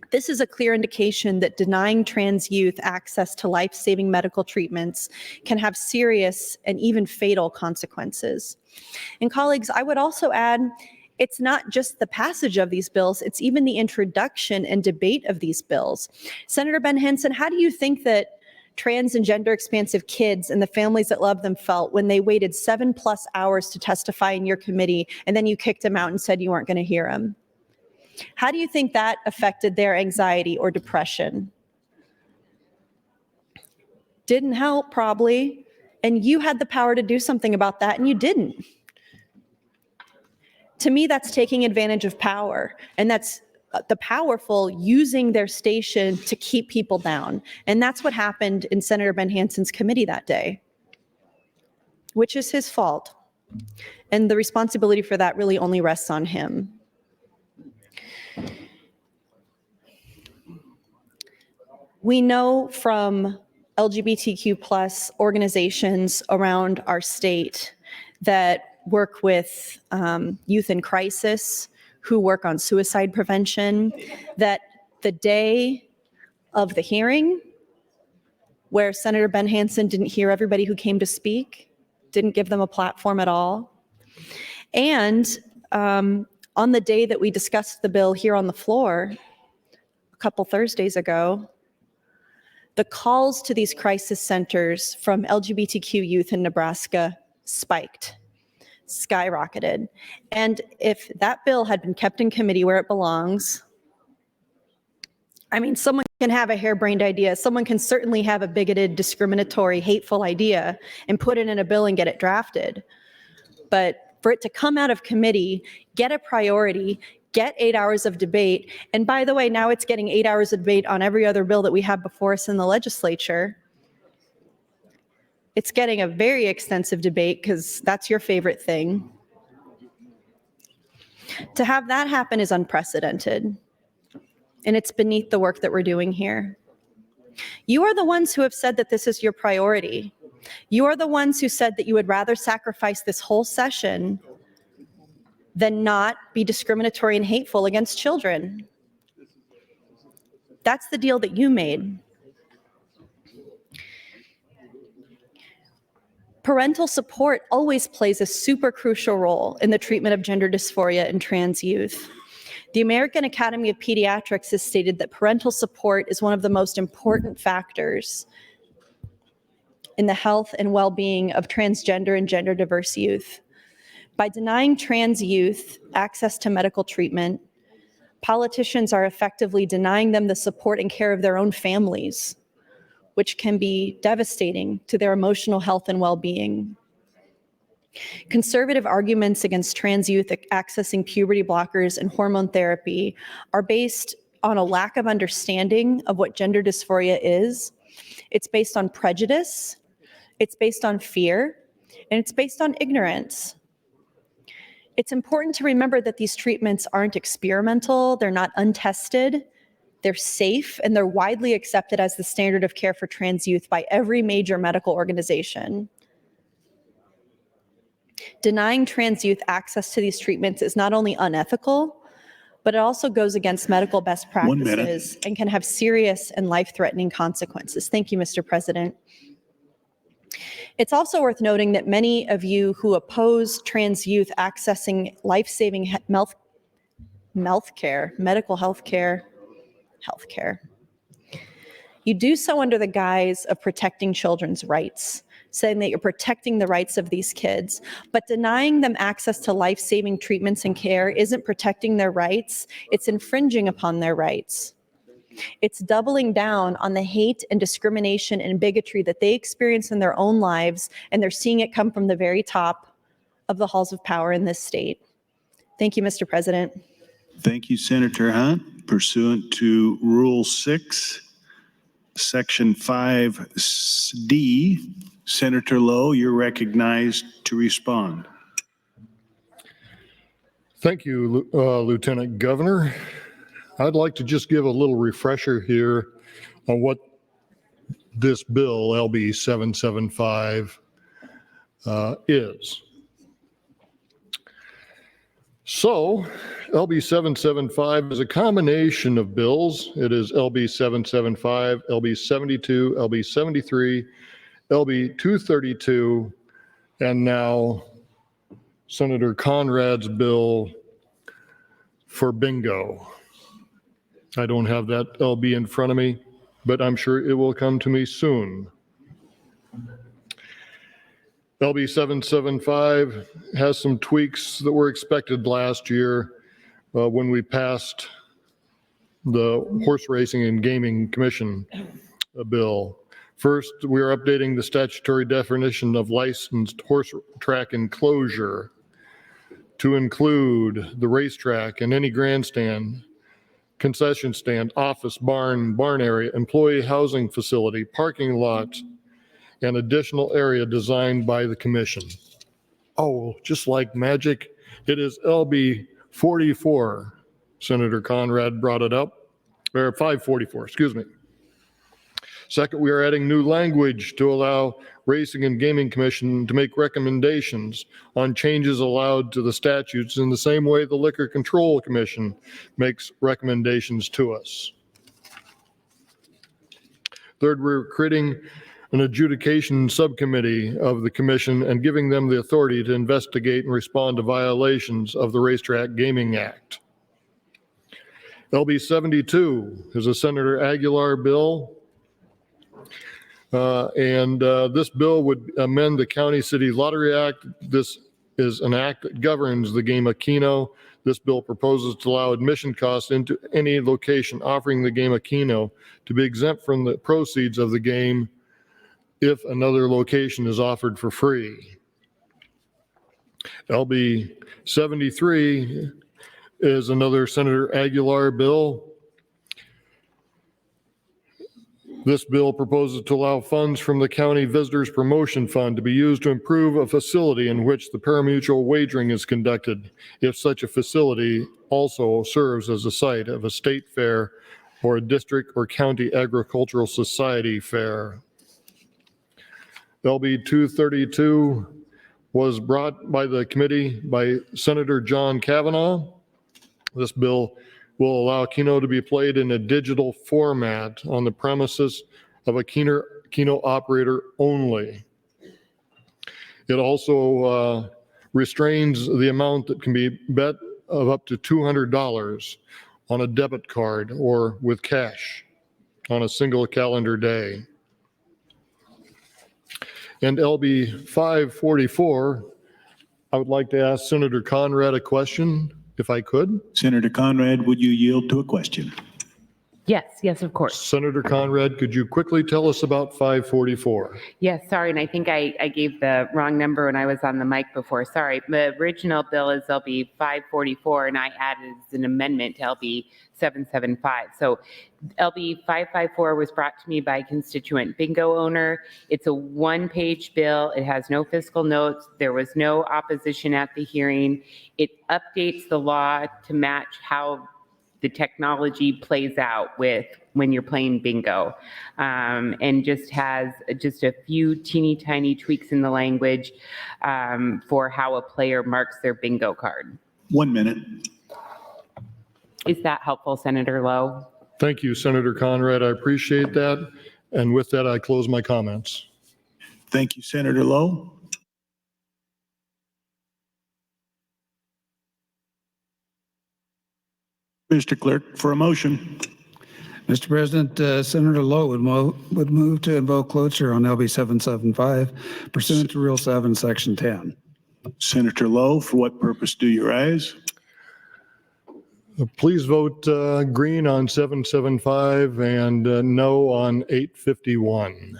This is a clear indication that denying trans youth access to life-saving medical treatments can have serious and even fatal consequences. And colleagues, I would also add, it's not just the passage of these bills, it's even the introduction and debate of these bills. Senator Ben Henson, how do you think that trans and gender expansive kids and the families that love them felt when they waited 7+ hours to testify in your committee and then you kicked them out and said you weren't going to hear them? How do you think that affected their anxiety or depression? Didn't help, probably. And you had the power to do something about that, and you didn't. To me, that's taking advantage of power, and that's the powerful using their station to keep people down. And that's what happened in Senator Ben Hanson's committee that day, which is his fault. And the responsibility for that really only rests on him. We know from LGBTQ plus organizations around our state that work with youth in crisis, who work on suicide prevention, that the day of the hearing where Senator Ben Hanson didn't hear everybody who came to speak, didn't give them a platform at all, and on the day that we discussed the bill here on the floor a couple Thursdays ago, the calls to these crisis centers from LGBTQ youth in Nebraska spiked, skyrocketed. And if that bill had been kept in committee where it belongs, I mean, someone can have a harebrained idea. Someone can certainly have a bigoted, discriminatory, hateful idea and put it in a bill and get it drafted. But for it to come out of committee, get a priority, get 8 hours of debate, and by the way, now it's getting 8 hours of debate on every other bill that we have before us in the legislature. It's getting a very extensive debate because that's your favorite thing. To have that happen is unprecedented, and it's beneath the work that we're doing here. You are the ones who have said that this is your priority. You are the ones who said that you would rather sacrifice this whole session than not be discriminatory and hateful against children. That's the deal that you made. Parental support always plays a super crucial role in the treatment of gender dysphoria in trans youth. The American Academy of Pediatrics has stated that parental support is one of the most important factors in the health and well-being of transgender and gender diverse youth. By denying trans youth access to medical treatment, politicians are effectively denying them the support and care of their own families, which can be devastating to their emotional health and well-being. Conservative arguments against trans youth accessing puberty blockers and hormone therapy are based on a lack of understanding of what gender dysphoria is. It's based on prejudice, it's based on fear, and it's based on ignorance. It's important to remember that these treatments aren't experimental, they're not untested, they're safe, and they're widely accepted as the standard of care for trans youth by every major medical organization. Denying trans youth access to these treatments is not only unethical, but it also goes against medical best practices and can have serious and life-threatening consequences. Thank you, Mr. President. It's also worth noting that many of you who oppose trans youth accessing life-saving medical health care, you do so under the guise of protecting children's rights, saying that you're protecting the rights of these kids, but denying them access to life-saving treatments and care isn't protecting their rights, it's infringing upon their rights. It's doubling down on the hate and discrimination and bigotry that they experience in their own lives, and they're seeing it come from the very top of the halls of power in this state. Thank you, Mr. President. Thank you, Senator Hunt. Pursuant to Rule 6, Section 5D, Senator Lowe, you're recognized to respond. Thank you, Lieutenant Governor. I'd like to just give a little refresher here on what this bill, LB 775, is. So, LB 775 is a combination of bills. It is LB 775, LB 72, LB 73, LB 232, and now Senator Conrad's bill for bingo. I don't have that LB in front of me, but I'm sure it will come to me soon. LB 775 has some tweaks that were expected last year when we passed the Horse Racing and Gaming Commission bill. First, we are updating the statutory definition of licensed horse track enclosure to include the racetrack and any grandstand, concession stand, office, barn area, employee housing facility, parking lot, and additional area designed by the commission. Oh, just like magic, it is LB 44. Senator Conrad brought it up, or 544, excuse me. Second, we are adding new language to allow Racing and Gaming Commission to make recommendations on changes allowed to the statutes in the same way the Liquor Control Commission makes recommendations to us. Third, we're creating an adjudication subcommittee of the commission and giving them the authority to investigate and respond to violations of the Racetrack Gaming Act. LB 72 is a Senator Aguilar bill. This bill would amend the County City Lottery Act. This is an act that governs the game of Keno. This bill proposes to allow admission costs into any location offering the game of Keno to be exempt from the proceeds of the game if another location is offered for free. LB 73 is another Senator Aguilar bill. This bill proposes to allow funds from the County Visitors Promotion Fund to be used to improve a facility in which the parimutuel wagering is conducted, if such a facility also serves as a site of a state fair or a district or county agricultural society fair. LB 232 was brought by the committee by Senator John Kavanaugh. This bill will allow Keno to be played in a digital format on the premises of a Keno operator only. It also restrains the amount that can be bet of up to $200 on a debit card or with cash on a single calendar day. And LB 544, I would like to ask Senator Conrad a question, if I could. Senator Conrad, would you yield to a question? Yes, of course. Senator Conrad, could you quickly tell us about 544? Yes, sorry, and I think I gave the wrong number when I was on the mic before. Sorry, the original bill is LB 544, and I added an amendment to LB 775. So LB 554 was brought to me by a constituent bingo owner. It's a one-page bill. It has no fiscal notes. There was no opposition at the hearing. It updates the law to match how the technology plays out with when you're playing bingo, and just has just a few teeny tiny tweaks in the language for how a player marks their bingo card. 1 minute. Is that helpful, Senator Lowe? Thank you, Senator Conrad. I appreciate that. And with that, I close my comments. Thank you, Senator Lowe. Mr. Clerk, for a motion. Mr. President, Senator Lowe would move to invoke cloture on LB 775 pursuant to Rule 7, Section 10. Senator Lowe, for what purpose do you rise? Please vote green on 775 and no on 851.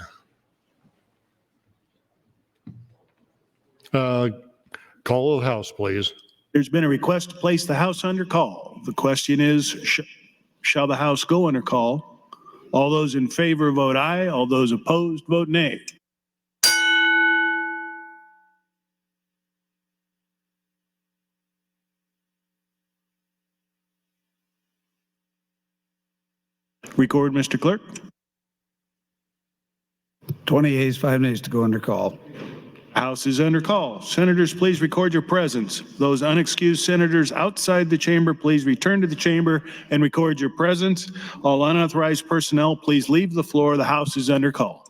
Call of the House, please. There's been a request to place the House under call. The question is, shall the House go under call? All those in favor vote aye. All those opposed vote nay. Record, Mr. Clerk. 20 yeas, 5 nays to go under call. House is under call. Senators, please record your presence. Those unexcused senators outside the chamber, please return to the chamber and record your presence. All unauthorized personnel, please leave the floor. The House is under call.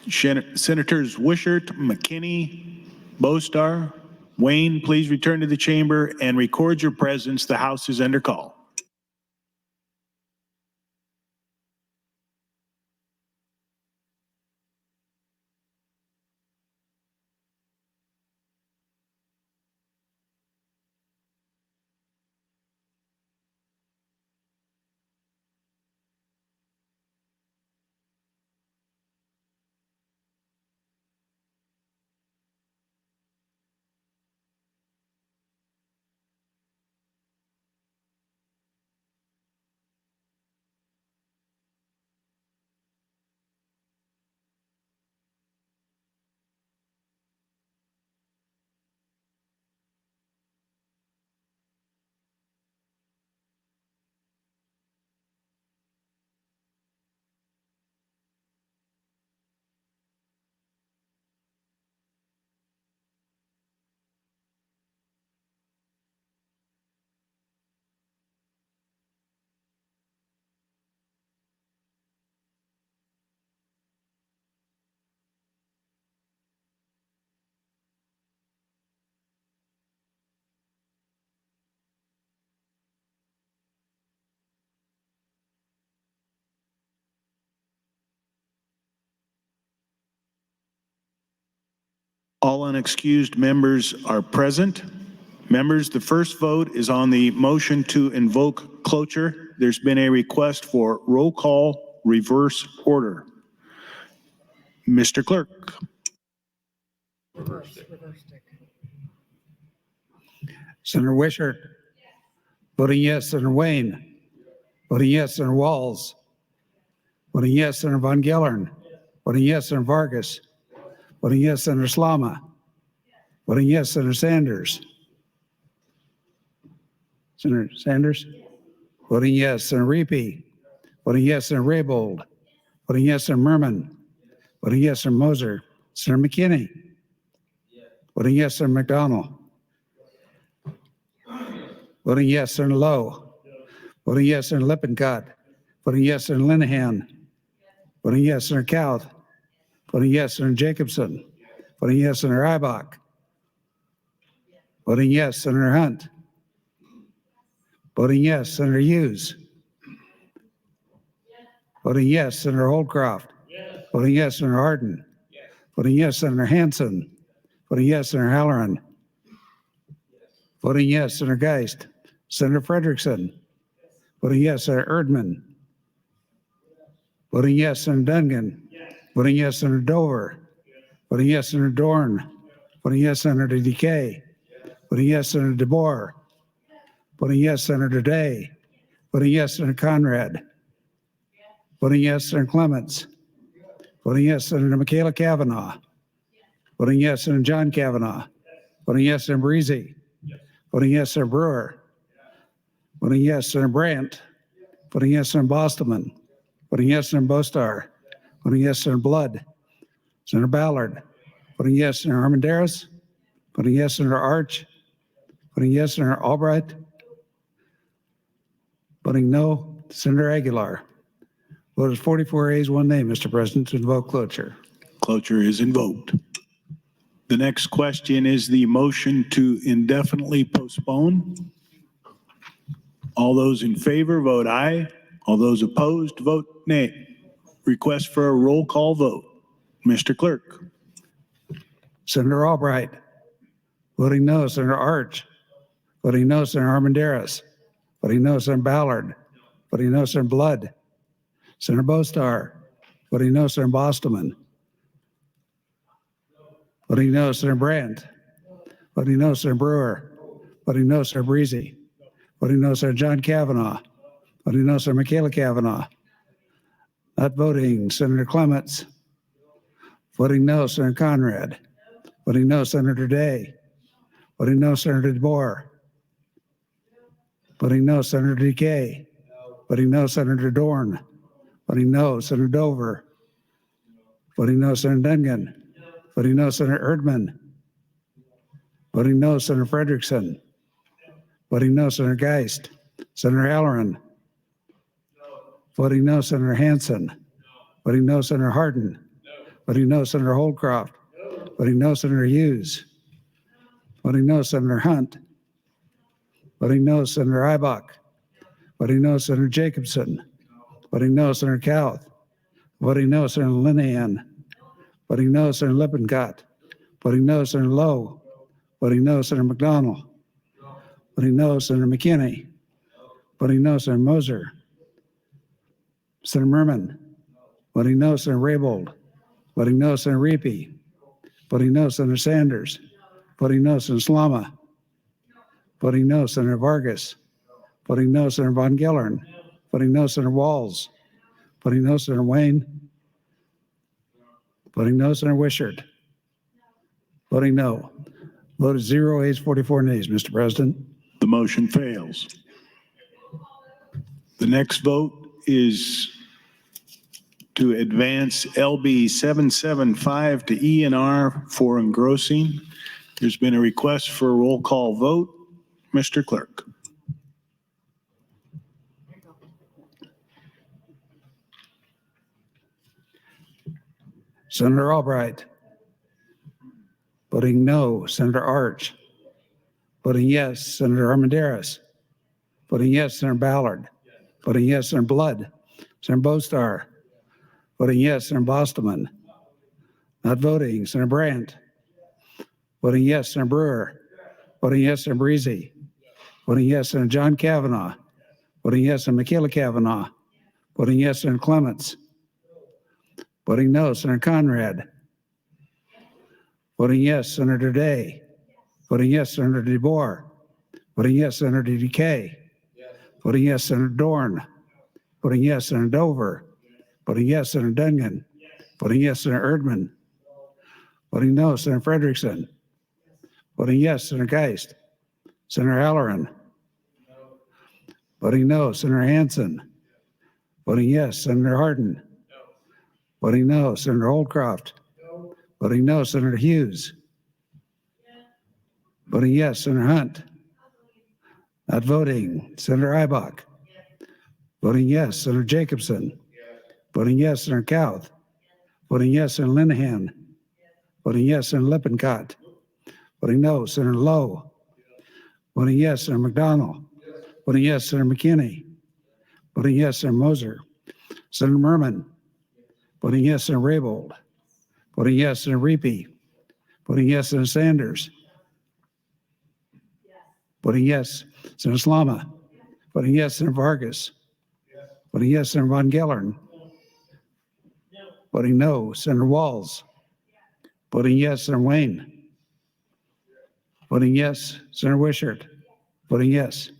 Senators Wishart, McKinney, Bostar, Wayne, please return to the chamber and record your presence. The House is under call. All unexcused members are present. Members, the first vote is on the motion to invoke cloture. There's been a request for roll call reverse order. Mr. Clerk. Senator Wishart. Voting yes, Senator Wayne. Voting yes, Senator Walls. Voting yes, Senator Von Gellern. Voting yes, Senator Vargas. Voting yes, Senator Slama. Voting yes, Senator Sanders. Senator Sanders. Voting yes, Senator Reapy. Voting yes, Senator Raybold. Voting yes, Senator Merman. Voting yes, Senator Moser. Senator McKinney. Voting yes, Senator McDonald. Voting yes, Senator Lowe. Voting yes, Senator Lippincott. Voting yes, Senator Linehan. Voting yes, Senator Kaut. Voting yes, Senator Jacobson. Voting yes, Senator Ibach. Voting yes, Senator Hunt. Voting yes, Senator Hughes. Voting yes, Senator Holdcroft. Voting yes, Senator Hardin. Voting yes, Senator Hansen. Voting yes, Senator Halloran. Voting yes, Senator Geist. Senator Frederickson. Voting yes, Senator Erdman. Voting yes, Senator Dungan. Voting yes, Senator Dover. Voting yes, Senator Dorn. Voting yes, Senator DeKay. Voting yes, Senator DeBoer. Voting yes, Senator Day. Voting yes, Senator Conrad. Voting yes, Senator Clements. Voting yes, Senator Michaela Cavanaugh. Voting yes, Senator John Cavanaugh. Voting yes, Senator Breezy. Voting yes, Senator Brewer. Voting yes, Senator Brandt. Voting yes, Senator Bostelman. Voting yes, Senator Bostar. Voting yes, Senator Blood. Senator Ballard. Voting yes, Senator Armendariz. Voting yes, Senator Arch. Voting yes, Senator Albright. Voting no, Senator Aguilar. Vote is 44 ayes, 1 nay, Mr. President, to invoke cloture. Cloture is invoked. The next question is the motion to indefinitely postpone. All those in favor vote aye. All those opposed vote nay. Request for a roll call vote. Mr. Clerk. Senator Albright. Voting no, Senator Arch. Voting no, Senator Armendariz. Voting no, Senator Ballard. Voting no, Senator Blood. Senator Bostar. Voting no, Senator Bostelman. Voting no, Senator Brandt. Voting no, Senator Brewer. Voting no, Senator Breezy. Voting no, Senator John Cavanaugh. Voting no, Senator Michaela Cavanaugh. Not voting, Senator Clements. Voting no, Senator Conrad. Voting no, Senator Day. Voting no, Senator DeBoer. Voting no, Senator DeKay. Voting no, Senator Dorn. Voting no, Senator Dover. Voting no, Senator Dungan. Voting no, Senator Erdman. Voting no, Senator Frederickson. Voting no, Senator Geist. Senator Halloran. Voting no, Senator Hansen. Voting no, Senator Hardin. Voting no, Senator Holdcroft. Voting no, Senator Hughes. Voting no, Senator Hunt. Voting no, Senator Ibach. Voting no, Senator Jacobson. Voting no, Senator Cowth. Voting no, Senator Linehan. Voting no, Senator Lippincott. Voting no, Senator Lowe. Voting no, Senator McDonald. Voting no, Senator McKinney. Voting no, Senator Moser. Senator Merman. Voting no, Senator Raybold. Voting no, Senator Reapy. Voting no, Senator Sanders. Voting no, Senator Slama. Voting no, Senator Vargas. Voting no, Senator Von Gellern. Voting no, Senator Walls. Voting no, Senator Wayne. Voting no, Senator Wishart. Voting no. Vote is 0 ayes, 44 nays, Mr. President. The motion fails. The next vote is to advance LB 775 to E&R for engrossing. There's been a request for a roll call vote. Mr. Clerk. Senator Albright. Voting no, Senator Arch. Voting yes, Senator Armendariz. Voting yes, Senator Ballard. Voting yes, Senator Blood. Senator Bostar. Voting yes, Senator Bostelman. Not voting, Senator Brandt. Voting yes, Senator Brewer. Voting yes, Senator Breezy. Voting yes, Senator John Kavanaugh. Voting yes, Senator Michaela Kavanaugh. Voting yes, Senator Clements. Voting no, Senator Conrad. Voting yes, Senator Day. Voting yes, Senator DeBoer. Voting yes, Senator DeKay. Voting yes, Senator Dorn. Voting yes, Senator Dover. Voting yes, Senator Dungan. Voting yes, Senator Erdman. Voting no, Senator Frederickson. Voting yes, Senator Geist. Senator Halloran. Voting no, Senator Hansen. Voting yes, Senator Hardin. Voting no, Senator Holdcroft. Voting no, Senator Hughes. Voting yes, Senator Hunt. Not voting, Senator Ibach. Voting yes, Senator Jacobson. Voting yes, Senator Cowth. Voting yes, Senator Linehan. Voting yes, Senator Lippincott. Voting no, Senator Lowe. Voting yes, Senator McDonald. Voting yes, Senator McKinney. Voting yes, Senator Moser. Senator Merman. Voting yes, Senator Raybold. Voting yes, Senator Reapy. Voting yes, Senator Sanders. Voting yes, Senator Slama. Voting yes, Senator Vargas. Voting yes, Senator Von Gellern. Voting no, Senator Walls. Voting yes, Senator Wayne. Voting yes, Senator Wishart. Voting yes.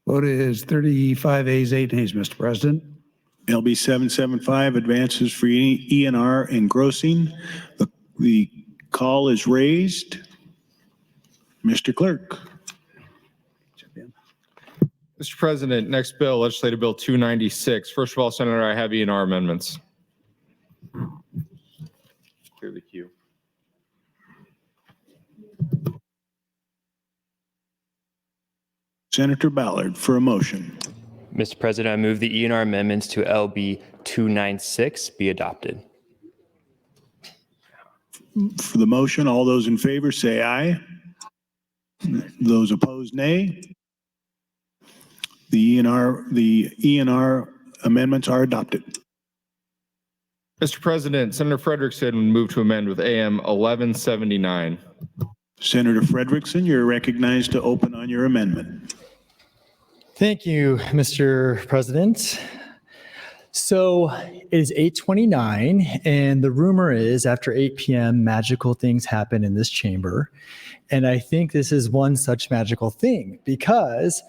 Vote is 35 ayes, 8 nays, Mr. President. LB 775 advances for E&R engrossing. The call is raised. Mr. Clerk. Mr. President, next bill, Legislative Bill 296. First of all, Senator, I have E&R amendments. Clear the queue. Senator Ballard for a motion. Mr. President, I move the E&R amendments to LB 296 be adopted. For the motion, all those in favor say aye. Those opposed, nay. The E&R amendments are adopted. Mr. President, Senator Frederickson would move to amend with AM 1179. Senator Frederickson, you're recognized to open on your amendment. Thank you, Mr. President. So it is 8:29, and the rumor is after 8 p.m., magical things happen in this chamber. And I think this is one such magical thing because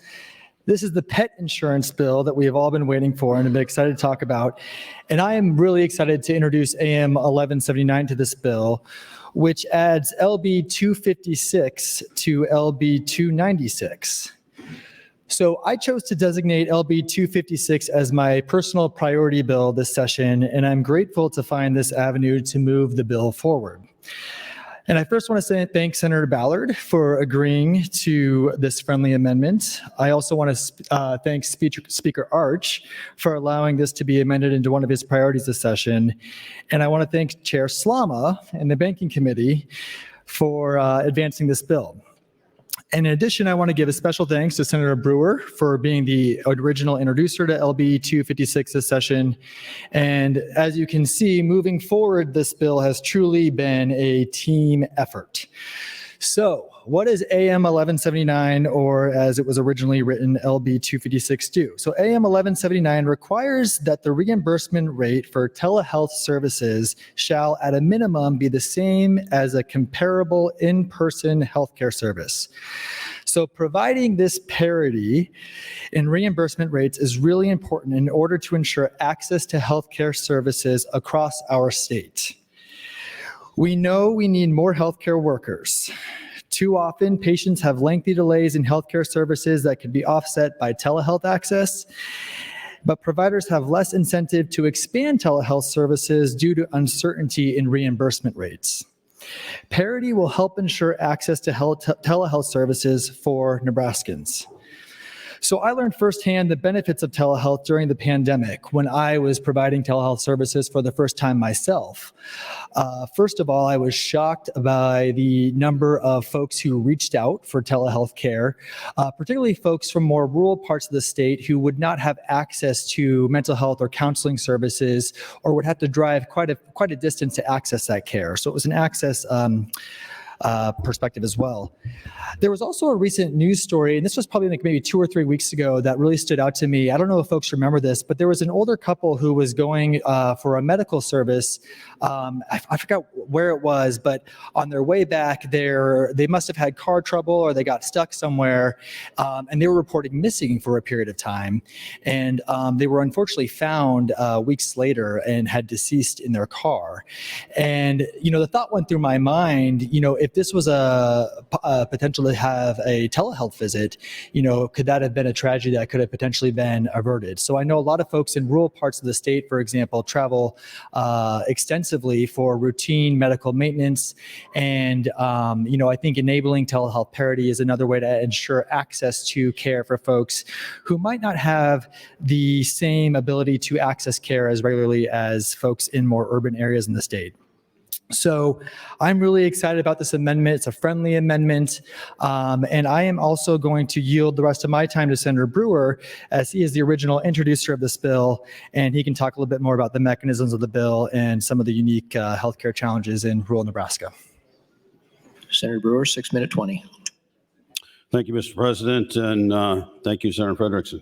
this is the pet insurance bill that we have all been waiting for and have been excited to talk about. And I am really excited to introduce AM 1179 to this bill, which adds LB 256 to LB 296. So I chose to designate LB 256 as my personal priority bill this session, and I'm grateful to find this avenue to move the bill forward. And I first want to say thank Senator Ballard for agreeing to this friendly amendment. I also want to thank Speaker Arch for allowing this to be amended into one of his priorities this session. And I want to thank Chair Slama and the Banking Committee for advancing this bill. And in addition, I want to give a special thanks to Senator Brewer for being the original introducer to LB 256 this session. And as you can see, moving forward, this bill has truly been a team effort. So what does AM 1179, or as it was originally written, LB 256 do? So AM 1179 requires that the reimbursement rate for telehealth services shall at a minimum be the same as a comparable in-person healthcare service. So providing this parity in reimbursement rates is really important in order to ensure access to healthcare services across our state. We know we need more healthcare workers. Too often, patients have lengthy delays in healthcare services that could be offset by telehealth access, but providers have less incentive to expand telehealth services due to uncertainty in reimbursement rates. Parity will help ensure access to telehealth services for Nebraskans. So I learned firsthand the benefits of telehealth during the pandemic when I was providing telehealth services for the first time myself. First of all, I was shocked by the number of folks who reached out for telehealth care, particularly folks from more rural parts of the state who would not have access to mental health or counseling services or would have to drive quite a distance to access that care. So it was an access perspective as well. There was also a recent news story, and this was probably like maybe 2 or 3 weeks ago, that really stood out to me. I don't know if folks remember this, but there was an older couple who was going for a medical service. I forgot where it was, but on their way back, they must have had car trouble or they got stuck somewhere, and they were reporting missing for a period of time. And they were unfortunately found weeks later and had deceased in their car. And, the thought went through my mind, if this was a potential to have a telehealth visit, could that have been a tragedy that could have potentially been averted? So I know a lot of folks in rural parts of the state, for example, travel extensively for routine medical maintenance. And, I think enabling telehealth parity is another way to ensure access to care for folks who might not have the same ability to access care as regularly as folks in more urban areas in the state. So I'm really excited about this amendment. It's a friendly amendment. And I am also going to yield the rest of my time to Senator Brewer, as he is the original introducer of this bill, and he can talk a little bit more about the mechanisms of the bill and some of the unique healthcare challenges in rural Nebraska. Senator Brewer, 6 minute 20. Thank you, Mr. President, and thank you, Senator Frederickson.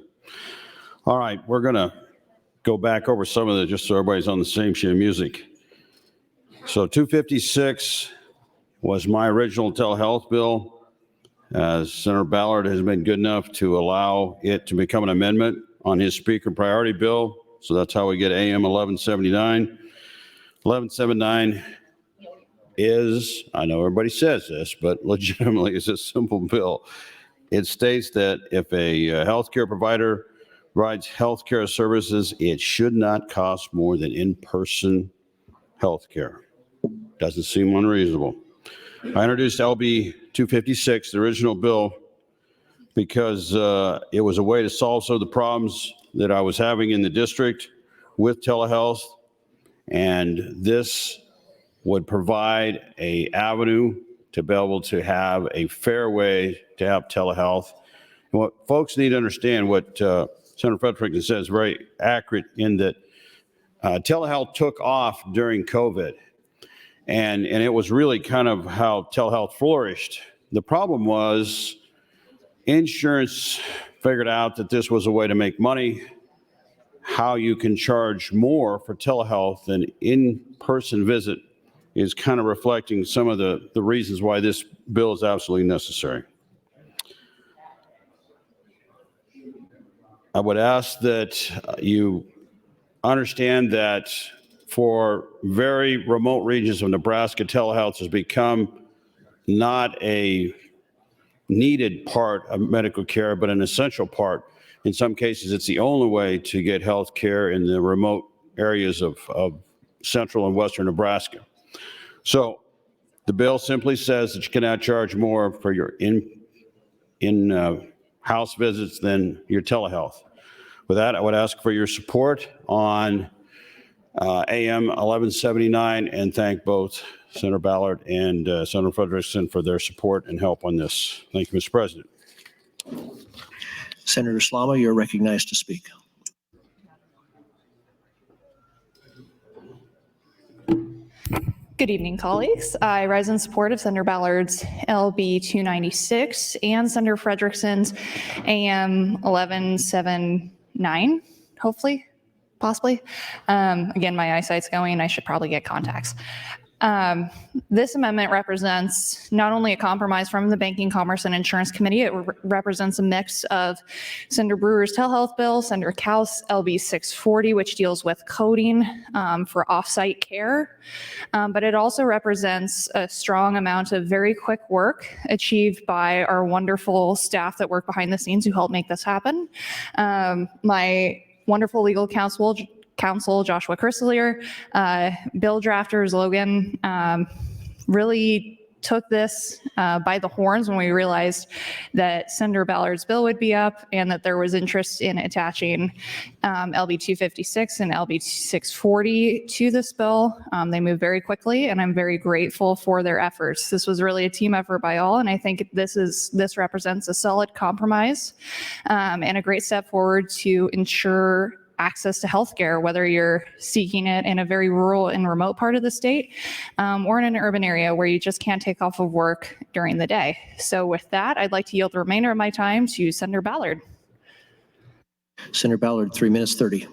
All right, we're going to go back over some of the, just so everybody's on the same sheet of music. So 256 was my original telehealth bill. Senator Ballard has been good enough to allow it to become an amendment on his speaker priority bill. So that's how we get AM 1179. 1179 is, I know everybody says this, but legitimately is a simple bill. It states that if a healthcare provider provides healthcare services, it should not cost more than in-person healthcare. Doesn't seem unreasonable. I introduced LB 256, the original bill, because it was a way to solve some of the problems that I was having in the district with telehealth. And this would provide an avenue to be able to have a fair way to have telehealth. And what folks need to understand, what Senator Frederickson says is very accurate in that telehealth took off during COVID. And it was really kind of how telehealth flourished. The problem was insurance figured out that this was a way to make money. How you can charge more for telehealth than in-person visit is kind of reflecting some of the reasons why this bill is absolutely necessary. I would ask that you understand that for very remote regions of Nebraska, telehealth has become not a needed part of medical care, but an essential part. In some cases, it's the only way to get health care in the remote areas of central and western Nebraska. So The bill simply says that you cannot charge more for your in-house visits than your telehealth. With that, I would ask for your support on AM 1179 and thank both Senator Ballard and Senator Frederickson for their support and help on this. Thank you, Mr. President. Senator Slama, you're recognized to speak. Good evening, colleagues. I rise in support of Senator Ballard's LB 296 and Senator Frederickson's AM 1179, hopefully, possibly. Again, my eyesight's going. I should probably get contacts. This amendment represents not only a compromise from the Banking, Commerce, and Insurance Committee, it represents a mix of Senator Brewer's telehealth bill, Senator Kaus' LB 640, which deals with coding for offsite care, but it also represents a strong amount of very quick work achieved by our wonderful staff that work behind the scenes who help make this happen. My wonderful legal counsel, Joshua Chrysler, bill drafters, Logan, really took this by the horns when we realized that Senator Ballard's bill would be up and that there was interest in attaching LB 256 and LB 640 to this bill. They moved very quickly, and I'm very grateful for their efforts. This was really a team effort by all, and I think this represents a solid compromise and a great step forward to ensure access to healthcare, whether you're seeking it in a very rural and remote part of the state or in an urban area where you just can't take off of work during the day. So with that, I'd like to yield the remainder of my time to Senator Ballard. Senator Ballard, 3 minutes 30.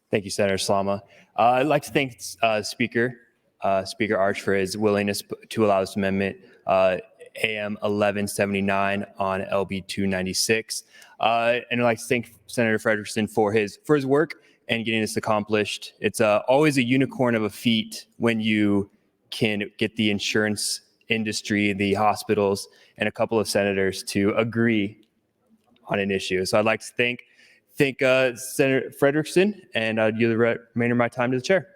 Thank you, Senator Slama. I'd like to thank Speaker Arch for his willingness to allow this amendment. AM 1179 on LB 296. And I'd like to thank Senator Frederickson for his work and getting this accomplished. It's always a unicorn of a feat when you can get the insurance industry, the hospitals, and a couple of senators to agree on an issue. So I'd like to thank Senator Frederickson, and I'd yield the remainder of my time to the chair.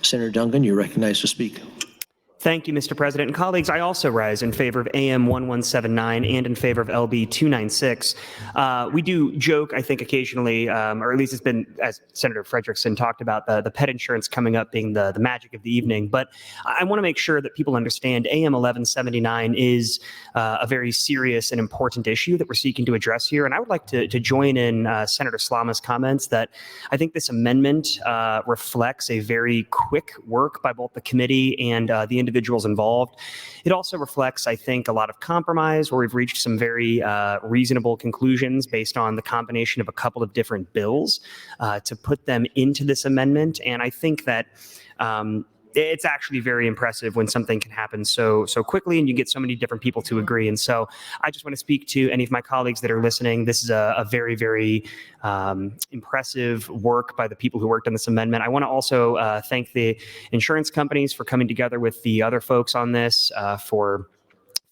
Senator Duncan, you're recognized to speak. Thank you, Mr. President. And colleagues, I also rise in favor of AM 1179 and in favor of LB 296. We do joke, I think, occasionally, or at least it's been, as Senator Frederickson talked about, the pet insurance coming up being the magic of the evening. But I want to make sure that people understand AM 1179 is a very serious and important issue that we're seeking to address here. And I would like to join in Senator Slama's comments that I think this amendment reflects a very quick work by both the committee and the individuals involved. It also reflects, I think, a lot of compromise where we've reached some very reasonable conclusions based on the combination of a couple of different bills to put them into this amendment. And I think that it's actually very impressive when something can happen so quickly and you get so many different people to agree. And so I just want to speak to any of my colleagues that are listening. This is a very, very impressive work by the people who worked on this amendment. I want to also thank the insurance companies for coming together with the other folks on this for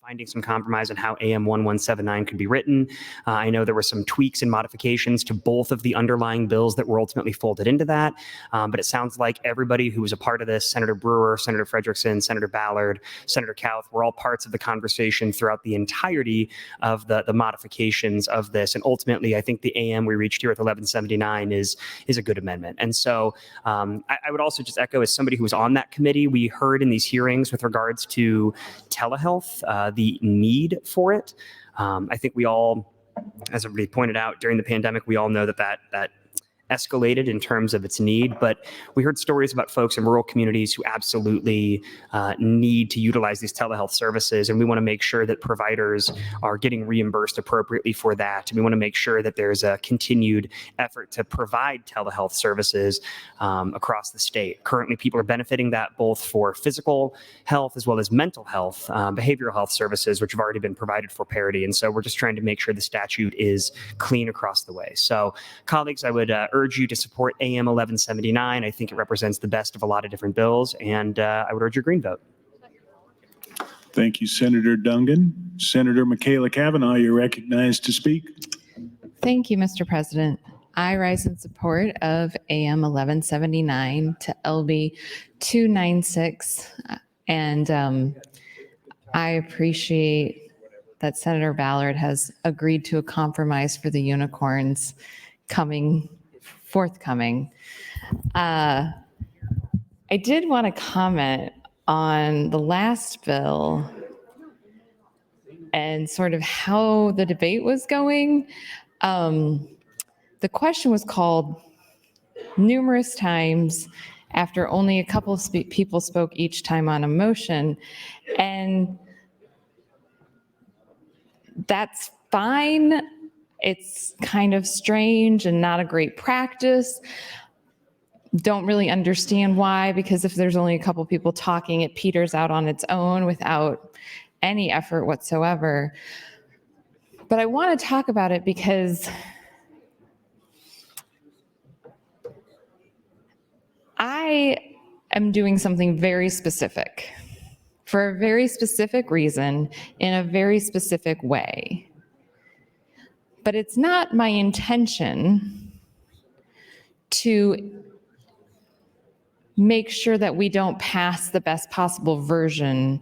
finding some compromise on how AM 1179 could be written. I know there were some tweaks and modifications to both of the underlying bills that were ultimately folded into that. But it sounds like everybody who was a part of this, Senator Brewer, Senator Frederickson, Senator Ballard, Senator Kauth, were all parts of the conversation throughout the entirety of the modifications of this. And ultimately, I think the AM we reached here with 1179 is a good amendment. And so I would also just echo, as somebody who was on that committee, we heard in these hearings with regards to telehealth, the need for it. I think we all, as everybody pointed out, during the pandemic, we all know that escalated in terms of its need, but we heard stories about folks in rural communities who absolutely need to utilize these telehealth services, and we want to make sure that providers are getting reimbursed appropriately for that. And we want to make sure that there's a continued effort to provide telehealth services across the state. Currently, people are benefiting that both for physical health as well as mental health, behavioral health services, which have already been provided for parity. And so we're just trying to make sure the statute is clean across the way. So, colleagues, I would urge you to support AM 1179. I think it represents the best of a lot of different bills, and I would urge your green vote. Thank you, Senator Duncan. Senator Michaela Cavanaugh, you're recognized to speak. Thank you, Mr. President. I rise in support of AM 1179 to LB 296. And I appreciate that Senator Ballard has agreed to a compromise for the unicorns forthcoming. I did want to comment on the last bill and sort of how the debate was going. The question was called numerous times after only a couple of people spoke each time on a motion. And that's fine. It's kind of strange and not a great practice. Don't really understand why, because if there's only a couple people talking, it peters out on its own without any effort whatsoever. But I want to talk about it because I am doing something very specific for a very specific reason in a very specific way. But it's not my intention to make sure that we don't pass the best possible version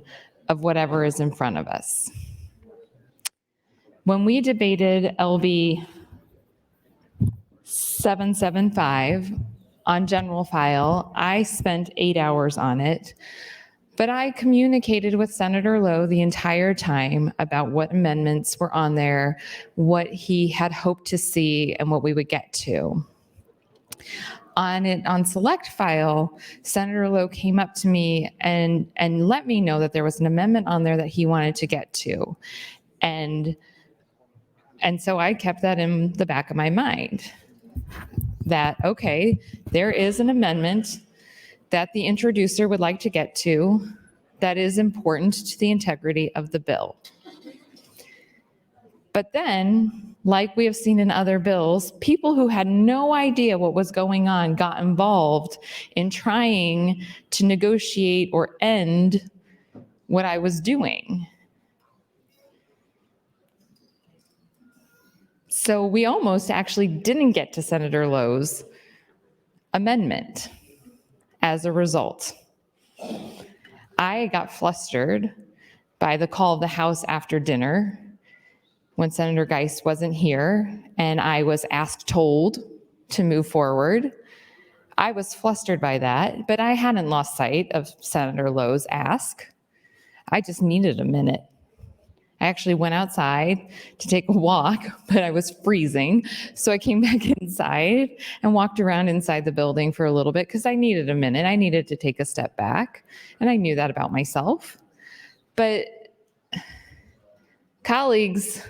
of whatever is in front of us. When we debated LB 775 on general file, I spent 8 hours on it, but I communicated with Senator Lowe the entire time about what amendments were on there, what he had hoped to see, and what we would get to. On select file, Senator Lowe came up to me and let me know that there was an amendment on there that he wanted to get to. And so I kept that in the back of my mind that, okay, there is an amendment that the introducer would like to get to that is important to the integrity of the bill. But then, like we have seen in other bills, people who had no idea what was going on got involved in trying to negotiate or end what I was doing. So we almost actually didn't get to Senator Lowe's amendment as a result. I got flustered by the call of the House after dinner when Senator Geist wasn't here and I was told to move forward. I was flustered by that, but I hadn't lost sight of Senator Lowe's ask. I just needed a minute. I actually went outside to take a walk, but I was freezing. So I came back inside and walked around inside the building for a little bit because I needed a minute. I needed to take a step back, and I knew that about myself. But colleagues,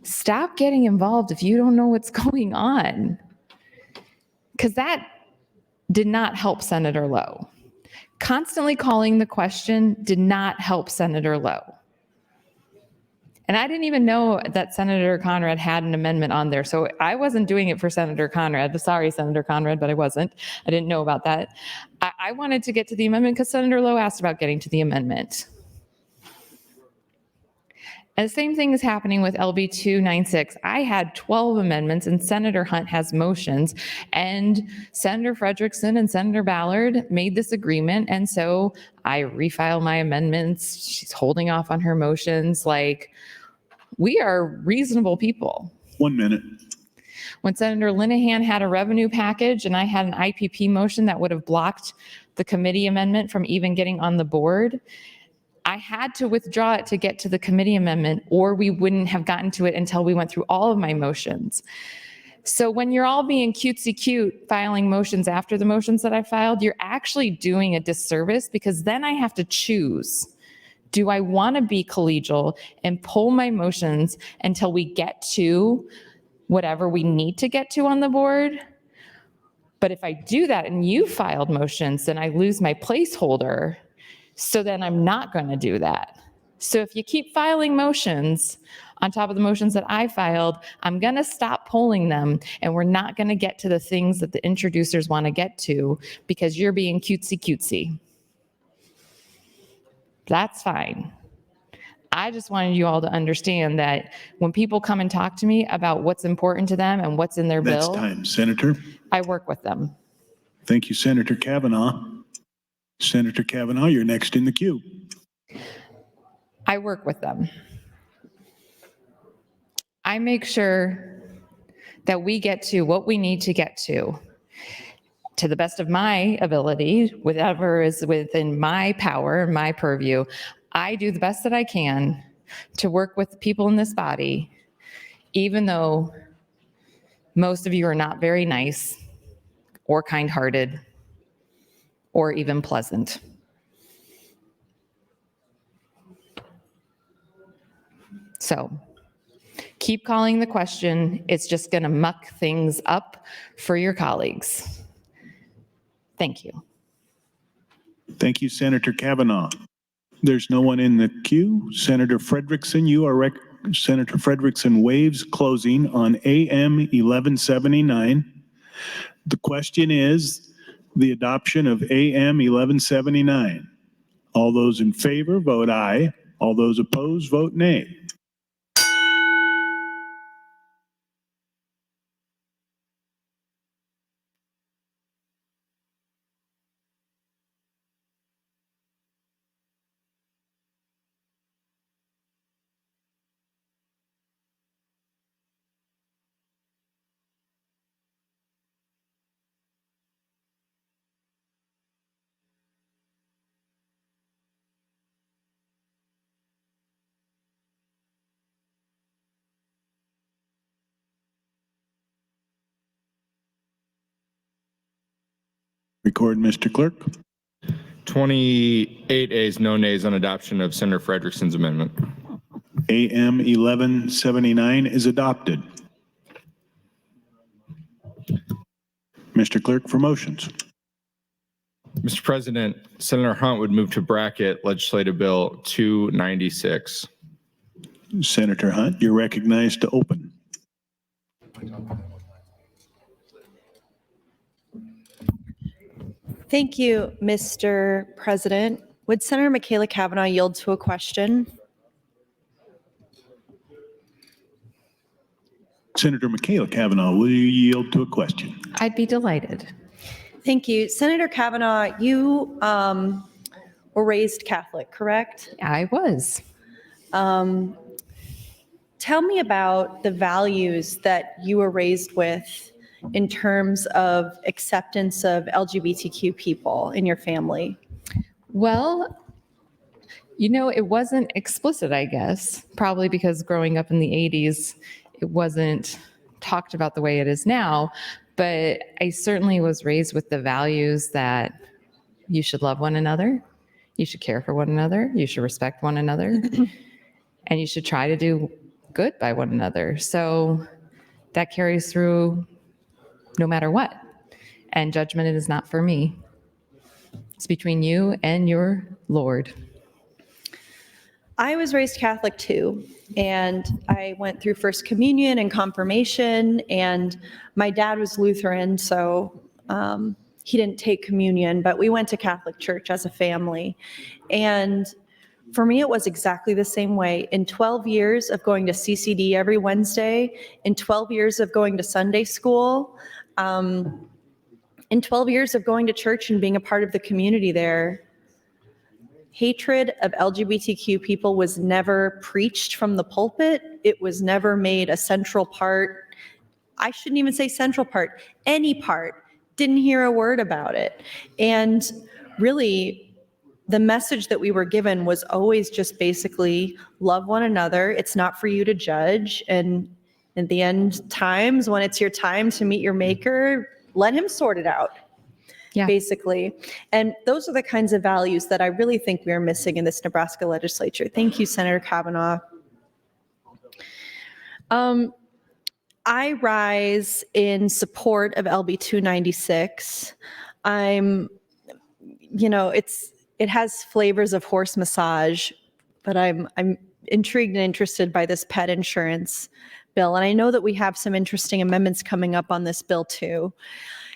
stop getting involved if you don't know what's going on, because that did not help Senator Lowe. Constantly calling the question did not help Senator Lowe. And I didn't even know that Senator Conrad had an amendment on there. So I wasn't doing it for Senator Conrad. Sorry, Senator Conrad, but I wasn't. I didn't know about that. I wanted to get to the amendment because Senator Lowe asked about getting to the amendment. And the same thing is happening with LB 296. I had 12 amendments and Senator Hunt has motions, and Senator Frederickson and Senator Ballard made this agreement. And so I refile my amendments. She's holding off on her motions. Like, we are reasonable people. 1 minute. When Senator Linehan had a revenue package and I had an IPP motion that would have blocked the committee amendment from even getting on the board, I had to withdraw it to get to the committee amendment, or we wouldn't have gotten to it until we went through all of my motions. So when you're all being cutesy cute filing motions after the motions that I filed, you're actually doing a disservice, because then I have to choose. Do I want to be collegial and pull my motions until we get to whatever we need to get to on the board? But if I do that and you filed motions, then I lose my placeholder. So then I'm not going to do that. So if you keep filing motions on top of the motions that I filed, I'm going to stop polling them, and we're not going to get to the things that the introducers want to get to because you're being cutesy cutesy. That's fine. I just wanted you all to understand that when people come and talk to me about what's important to them and what's in their That's bill, time, Senator. I work with them. Thank you, Senator Kavanaugh. Senator Kavanaugh, you're next in the queue. I work with them. I make sure that we get to what we need to get to the best of my ability, whatever is within my power, my purview. I do the best that I can to work with people in this body, even though most of you are not very nice or kind-hearted or even pleasant. So keep calling the question. It's just going to muck things up for your colleagues. Thank you. Thank you, Senator Kavanaugh. There's no one in the queue. Senator Frederickson, Senator Frederickson waives closing on AM 1179. The question is the adoption of AM 1179. All those in favor, vote aye. All those opposed, vote nay. Record, Mr. Clerk. 28 ayes, no nays on adoption of Senator Frederickson's amendment. AM 1179 is adopted. Mr. Clerk, for motions. Mr. President, Senator Hunt would move to bracket Legislative Bill 296. Senator Hunt, you're recognized to open. Thank you, Mr. President. Would Senator Michaela Kavanaugh yield to a question? Senator Michaela Kavanaugh, will you yield to a question? I'd be delighted. Thank you. Senator Kavanaugh, you were raised Catholic, correct? I was. Tell me about the values that you were raised with in terms of acceptance of LGBTQ people in your family. Well, it wasn't explicit, I guess, probably because growing up in the 80s, it wasn't talked about the way it is now. But I certainly was raised with the values that you should love one another, you should care for one another, you should respect one another, and you should try to do good by one another. So that carries through no matter what. And judgment is not for me. It's between you and your Lord. I was raised Catholic too, and I went through First Communion and confirmation, and my dad was Lutheran, so he didn't take communion, but we went to Catholic church as a family. And for me, it was exactly the same way. In 12 years of going to CCD every Wednesday, in 12 years of going to Sunday school, in 12 years of going to church and being a part of the community there, hatred of LGBTQ people was never preached from the pulpit. It was never made a central part. I shouldn't even say central part, any part. Didn't hear a word about it. And really, the message that we were given was always just basically love one another. It's not for you to judge. And at the end times, when it's your time to meet your maker, let him sort it out. Yeah. Basically. And those are the kinds of values that I really think we are missing in this Nebraska legislature. Thank you, Senator Kavanaugh. I rise in support of LB 296. It has flavors of horse massage, but I'm intrigued and interested by this pet insurance bill. And I know that we have some interesting amendments coming up on this bill too.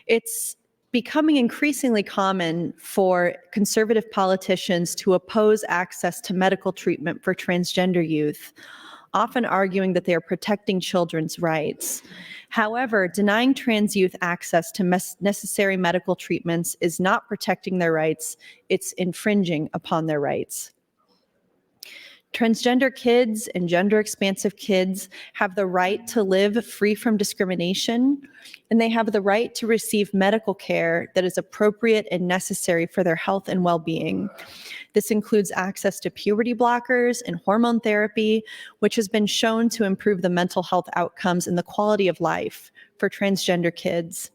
It's becoming increasingly common for conservative politicians to oppose access to medical treatment for transgender youth, often arguing that they are protecting children's rights. However, denying trans youth access to necessary medical treatments is not protecting their rights, it's infringing upon their rights. Transgender kids and gender expansive kids have the right to live free from discrimination, and they have the right to receive medical care that is appropriate and necessary for their health and well-being. This includes access to puberty blockers and hormone therapy, which has been shown to improve the mental health outcomes and the quality of life for transgender kids.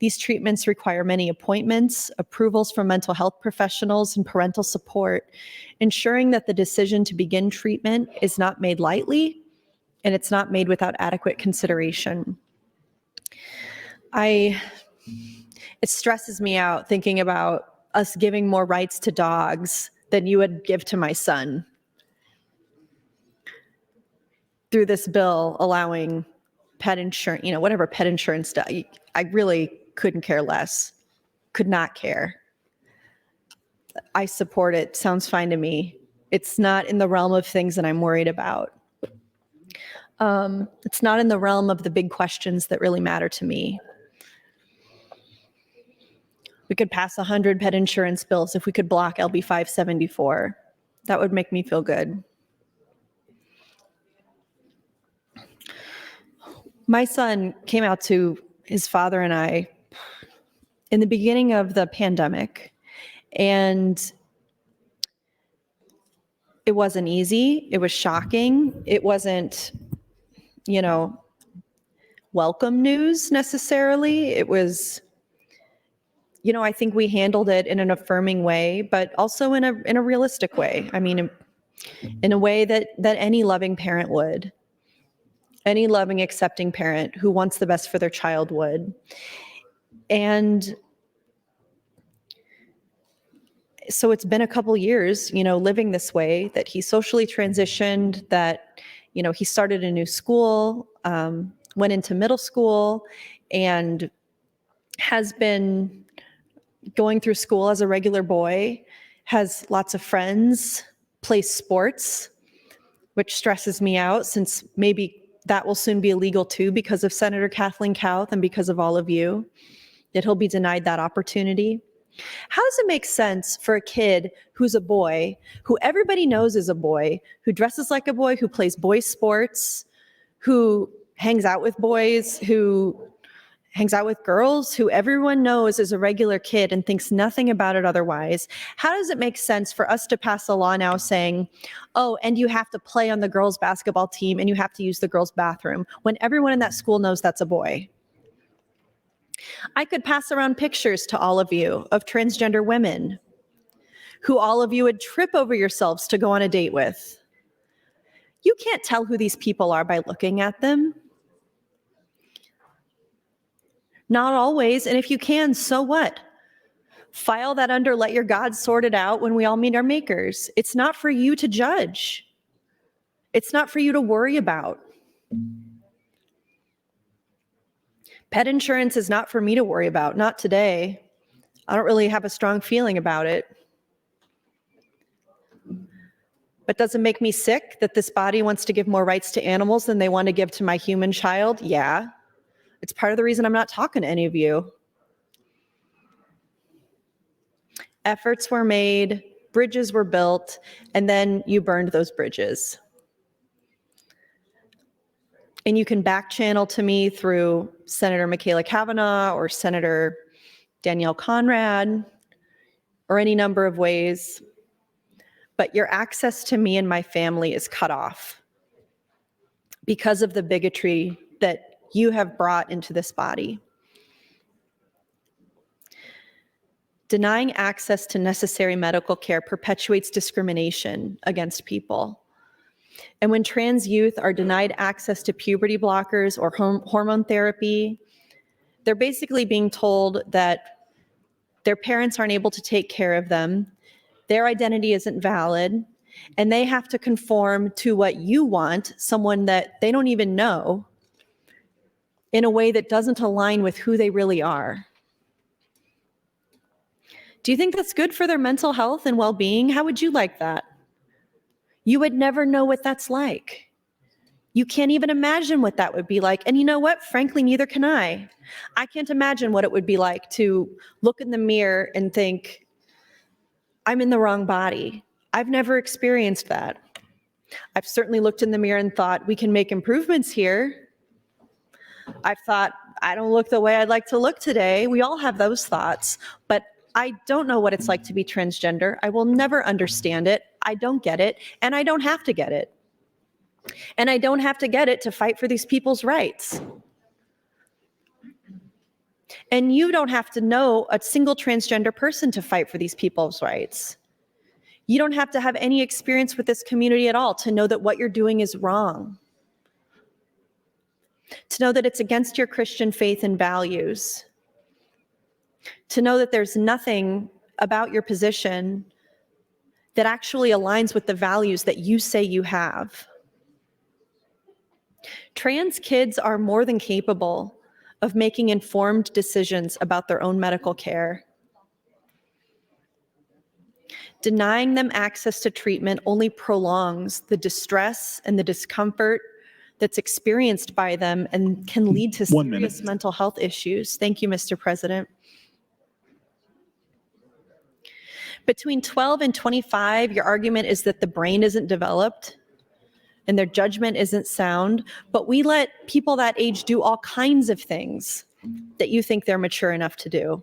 These treatments require many appointments, approvals from mental health professionals, and parental support, ensuring that the decision to begin treatment is not made lightly and it's not made without adequate consideration. It stresses me out thinking about us giving more rights to dogs than you would give to my son through this bill allowing pet insurance, whatever pet insurance does. I really couldn't care less, could not care. I support it, sounds fine to me. It's not in the realm of things that I'm worried about. It's not in the realm of the big questions that really matter to me. We could pass 100 pet insurance bills if we could block LB 574. That would make me feel good. My son came out to his father and I in the beginning of the pandemic, and it wasn't easy. It was shocking. It wasn't, welcome news necessarily. It was, I think we handled it in an affirming way, but also in a realistic way. I mean, in a way that any loving parent would. Any loving, accepting parent who wants the best for their child would. And so it's been a couple years, living this way, that he socially transitioned, that, he started a new school, went into middle school, and has been going through school as a regular boy, has lots of friends, plays sports, which stresses me out since maybe that will soon be illegal too because of Senator Kathleen Kauth and because of all of you, that he'll be denied that opportunity. How does it make sense for a kid who's a boy, who everybody knows is a boy, who dresses like a boy, who plays boy sports, who hangs out with boys, who hangs out with girls, who everyone knows is a regular kid and thinks nothing about it otherwise? How does it make sense for us to pass a law now saying, oh, and you have to play on the girls' basketball team and you have to use the girls' bathroom, when everyone in that school knows that's a boy? I could pass around pictures to all of you of transgender women who all of you would trip over yourselves to go on a date with. You can't tell who these people are by looking at them. Not always, and if you can, so what? File that under let your God sort it out when we all meet our makers. It's not for you to judge. It's not for you to worry about. Pet insurance is not for me to worry about, not today. I don't really have a strong feeling about it. But does it make me sick that this body wants to give more rights to animals than they want to give to my human child? Yeah. It's part of the reason I'm not talking to any of you. Efforts were made, bridges were built, and then you burned those bridges. And you can back channel to me through Senator Michaela Cavanaugh or Senator Danielle Conrad or any number of ways. But your access to me and my family is cut off because of the bigotry that you have brought into this body. Denying access to necessary medical care perpetuates discrimination against people. And when trans youth are denied access to puberty blockers or hormone therapy, they're basically being told that their parents aren't able to take care of them, their identity isn't valid, and they have to conform to what you want, someone that they don't even know, in a way that doesn't align with who they really are. Do you think that's good for their mental health and well-being? How would you like that? You would never know what that's like. You can't even imagine what that would be like. And you know what? Frankly, neither can I. I can't imagine what it would be like to look in the mirror and think, I'm in the wrong body. I've never experienced that. I've certainly looked in the mirror and thought, we can make improvements here. I've thought, I don't look the way I'd like to look today. We all have those thoughts, but I don't know what it's like to be transgender. I will never understand it. I don't get it, and I don't have to get it. And I don't have to get it to fight for these people's rights. And you don't have to know a single transgender person to fight for these people's rights. You don't have to have any experience with this community at all to know that what you're doing is wrong. To know that it's against your Christian faith and values. To know that there's nothing about your position that actually aligns with the values that you say you have. Trans kids are more than capable of making informed decisions about their own medical care. Denying them access to treatment only prolongs the distress and the discomfort that's experienced by them and can lead to serious mental health issues. Thank you, Mr. President. Between 12 and 25, your argument is that the brain isn't developed and their judgment isn't sound, but we let people that age do all kinds of things that you think they're mature enough to do.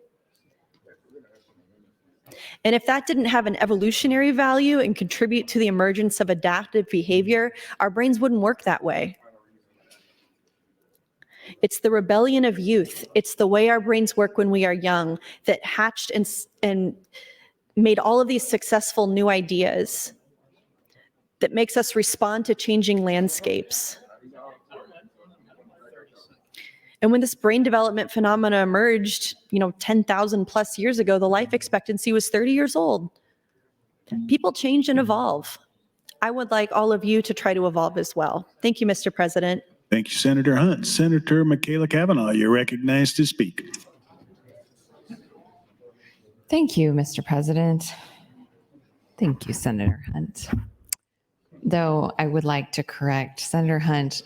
And if that didn't have an evolutionary value and contribute to the emergence of adaptive behavior, our brains wouldn't work that way. It's the rebellion of youth. It's the way our brains work when we are young that hatched and made all of these successful new ideas that makes us respond to changing landscapes. And when this brain development phenomena emerged, 10,000 plus years ago, the life expectancy was 30 years old. People change and evolve. I would like all of you to try to evolve as well. Thank you, Mr. President. Thank you, Senator Hunt. Senator Michaela Cavanaugh, you're recognized to speak. Thank you, Mr. President. Thank you, Senator Hunt. Though I would like to correct Senator Hunt,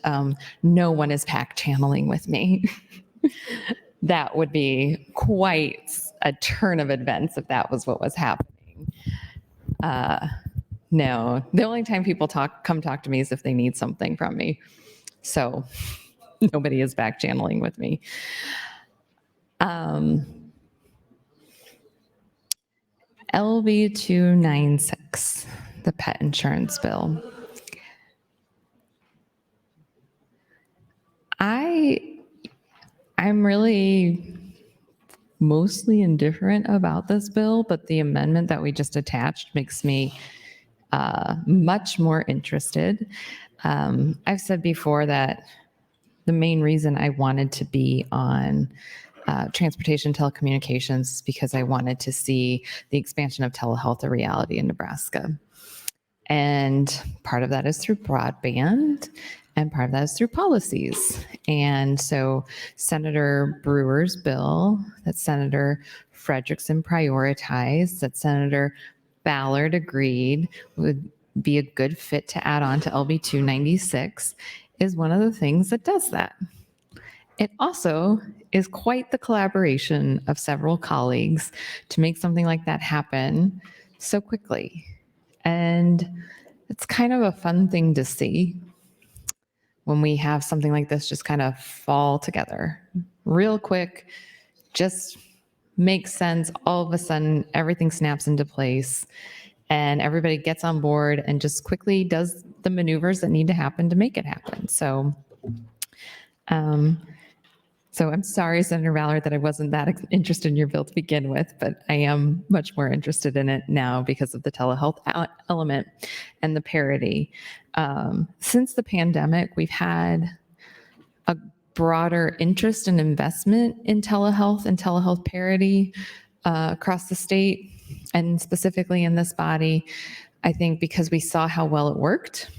no one is PAC channeling with me. That would be quite a turn of events if that was what was happening. No, the only time people come talk to me is if they need something from me. So nobody is back channeling with me. LB 296, the pet insurance bill. I'm really mostly indifferent about this bill, but the amendment that we just attached makes me much more interested. I've said before that the main reason I wanted to be on transportation telecommunications is because I wanted to see the expansion of telehealth a reality in Nebraska. And part of that is through broadband, and part of that is through policies. And so Senator Brewer's bill that Senator Frederickson prioritized, that Senator Ballard agreed would be a good fit to add on to LB 296, is one of the things that does that. It also is quite the collaboration of several colleagues to make something like that happen so quickly. And it's kind of a fun thing to see when we have something like this just kind of fall together real quick, just makes sense. All of a sudden, everything snaps into place and everybody gets on board and just quickly does the maneuvers that need to happen to make it happen. So I'm sorry, Senator Ballard, that I wasn't that interested in your bill to begin with, but I am much more interested in it now because of the telehealth element and the parity. Since the pandemic, we've had a broader interest and investment in telehealth and telehealth parity across the state, and specifically in this body, I think because we saw how well it worked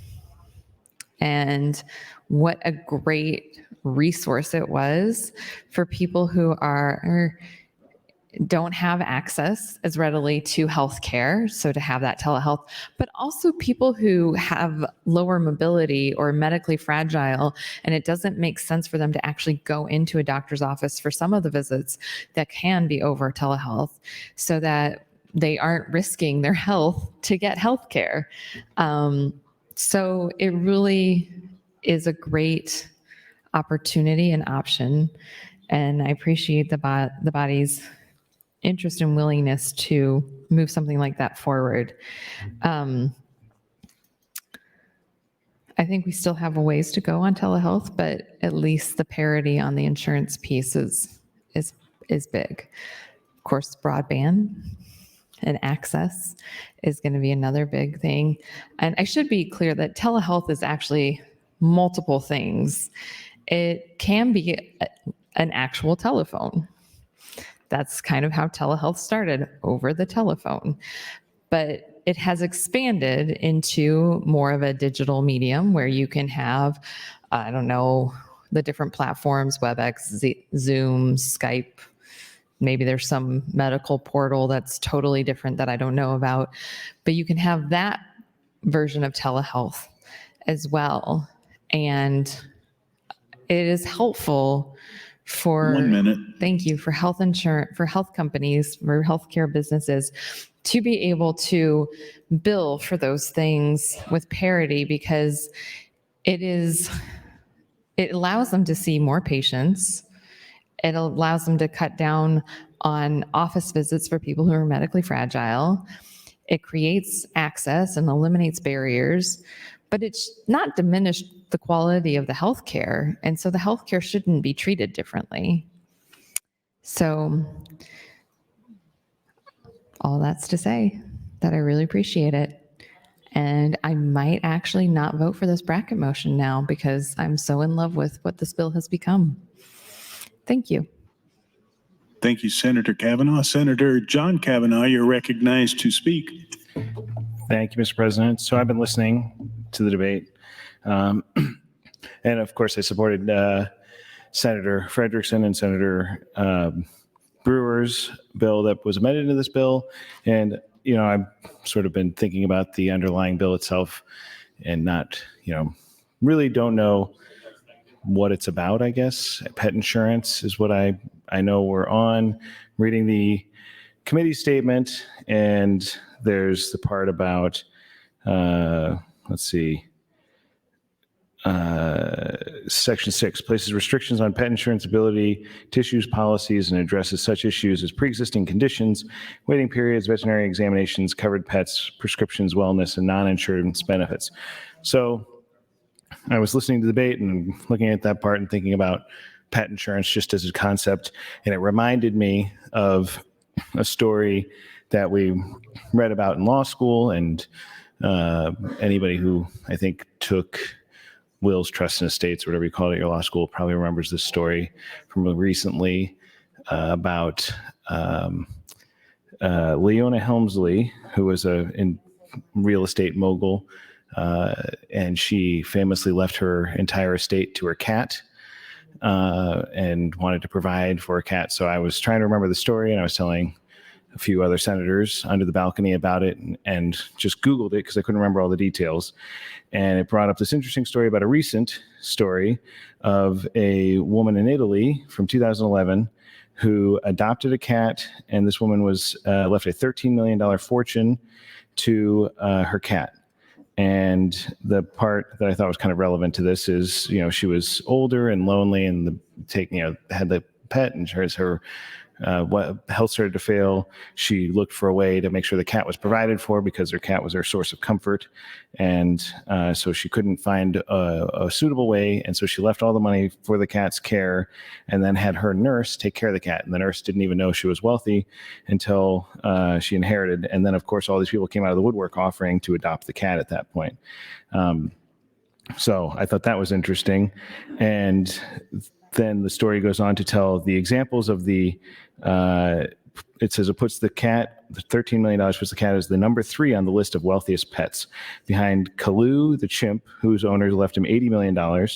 and what a great resource it was for people who are don't have access as readily to healthcare, so to have that telehealth, but also people who have lower mobility or medically fragile, and it doesn't make sense for them to actually go into a doctor's office for some of the visits that can be over telehealth, so that they aren't risking their health to get healthcare. So it really is a great opportunity and option, and I appreciate the body's interest and willingness to move something like that forward. I think we still have a ways to go on telehealth, but at least the parity on the insurance piece is big. Of course, broadband and access is going to be another big thing. And I should be clear that telehealth is actually multiple things. It can be an actual telephone. That's kind of how telehealth started, over the telephone. But it has expanded into more of a digital medium where you can have, I don't know, the different platforms, WebEx, Zoom, Skype. Maybe there's some medical portal that's totally different that I don't know about. But you can have that version of telehealth as well. And it is helpful for 1 minute. Thank you, for health insurance, for health companies, for healthcare businesses to be able to bill for those things with parity, because it allows them to see more patients. It allows them to cut down on office visits for people who are medically fragile. It creates access and eliminates barriers, but it's not diminished the quality of the healthcare. And so the healthcare shouldn't be treated differently. So all that's to say that I really appreciate it. And I might actually not vote for this bracket motion now because I'm so in love with what this bill has become. Thank you. Thank you, Senator Kavanaugh. Senator John Kavanaugh, you're recognized to speak. Thank you, Mr. President. So I've been listening to the debate. And of course, I supported Senator Frederickson and Senator Brewer's bill that was amended into this bill. And, you know, I've sort of been thinking about the underlying bill itself and not, you know, really don't know what it's about, I guess. Pet insurance is what I know we're on. Reading the committee statement, and there's the part about, let's see, Section 6 places restrictions on pet insurance ability to issue policies and addresses such issues as pre-existing conditions, waiting periods, veterinary examinations, covered pets, prescriptions, wellness, and non-insurance benefits. So I was listening to the debate and looking at that part and thinking about pet insurance just as a concept, and it reminded me of a story that we read about in law school, and anybody who I think took wills, trusts, and estates, or whatever you call it at your law school, probably remembers this story from recently about Leona Helmsley, who was a real estate mogul, and she famously left her entire estate to her cat and wanted to provide for her cat. So I was trying to remember the story, and I was telling a few other senators under the balcony about it, and just Googled it because I couldn't remember all the details. And it brought up this interesting story about a recent story of a woman in Italy from 2011 who adopted a cat, and this woman was left a $13 million fortune to her cat. And the part that I thought was kind of relevant to this is, you know, she was older and lonely, and had the pet, and her health started to fail. She looked for a way to make sure the cat was provided for because her cat was her source of comfort. And so she couldn't find a suitable way. And so she left all the money for the cat's care and then had her nurse take care of the cat. And the nurse didn't even know she was wealthy until she inherited. And then, of course, all these people came out of the woodwork offering to adopt the cat at that point. So I thought that was interesting. And then the story goes on to tell the examples of the it says it puts the cat, the $13 million puts the cat as the number 3 on the list of wealthiest pets, behind Kaloo the chimp, whose owners left him $80 million,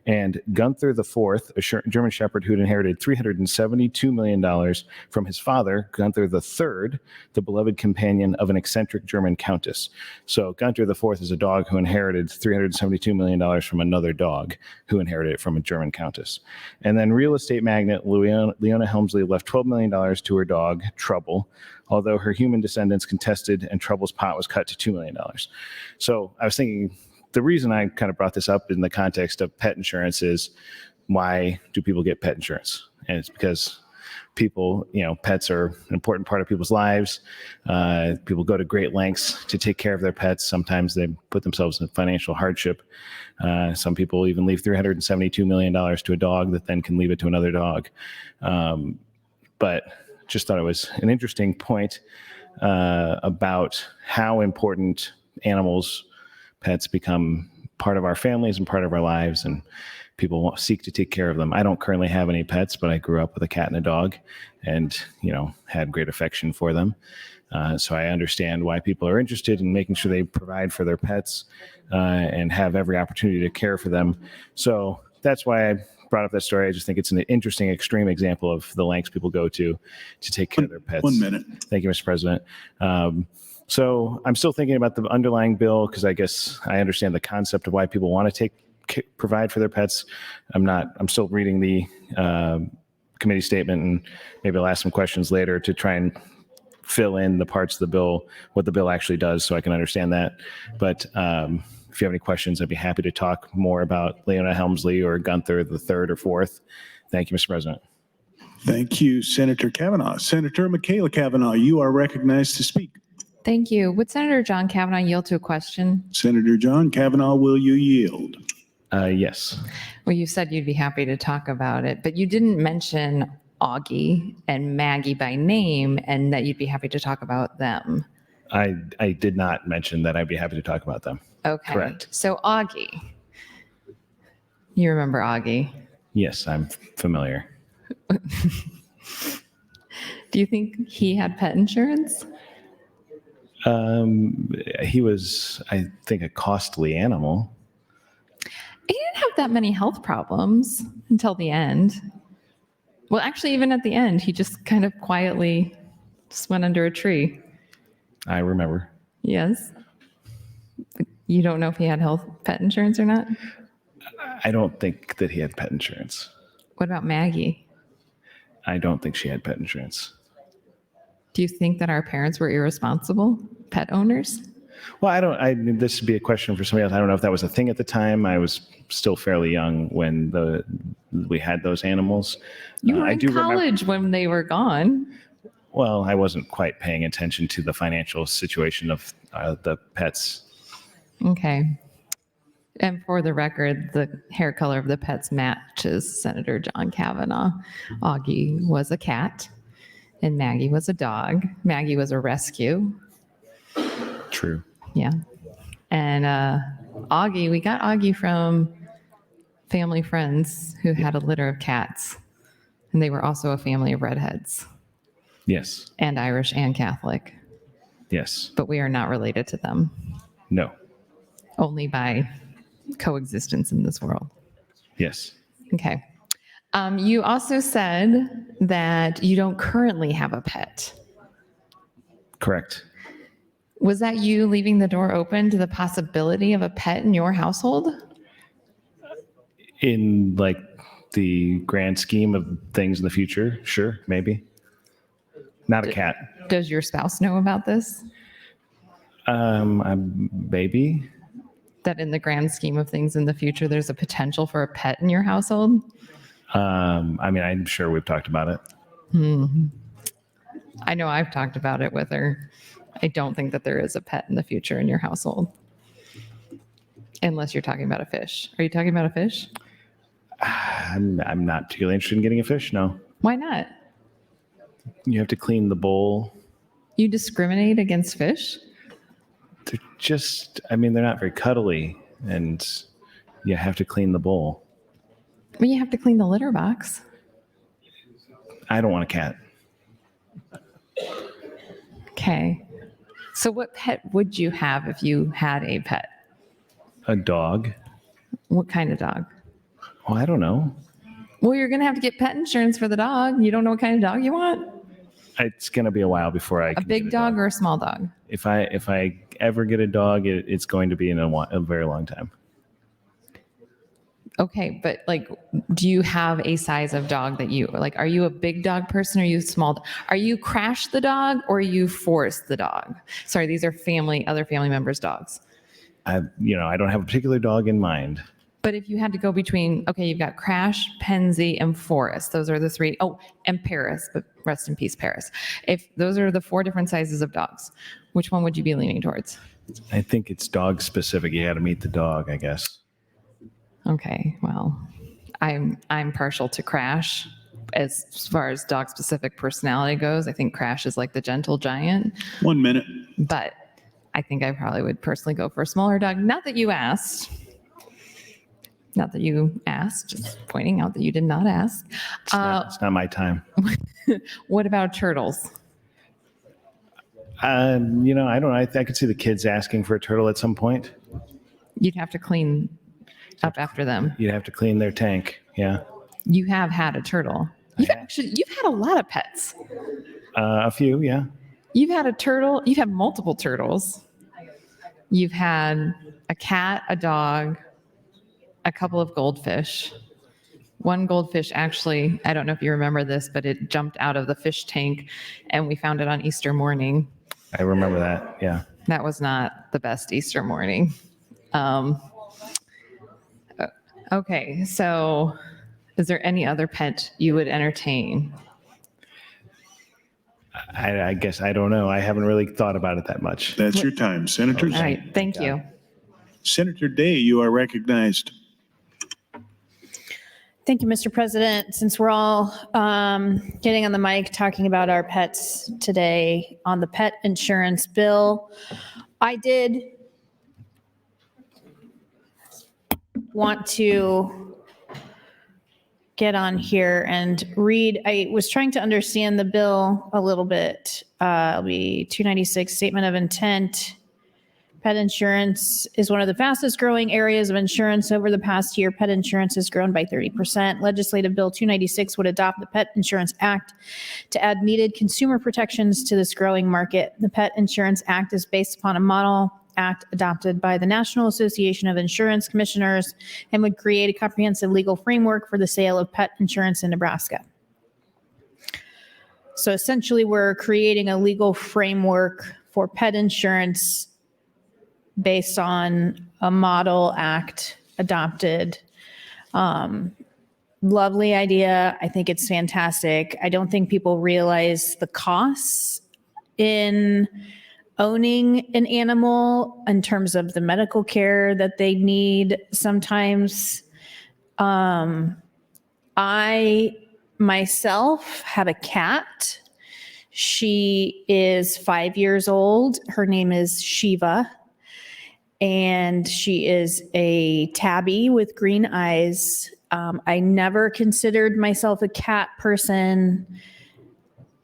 and Gunther IV, a German Shepherd who had inherited $372 million from his father, Gunther III, the beloved companion of an eccentric German countess. So Gunther IV is a dog who inherited $372 million from another dog who inherited it from a German countess. And then real estate magnate Leona Helmsley left $12 million to her dog, Trouble, although her human descendants contested and Trouble's pot was cut to $2 million. So I was thinking, the reason I kind of brought this up in the context of pet insurance is, why do people get pet insurance? And it's because people, pets are an important part of people's lives. People go to great lengths to take care of their pets. Sometimes they put themselves in financial hardship. Some people even leave $372 million to a dog that then can leave it to another dog. But just thought it was an interesting point about how important animals, pets, become part of our families and part of our lives, and people seek to take care of them. I don't currently have any pets, but I grew up with a cat and a dog and, had great affection for them. So I understand why people are interested in making sure they provide for their pets and have every opportunity to care for them. So that's why I brought up that story. I just think it's an interesting, extreme example of the lengths people go to take care of their pets. 1 minute. Thank you, Mr. President. So I'm still thinking about the underlying bill, because I guess I understand the concept of why people want to provide for their pets. I'm still reading the committee statement, and maybe I'll ask some questions later to try and fill in the parts of the bill, what the bill actually does, so I can understand that. But if you have any questions, I'd be happy to talk more about Leona Helmsley or Gunther the third or fourth. Thank you, Mr. President. Thank you, Senator Kavanaugh. Senator Michaela Kavanaugh, you are recognized to speak. Thank you. Would Senator John Kavanaugh yield to a question? Senator John Kavanaugh, will you yield? Yes. Well, you said you'd be happy to talk about it, but you didn't mention Augie and Maggie by name, and that you'd be happy to talk about them. I did not mention that I'd be happy to talk about them. Okay. Correct. So Augie, you remember Augie? Yes, I'm familiar. Do you think he had pet insurance? He was, I think, a costly animal. He didn't have that many health problems until the end. Well, actually, even at the end, he just kind of quietly just went under a tree. I remember. Yes. You don't know if he had pet insurance or not? I don't think that he had pet insurance. What about Maggie? I don't think she had pet insurance. Do you think that our parents were irresponsible pet owners? Well, this would be a question for somebody else. I don't know if that was a thing at the time. I was still fairly young when we had those animals. You were in college when they were gone. Well, I wasn't quite paying attention to the financial situation of the pets. Okay. And for the record, the hair color of the pets matches Senator John Kavanaugh. Augie was a cat, and Maggie was a dog. Maggie was a rescue. True. Yeah. And Augie, we got Augie from family friends who had a litter of cats. And they were also a family of redheads. Yes. And Irish and Catholic. Yes. But we are not related to them. No. Only by coexistence in this world. Yes. Okay. You also said that you don't currently have a pet. Correct. Was that you leaving the door open to the possibility of a pet in your household? In like the grand scheme of things in the future, sure, maybe. Not a cat. Does your spouse know about this? Maybe. That in the grand scheme of things in the future, there's a potential for a pet in your household? I'm sure we've talked about it. I know I've talked about it with her. I don't think that there is a pet in the future in your household. Unless you're talking about a fish. Are you talking about a fish? I'm not particularly interested in getting a fish, no. Why not? You have to clean the bowl. You discriminate against fish? They're just, they're not very cuddly, and you have to clean the bowl. Well, you have to clean the litter box. I don't want a cat. Okay. So what pet would you have if you had a pet? A dog. What kind of dog? Oh, I don't know. Well, you're going to have to get pet insurance for the dog. You don't know what kind of dog you want? It's going to be a while before I A can big get a dog or a small dog? If I ever get a dog, it's going to be in a very long time. Okay, but like, do you have a size of dog that you like? Are you a big dog person or are you small? Are you Crash the dog or you Force the dog? Sorry, these are other family members' dogs. I don't have a particular dog in mind. But if you had to go between, okay, you've got Crash, Penzi, and Forrest. Those are the three. Oh, and Paris, but rest in peace, Paris. If those are the 4 different sizes of dogs, which one would you be leaning towards? I think it's dog specific. You had to meet the dog, I guess. Okay, well, I'm partial to Crash. As far as dog specific personality goes, I think Crash is like the gentle giant. 1 minute. But I think I probably would personally go for a smaller dog. Not that you asked. Not that you asked, just pointing out that you did not ask. It's not my time. What about turtles? I don't know. I could see the kids asking for a turtle at some point. You'd have to clean up after them. You'd have to clean their tank. Yeah. You have had a turtle. You've had a lot of pets. A few, yeah. You've had a turtle. You've had multiple turtles. You've had a cat, a dog, a couple of goldfish. One goldfish, actually, I don't know if you remember this, but it jumped out of the fish tank and we found it on Easter morning. I remember that, yeah. That was not the best Easter morning. Okay, so is there any other pet you would entertain? I guess I don't know. I haven't really thought about it that much. That's your time, Senators. All right, thank you. Senator Day, you are recognized. Thank you, Mr. President. Since we're all getting on the mic talking about our pets today on the pet insurance bill, I did want to get on here and read. I was trying to understand the bill a little bit. It'll be 296 Statement of Intent. Pet insurance is one of the fastest growing areas of insurance. Over the past year, pet insurance has grown by 30%. Legislative Bill 296 would adopt the Pet Insurance Act to add needed consumer protections to this growing market. The Pet Insurance Act is based upon a model act adopted by the National Association of Insurance Commissioners and would create a comprehensive legal framework for the sale of pet insurance in Nebraska. So essentially, we're creating a legal framework for pet insurance based on a model act adopted. Lovely idea. I think it's fantastic. I don't think people realize the costs in owning an animal in terms of the medical care that they need sometimes. I myself have a cat. She is 5 years old. Her name is Shiva. And she is a tabby with green eyes. I never considered myself a cat person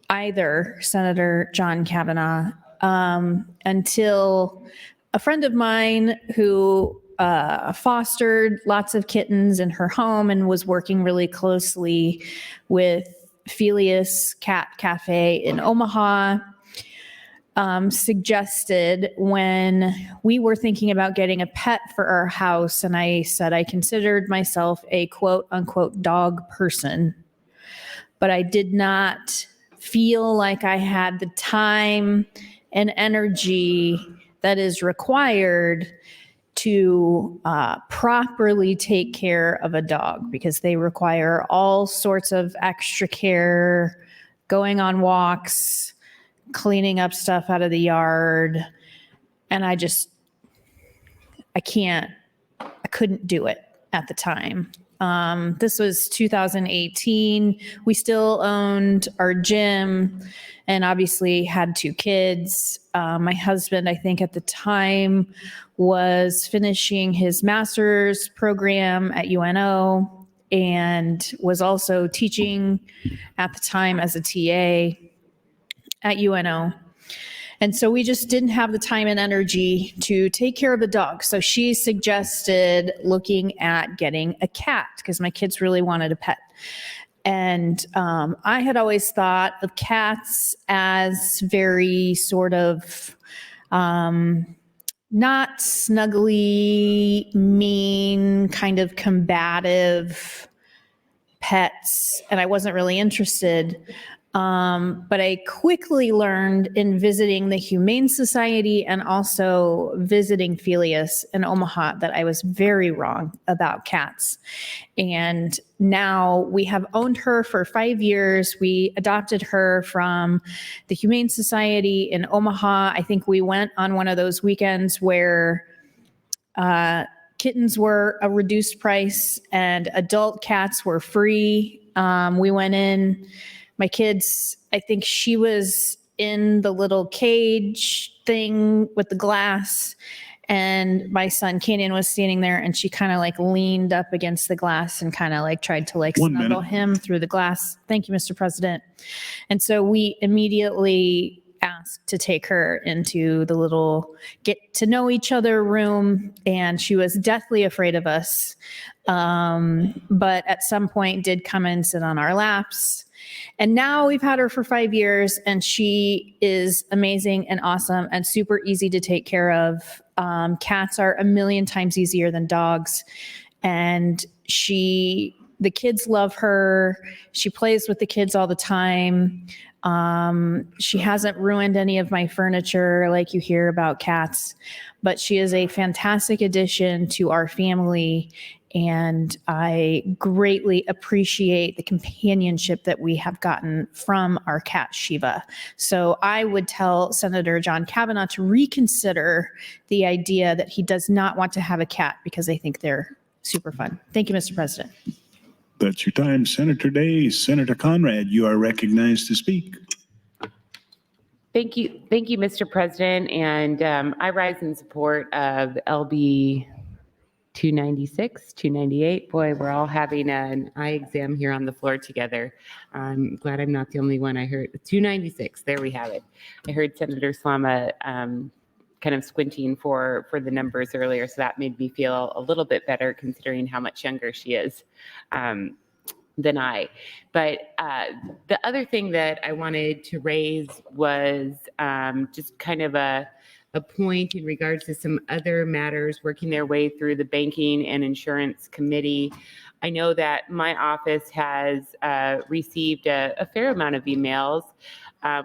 either, Senator John Kavanaugh, until a friend of mine who fostered lots of kittens in her home and was working really closely with Felius Cat Cafe in Omaha, suggested when we were thinking about getting a pet for our house, and I said I considered myself a quote unquote dog person, but I did not feel like I had the time and energy that is required to properly take care of a dog, because they require all sorts of extra care, going on walks, cleaning up stuff out of the yard. And I couldn't do it at the time. This was 2018. We still owned our gym and obviously had 2 kids. My husband, I think at the time, was finishing his master's program at UNO and was also teaching at the time as a TA at UNO. And so we just didn't have the time and energy to take care of the dog. So she suggested looking at getting a cat because my kids really wanted a pet. And I had always thought of cats as very sort of not snuggly, mean, kind of combative pets, and I wasn't really interested. But I quickly learned in visiting the Humane Society and also visiting Felius in Omaha that I was very wrong about cats. And now we have owned her for 5 years. We adopted her from the Humane Society in Omaha. I think we went on one of those weekends where kittens were a reduced price and adult cats were free. We went in. My kids, I think she was in the little cage thing with the glass, and my son Canyon was standing there, and she kind of like leaned up against the glass and kind of like tried to like snuggle him through the glass. Thank you, Mr. President. And so we immediately asked to take her into the little get to know each other room, and she was deathly afraid of us. But at some point did come and sit on our laps. And now we've had her for 5 years, and she is amazing and awesome and super easy to take care of. Cats are a million times easier than dogs. And the kids love her. She plays with the kids all the time. She hasn't ruined any of my furniture like you hear about cats, but she is a fantastic addition to our family. And I greatly appreciate the companionship that we have gotten from our cat, Shiva. So I would tell Senator John Kavanaugh to reconsider the idea that he does not want to have a cat because I think they're super fun. Thank you, Mr. President. That's your time, Senator Day. Senator Conrad, you are recognized to speak. Thank you, Mr. President. And I rise in support of LB 296, 298. Boy, we're all having an eye exam here on the floor together. I'm glad I'm not the only one. I heard 296. There we have it. I heard Senator Slama kind of squinting for the numbers earlier, so that made me feel a little bit better considering how much younger she is than I. But the other thing that I wanted to raise was just kind of a point in regards to some other matters working their way through the Banking and Insurance Committee. I know that my office has received a fair amount of emails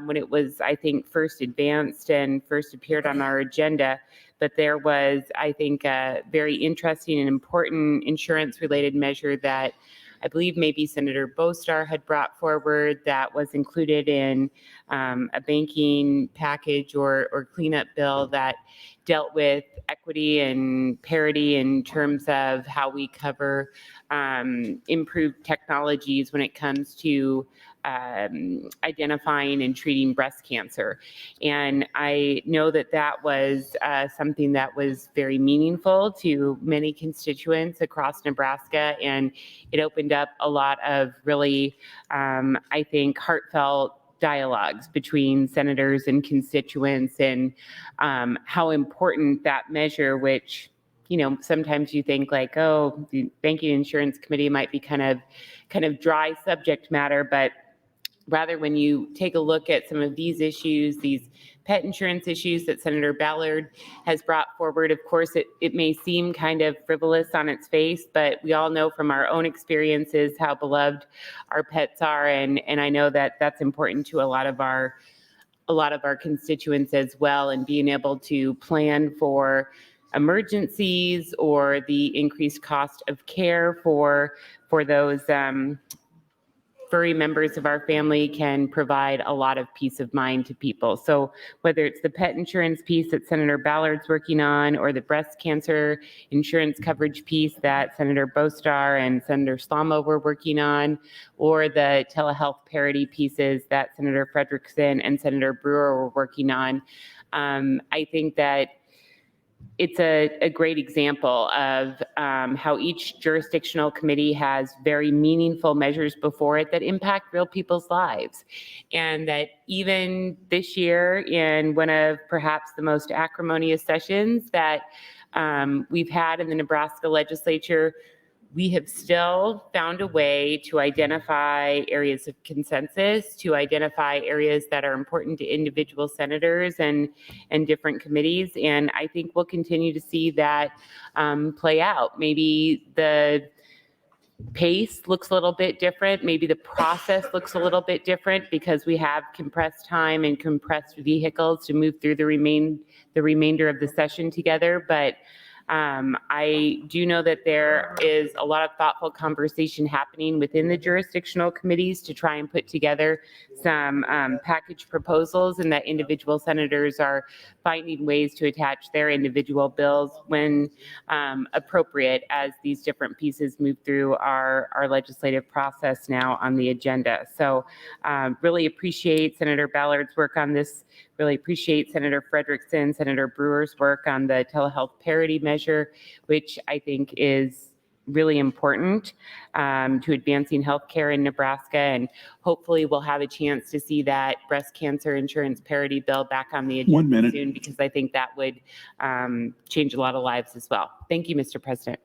when it was, I think, first advanced and first appeared on our agenda. But there was, I think, a very interesting and important insurance-related measure that I believe maybe Senator Bostar had brought forward that was included in a banking package or cleanup bill that dealt with equity and parity in terms of how we cover improved technologies when it comes to identifying and treating breast cancer. And I know that that was something that was very meaningful to many constituents across Nebraska, and it opened up a lot of really, I think, heartfelt dialogues between senators and constituents, and how important that measure, which, you know, sometimes you think like, oh, the Banking and Insurance Committee might be kind of dry subject matter, but rather, when you take a look at some of these issues, these pet insurance issues that Senator Ballard has brought forward, of course, it may seem kind of frivolous on its face, but we all know from our own experiences how beloved our pets are. And I know that that's important to a lot of our constituents as well, and being able to plan for emergencies or the increased cost of care for those furry members of our family can provide a lot of peace of mind to people. So whether it's the pet insurance piece that Senator Ballard's working on, or the breast cancer insurance coverage piece that Senator Bostar and Senator Slama were working on, or the telehealth parity pieces that Senator Frederickson and Senator Brewer were working on, I think that it's a great example of how each jurisdictional committee has very meaningful measures before it that impact real people's lives. And that even this year, in one of perhaps the most acrimonious sessions that we've had in the Nebraska Legislature, we have still found a way to identify areas of consensus, to identify areas that are important to individual senators and different committees. And I think we'll continue to see that play out. Maybe the pace looks a little bit different. Maybe the process looks a little bit different because we have compressed time and compressed vehicles to move through the remainder of the session together. But I do know that there is a lot of thoughtful conversation happening within the jurisdictional committees to try and put together some package proposals, and that individual senators are finding ways to attach their individual bills when appropriate as these different pieces move through our legislative process now on the agenda. So really appreciate Senator Ballard's work on this. Really appreciate Senator Frederickson, Senator Brewer's work on the telehealth parity measure, which I think is really important to advancing healthcare in Nebraska. And hopefully we'll have a chance to see that breast cancer insurance parity bill back on the agenda soon, because I think that would change a lot of lives as well. Thank you, Mr. President.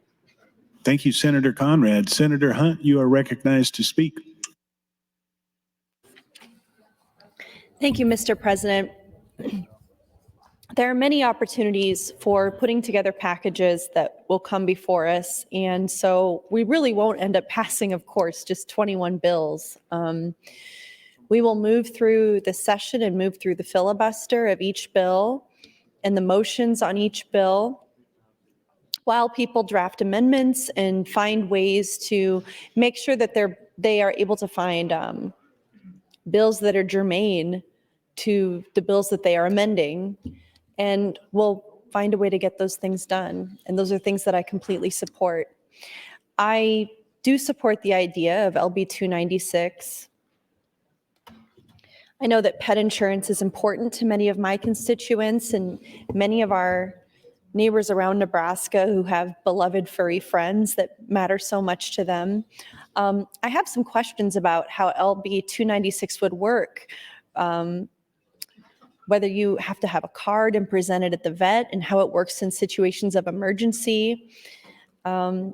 Thank you, Senator Conrad. Senator Hunt, you are recognized to speak. Thank you, Mr. President. There are many opportunities for putting together packages that will come before us, and so we really won't end up passing, of course, just 21 bills. We will move through the session and move through the filibuster of each bill and the motions on each bill while people draft amendments and find ways to make sure that they are able to find bills that are germane to the bills that they are amending, and we'll find a way to get those things done. And those are things that I completely support. I do support the idea of LB 296. I know that pet insurance is important to many of my constituents and many of our neighbors around Nebraska who have beloved furry friends that matter so much to them. I have some questions about how LB 296 would work. Whether you have to have a card and present it at the vet, and how it works in situations of emergency. And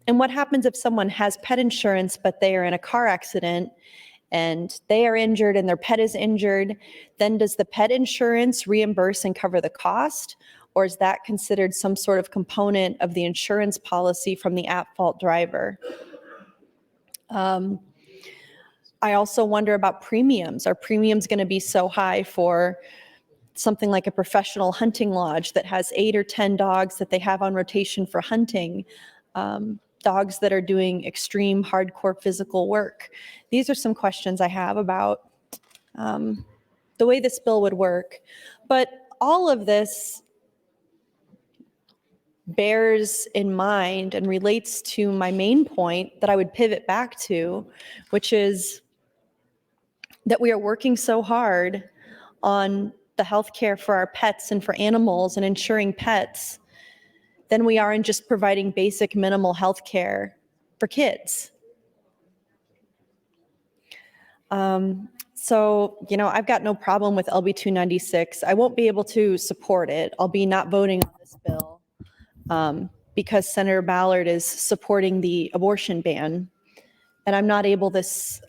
what happens if someone has pet insurance, but they are in a car accident and they are injured and their pet is injured? Then does the pet insurance reimburse and cover the cost? Or is that considered some sort of component of the insurance policy from the at-fault driver? I also wonder about premiums. Are premiums going to be so high for something like a professional hunting lodge that has 8 or 10 dogs that they have on rotation for hunting, dogs that are doing extreme hardcore physical work? These are some questions I have about the way this bill would work. But all of this bears in mind and relates to my main point that I would pivot back to, which is that we are working so hard on the healthcare for our pets and for animals and insuring pets than we are in just providing basic minimal healthcare for kids. So, I've got no problem with LB 296. I won't be able to support it. I'll be not voting on this bill because Senator Ballard is supporting the abortion ban, and I'm not able this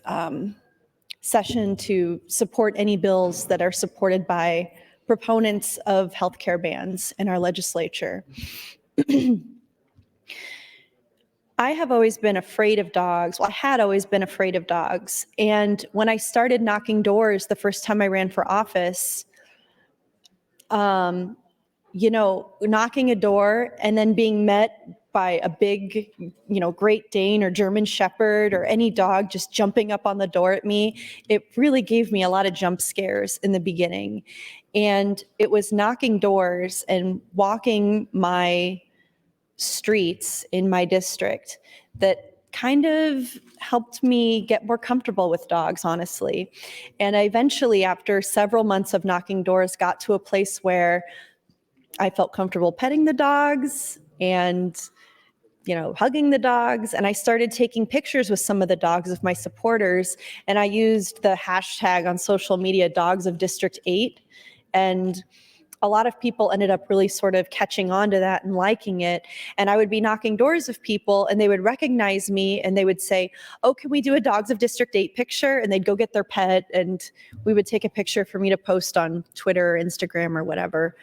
session to support any bills that are supported by proponents of healthcare bans in our legislature. I have always been afraid of dogs. Well, I had always been afraid of dogs. And when I started knocking doors the first time I ran for office, knocking a door and then being met by a big, Great Dane or German Shepherd or any dog just jumping up on the door at me, it really gave me a lot of jump scares in the beginning. And it was knocking doors and walking my streets in my district that kind of helped me get more comfortable with dogs, honestly. And I eventually, after several months of knocking doors, got to a place where I felt comfortable petting the dogs and, hugging the dogs. And I started taking pictures with some of the dogs of my supporters. And I used the hashtag on social media, Dogs of District 8. And a lot of people ended up really sort of catching on to that and liking it. And I would be knocking doors of people and they would recognize me and they would say, oh, can we do a Dogs of District 8 picture? And they'd go get their pet and we would take a picture for me to post on Twitter or Instagram or whatever.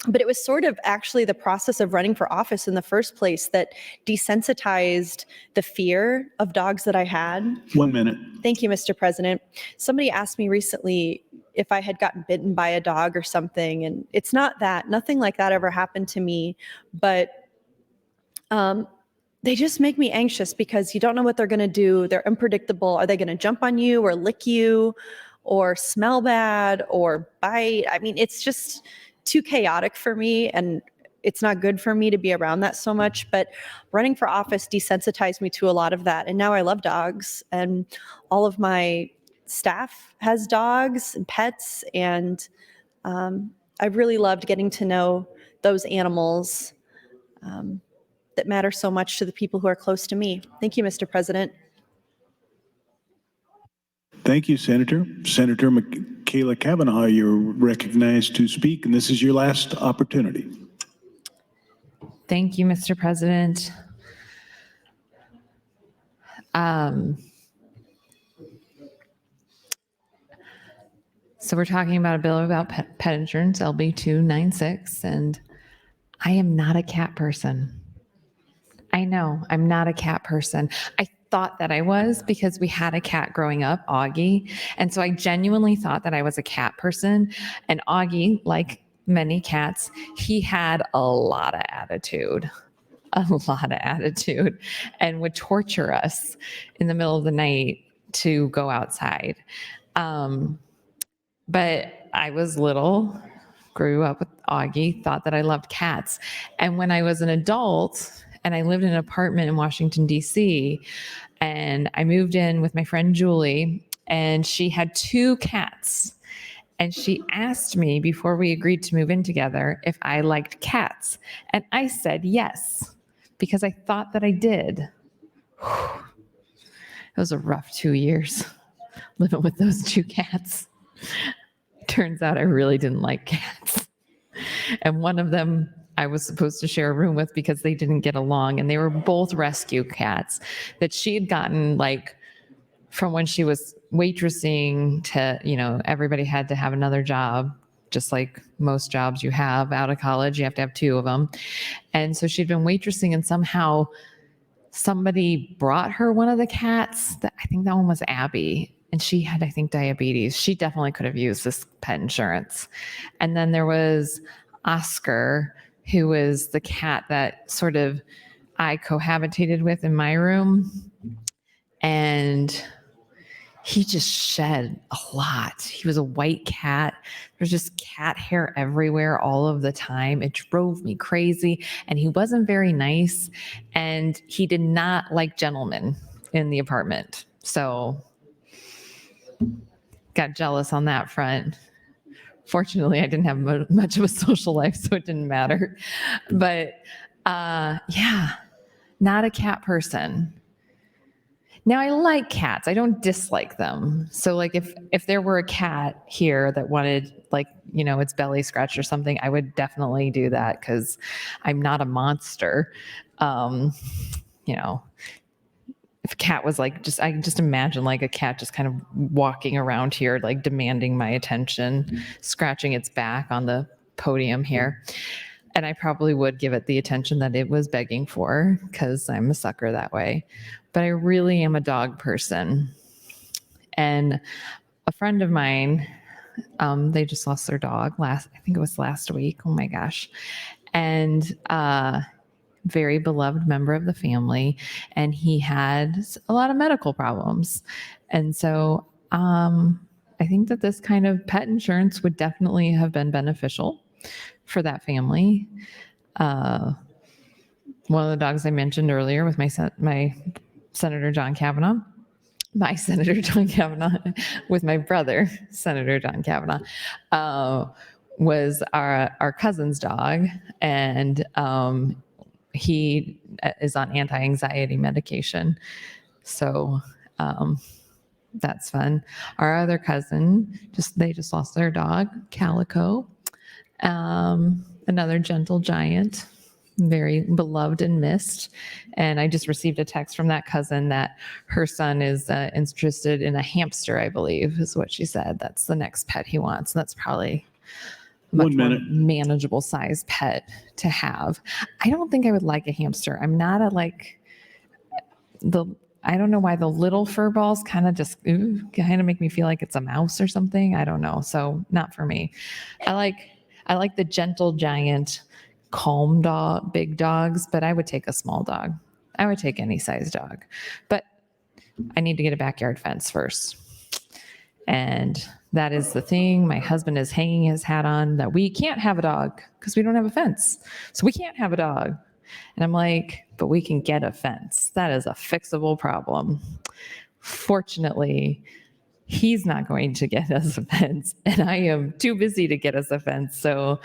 But it was sort of actually the process of running for office in the first place that desensitized the fear of dogs that I had. 1 minute. Thank you, Mr. President. Somebody asked me recently if I had gotten bitten by a dog or something, and it's not that. Nothing like that ever happened to me, but they just make me anxious because you don't know what they're going to do. They're unpredictable. Are they going to jump on you or lick you or smell bad or bite? I mean, it's just too chaotic for me, and it's not good for me to be around that so much. But running for office desensitized me to a lot of that, and now I love dogs, and all of my staff has dogs and pets, and I've really loved getting to know those animals that matter so much to the people who are close to me. Thank you, Mr. President. Thank you, Senator. Senator Michaela Cavanaugh, you're recognized to speak, and this is your last opportunity. Thank you, Mr. President. So we're talking about a bill about pet insurance, LB 296, and I am not a cat person. I know, I'm not a cat person. I thought that I was because we had a cat growing up, Augie. And so I genuinely thought that I was a cat person. And Augie, like many cats, he had a lot of attitude, and would torture us in the middle of the night to go outside. But I was little, grew up with Augie, thought that I loved cats. And when I was an adult, and I lived in an apartment in Washington, D.C., and I moved in with my friend Julie, and she had 2 cats. And she asked me before we agreed to move in together if I liked cats. And I said yes, because I thought that I did. It was a rough 2 years living with those 2 cats. Turns out I really didn't like cats. And one of them I was supposed to share a room with because they didn't get along, and they were both rescue cats that she had gotten from when she was waitressing to, everybody had to have another job, just like most jobs you have out of college, you have to have 2 of them. And so she'd been waitressing, and somehow somebody brought her one of the cats. I think that one was Abby, and she had, I think, diabetes. She definitely could have used this pet insurance. And then there was Oscar, who was the cat that sort of I cohabitated with in my room. And he just shed a lot. He was a white cat. There's just cat hair everywhere all of the time. It drove me crazy. And he wasn't very nice. And he did not like gentlemen in the apartment. So got jealous on that front. Fortunately, I didn't have much of a social life, so it didn't matter. But yeah, not a cat person. Now, I like cats. I don't dislike them. So if there were a cat here that wanted its belly scratched or something, I would definitely do that because I'm not a monster. If a cat was I just imagine a cat just kind of walking around here, demanding my attention, scratching its back on the podium here. And I probably would give it the attention that it was begging for because I'm a sucker that way. But I really am a dog person. And a friend of mine, they just lost their dog I think it was last week. Oh my gosh. And, very beloved member of the family, and he had a lot of medical problems. And so I think that this kind of pet insurance would definitely have been beneficial for that family. One of the dogs I mentioned earlier with my Senator John Cavanaugh, with my brother, Senator John Cavanaugh, was our cousin's dog, and he is on anti-anxiety medication. So that's fun. Our other cousin, they just lost their dog, Calico, another gentle giant, very beloved and missed. And I just received a text from that cousin that her son is interested in a hamster, I believe, is what she said. That's the next pet he wants. That's probably a much more manageable size pet to have. I don't think I would like a hamster. I'm not I don't know why the little fur balls kind of make me feel like it's a mouse or something. I don't know. So not for me. I like the gentle giant, calm dog, big dogs, but I would take a small dog. I would take any size dog, but I need to get a backyard fence first. And that is the thing my husband is hanging his hat on, that we can't have a dog because we don't have a fence. So we can't have a dog. And I'm like, but we can get a fence. That is a fixable problem. Fortunately, he's not going to get us a fence, and I am too busy to get us a fence. So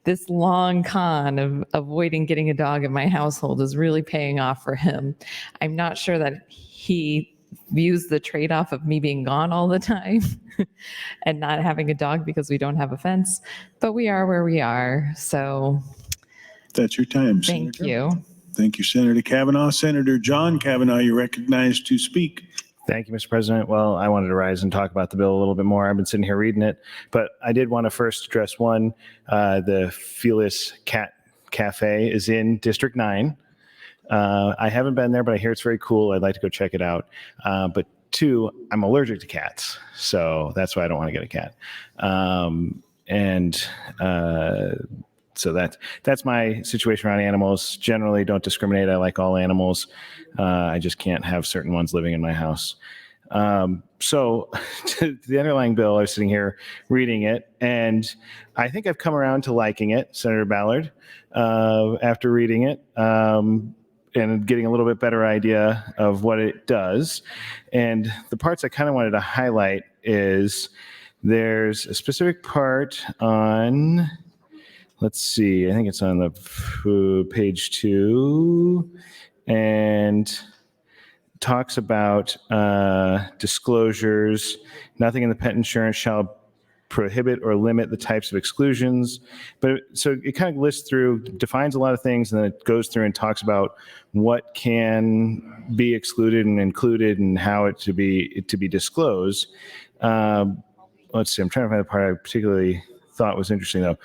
this long con of avoiding getting a dog in my household is really paying off for him. I'm not sure that he views the trade-off of me being gone all the time and not having a dog because we don't have a fence, but we are where we are. So that's your time, Thank Senator. you. Thank you, Senator Kavanaugh. Senator John Kavanaugh, you're recognized to speak. Thank you, Mr. President. Well, I wanted to rise and talk about the bill a little bit more. I've been sitting here reading it, but I did want to first address one. The Felis Cat Cafe is in District 9. I haven't been there, but I hear it's very cool. I'd like to go check it out. But two, I'm allergic to cats, so that's why I don't want to get a cat. So that's my situation around animals. Generally, don't discriminate. I like all animals. I just can't have certain ones living in my house. So to the underlying bill, I was sitting here reading it, and I think I've come around to liking it, Senator Ballard, after reading it and getting a little bit better idea of what it does. And the parts I kind of wanted to highlight is there's a specific part on... Let's see, I think it's on the page 2, and talks about disclosures. Nothing in the pet insurance shall prohibit or limit the types of exclusions. But so it kind of lists through, defines a lot of things, and then it goes through and talks about what can be excluded and included and how it to be disclosed. Let's see, I'm trying to find the part I particularly thought was interesting though.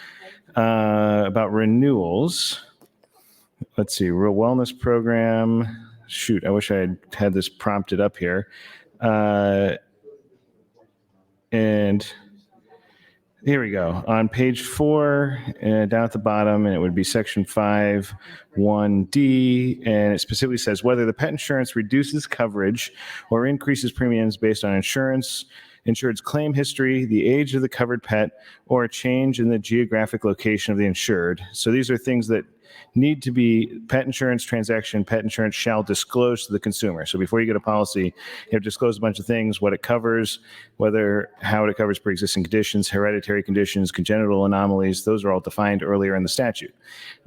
About renewals. Let's see, real wellness program. Shoot, I wish I had this prompted up here. And here we go. On page 4, down at the bottom, and it would be section 5(1)(d), and it specifically says whether the pet insurance reduces coverage or increases premiums based on insured's claim history, the age of the covered pet, or a change in the geographic location of the insured. So these are things that need to be pet insurance shall disclose to the consumer. So before you get a policy, you have to disclose a bunch of things, what it covers, how it covers pre-existing conditions, hereditary conditions, congenital anomalies. Those are all defined earlier in the statute.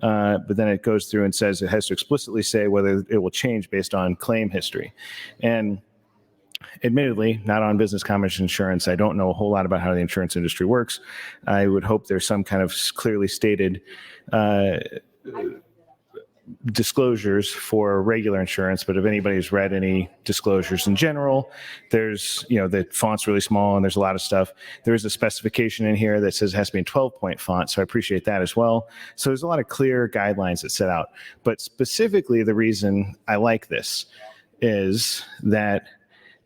But then it goes through and says it has to explicitly say whether it will change based on claim history. And admittedly, not on business combination insurance. I don't know a whole lot about how the insurance industry works. I would hope there's some kind of clearly stated disclosures for regular insurance, but if anybody's read any disclosures in general, there's, the font's really small and there's a lot of stuff. There is a specification in here that says it has to be in 12-point font, so I appreciate that as well. So there's a lot of clear guidelines that set out. But specifically, the reason I like this is that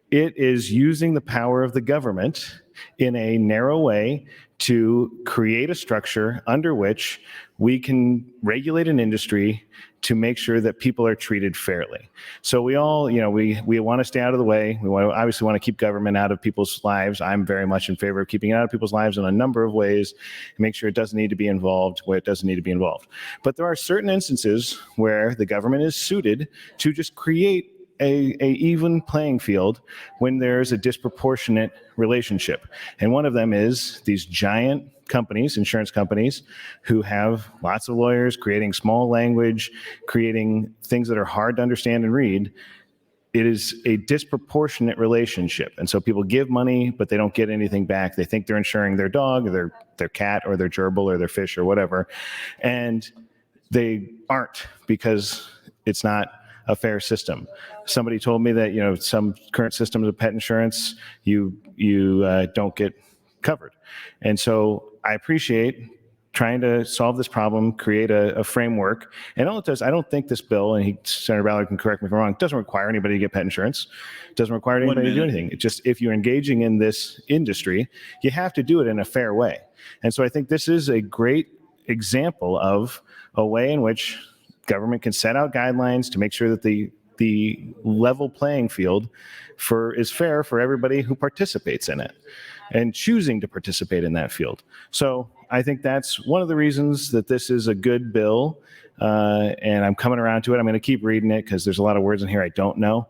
it is using the power of the government in a narrow way to create a structure under which we can regulate an industry to make sure that people are treated fairly. So we all, we want to stay out of the way. We obviously want to keep government out of people's lives. I'm very much in favor of keeping it out of people's lives in a number of ways, and make sure it doesn't need to be involved where it doesn't need to be involved. But there are certain instances where the government is suited to just create a even playing field when there's a disproportionate relationship. And one of them is these giant companies, insurance companies, who have lots of lawyers creating small language, creating things that are hard to understand and read. It is a disproportionate relationship. And so people give money, but they don't get anything back. They think they're insuring their dog or their cat or their gerbil or their fish or whatever. And they aren't, because it's not a fair system. Somebody told me that, some current systems of pet insurance, you don't get covered. And so I appreciate trying to solve this problem, create a framework. And all it does, I don't think this bill, and Senator Ballard can correct me if I'm wrong, doesn't require anybody to get pet insurance. It doesn't require anybody to do anything. It just, if you're engaging in this industry, you have to do it in a fair way. And so I think this is a great example of a way in which government can set out guidelines to make sure that the level playing field is fair for everybody who participates in it and choosing to participate in that field. So I think that's one of the reasons that this is a good bill, and I'm coming around to it. I'm going to keep reading it because there's a lot of words in here I don't know.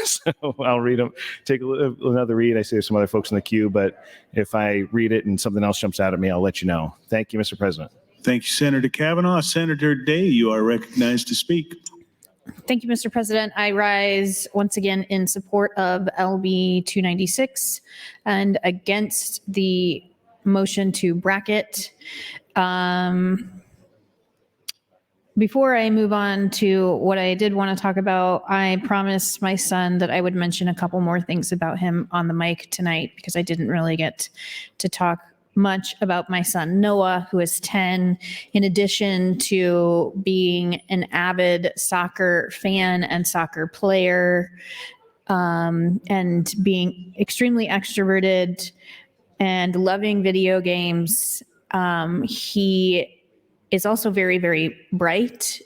So I'll read them, take another read. I see there's some other folks in the queue, but if I read it and something else jumps out at me, I'll let you know. Thank you, Mr. President. Thank you, Senator Kavanaugh. Senator Day, you are recognized to speak. Thank you, Mr. President. I rise once again in support of LB 296 and against the motion to bracket. Before I move on to what I did want to talk about, I promised my son that I would mention a couple more things about him on the mic tonight, because I didn't really get to talk much about my son Noah, who is 10. In addition to being an avid soccer fan and soccer player, and being extremely extroverted and loving video games, he is also very, very bright.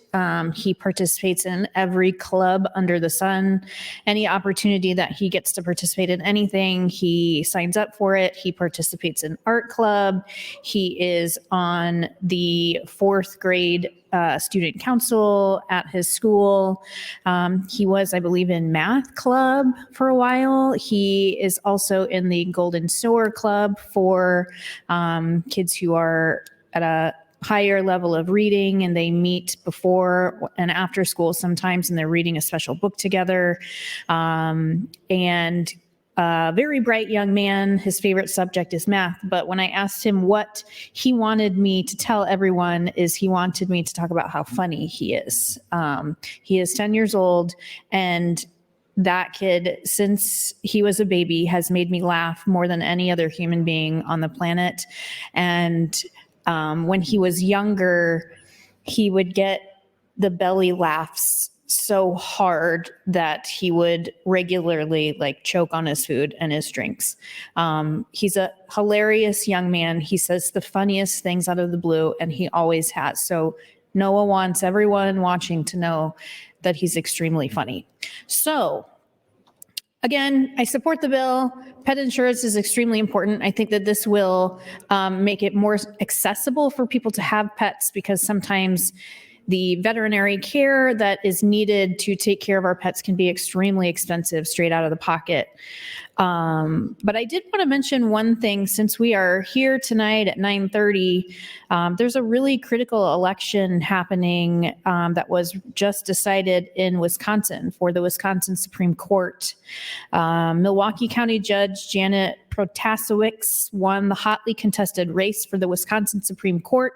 He participates in every club under the sun. Any opportunity that he gets to participate in anything, he signs up for it. He participates in art club. He is on the 4th grade student council at his school. He was, I believe, in math club for a while. He is also in the Golden Sower Club for kids who are at a higher level of reading, and they meet before and after school sometimes, and they're reading a special book together. And a very bright young man. His favorite subject is math. But when I asked him what he wanted me to tell everyone, is he wanted me to talk about how funny he is. He is 10 years old, and that kid, since he was a baby, has made me laugh more than any other human being on the planet. And when he was younger, he would get the belly laughs so hard that he would regularly choke on his food and his drinks. He's a hilarious young man. He says the funniest things out of the blue, and he always has. So Noah wants everyone watching to know that he's extremely funny. So again, I support the bill. Pet insurance is extremely important. I think that this will make it more accessible for people to have pets, because sometimes the veterinary care that is needed to take care of our pets can be extremely expensive straight out of the pocket. But I did want to mention one thing, since we are here tonight at 9:30, there's a really critical election happening that was just decided in Wisconsin for the Wisconsin Supreme Court. Milwaukee County Judge Janet Protasewicz won the hotly contested race for the Wisconsin Supreme Court,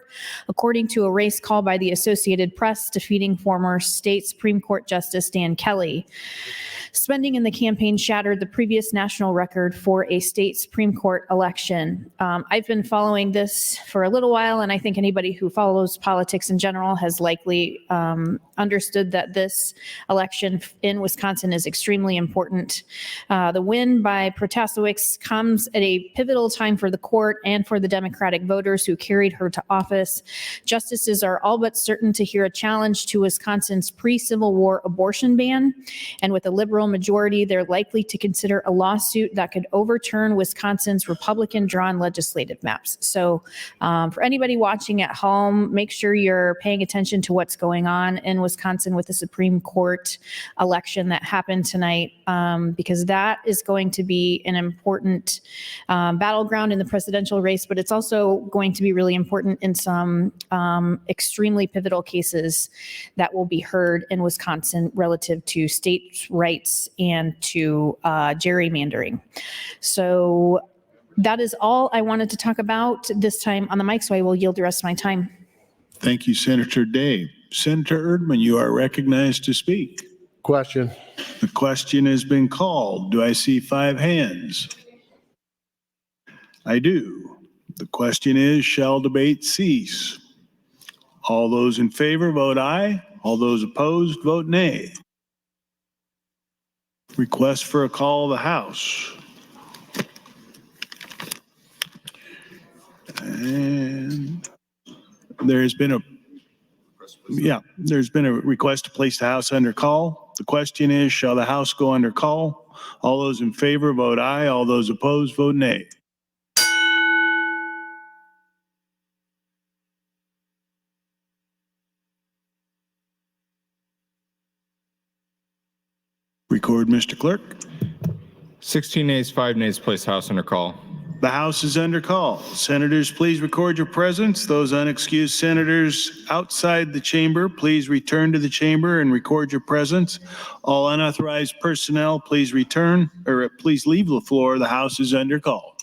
according to a race call by the Associated Press, defeating former state Supreme Court Justice Dan Kelly. Spending in the campaign shattered the previous national record for a state Supreme Court election. I've been following this for a little while, and I think anybody who follows politics in general has likely understood that this election in Wisconsin is extremely important. The win by Protasewicz comes at a pivotal time for the court and for the Democratic voters who carried her to office. Justices are all but certain to hear a challenge to Wisconsin's pre-Civil War abortion ban, and with a liberal majority, they're likely to consider a law lawsuit that could overturn Wisconsin's Republican-drawn legislative maps. So for anybody watching at home, make sure you're paying attention to what's going on in Wisconsin with the Supreme Court election that happened tonight, because that is going to be an important battleground in the presidential race, but it's also going to be really important in some extremely pivotal cases that will be heard in Wisconsin relative to state rights and to gerrymandering. So that is all I wanted to talk about this time on the mic, so I will yield the rest of my time. Thank you, Senator Day. Senator Erdman, you are recognized to speak. Question. The question has been called. Do I see 5 hands? I do. The question is, shall debate cease? All those in favor vote aye. All those opposed vote nay. Request for a call of the House. And there's been a request to place the House under call. The question is, shall the House go under call? All those in favor vote aye. All those opposed vote nay. Record, Mr. Clerk. 16 nays, 5 nays, place House under call. The House is under call. Senators, please record your presence. Those unexcused senators outside the chamber, please return to the chamber and record your presence. All unauthorized personnel, please return, or please leave the floor. The House is under call.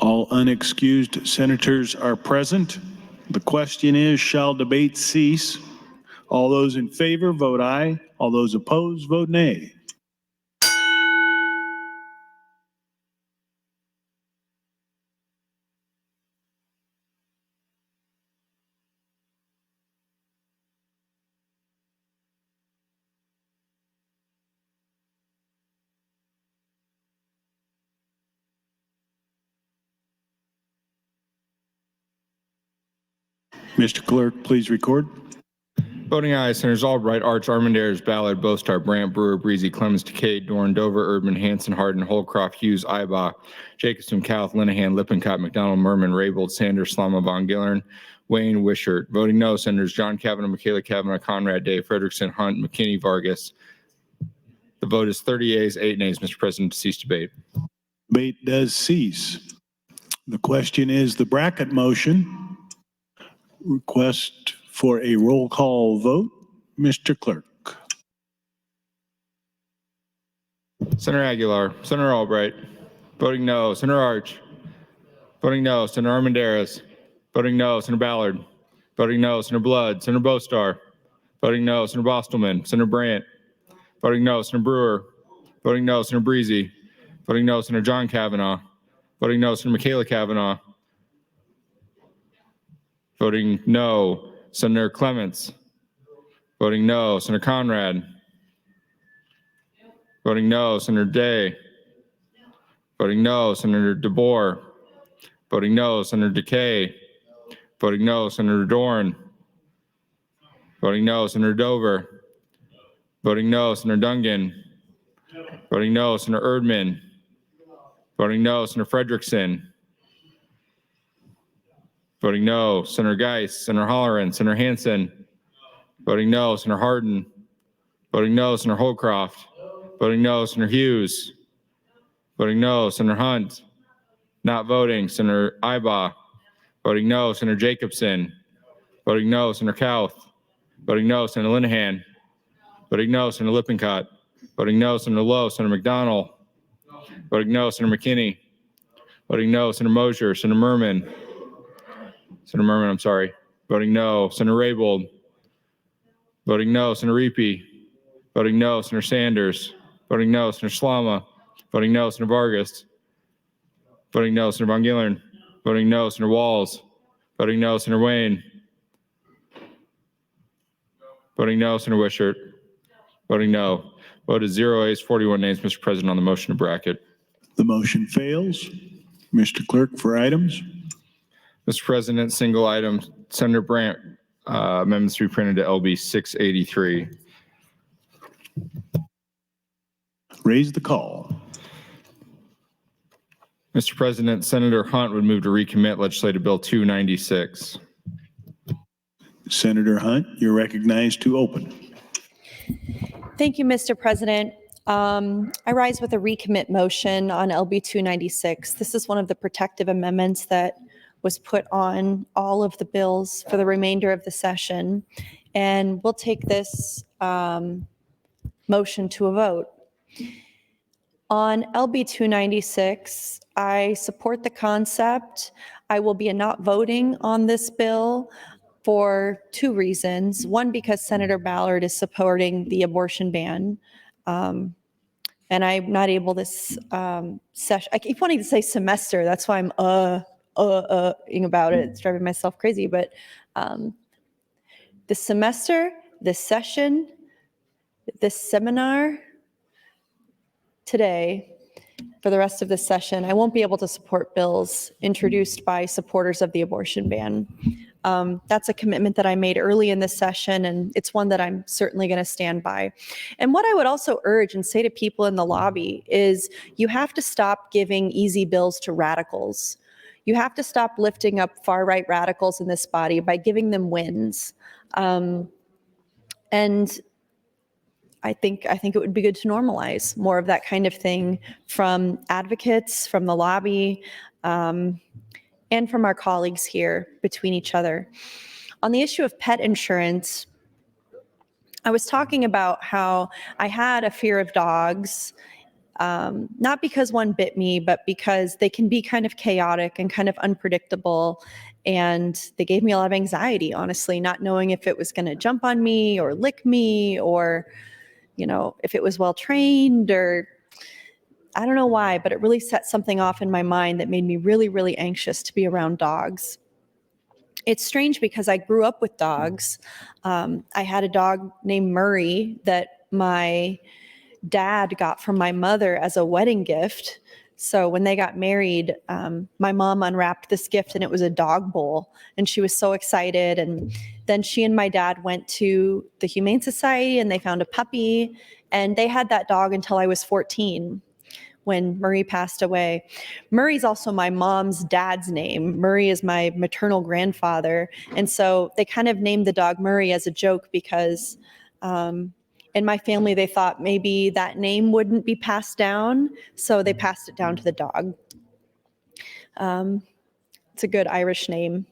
All unexcused senators are present. The question is, shall debate cease? All those in favor vote aye. All those opposed vote nay. Mr. Clerk, please record. Voting aye, Senators Albright, Arch, Armendariz, Ballard, Bostar, Brandt, Brewer, Breezy, Clemens, Decay, Dorn, Dover, Erdman, Hanson, Hardin, Holcroft, Hughes, Ibach, Jacobson, Kauth, Linehan, Lippincott, McDonald, Merman, Raybold, Sanders, Slama, Von Gillern, Wayne, Wishart. Voting no, Senators John Kavanaugh, Michaela Kavanaugh, Conrad, Day, Frederickson, Hunt, McKinney, Vargas. The vote is 30 yeas, 8 nays, Mr. President, to cease debate. Debate does cease. The question is the bracket motion. Request for a roll call vote. Mr. Clerk. Senator Aguilar, Senator Albright. Voting no, Senator Arch. Voting no, Senator Armendariz. Voting no, Senator Ballard. Voting no, Senator Blood, Senator Bostar. Voting no, Senator Bostelman, Senator Brandt. Voting no, Senator Brewer. Voting no, Senator Breezy. Voting no, Senator John Kavanaugh. Voting no, Senator Michaela Kavanaugh. Voting no, Senator Clements. Voting no, Senator Conrad. Voting no, Senator Day. Voting no, Senator DeBoer. Voting no, Senator Decay. Voting no, Senator Dorn. Voting no, Senator Dover. Voting no, Senator Dungan. Voting no, Senator Erdman. Voting no, Senator Frederickson. Voting no, Senator Geist, Senator Holleran, Senator Hanson. Voting no, Senator Hardin. Voting no, Senator Holcroft. Voting no, Senator Hughes. Voting no, Senator Hunt. Not voting, Senator Ibach. Voting no, Senator Jacobson. Voting no, Senator Kauth. Voting no, Senator Linehan. Voting no, Senator Lippincott. Voting no, Senator Lowe, Senator McDonald. Voting no, Senator McKinney. Voting no, Senator Mosher, Senator Merman. Senator Merman, I'm sorry. Voting no, Senator Raybold. Voting no, Senator Reapy. Voting no, Senator Sanders. Voting no, Senator Slama. Voting no, Senator Vargas. Voting no, Senator Von Gillern. Voting no, Senator Walls. Voting no, Senator Wayne. Voting no, Senator Wishart. Voting no. Vote is 0 ayes, 41 nays, Mr. President, on the motion to bracket. The motion fails. Mr. Clerk, for items. Mr. President, single item, Senator Brandt, amendments to be printed to LB 683. Raise the call. Mr. President, Senator Hunt would move to recommit legislative bill 296. Senator Hunt, you're recognized to open. Thank you, Mr. President. I rise with a recommit motion on LB 296. This is one of the protective amendments that was put on all of the bills for the remainder of the session. And we'll take this motion to a vote. On LB 296, I support the concept. I will be not voting on this bill for two reasons. One, because Senator Ballard is supporting the abortion ban. And I'm not able this session, I keep wanting to say semester, that's why I'm about it. It's driving myself crazy. But this semester, this session, this seminar, today, for the rest of this session, I won't be able to support bills introduced by supporters of the abortion ban. That's a commitment that I made early in this session, and it's one that I'm certainly going to stand by. And what I would also urge and say to people in the lobby is you have to stop giving easy bills to radicals. You have to stop lifting up far-right radicals in this body by giving them wins. And I think it would be good to normalize more of that kind of thing from advocates, from the lobby, and from our colleagues here between each other. On the issue of pet insurance, I was talking about how I had a fear of dogs, not because one bit me, but because they can be kind of chaotic and kind of unpredictable. And they gave me a lot of anxiety, honestly, not knowing if it was going to jump on me or lick me or, you know, if it was well trained or I don't know why, but it really set something off in my mind that made me really, really anxious to be around dogs. It's strange because I grew up with dogs. I had a dog named Murray that my dad got from my mother as a wedding gift. So when they got married, my mom unwrapped this gift and it was a dog bowl. And she was so excited. And then she and my dad went to the Humane Society and they found a puppy. And they had that dog until I was 14 when Murray passed away. Murray's also my mom's dad's name. Murray is my maternal grandfather. And so they kind of named the dog Murray as a joke because in my family, they thought maybe that name wouldn't be passed down. So they passed it down to the dog. It's a good Irish name.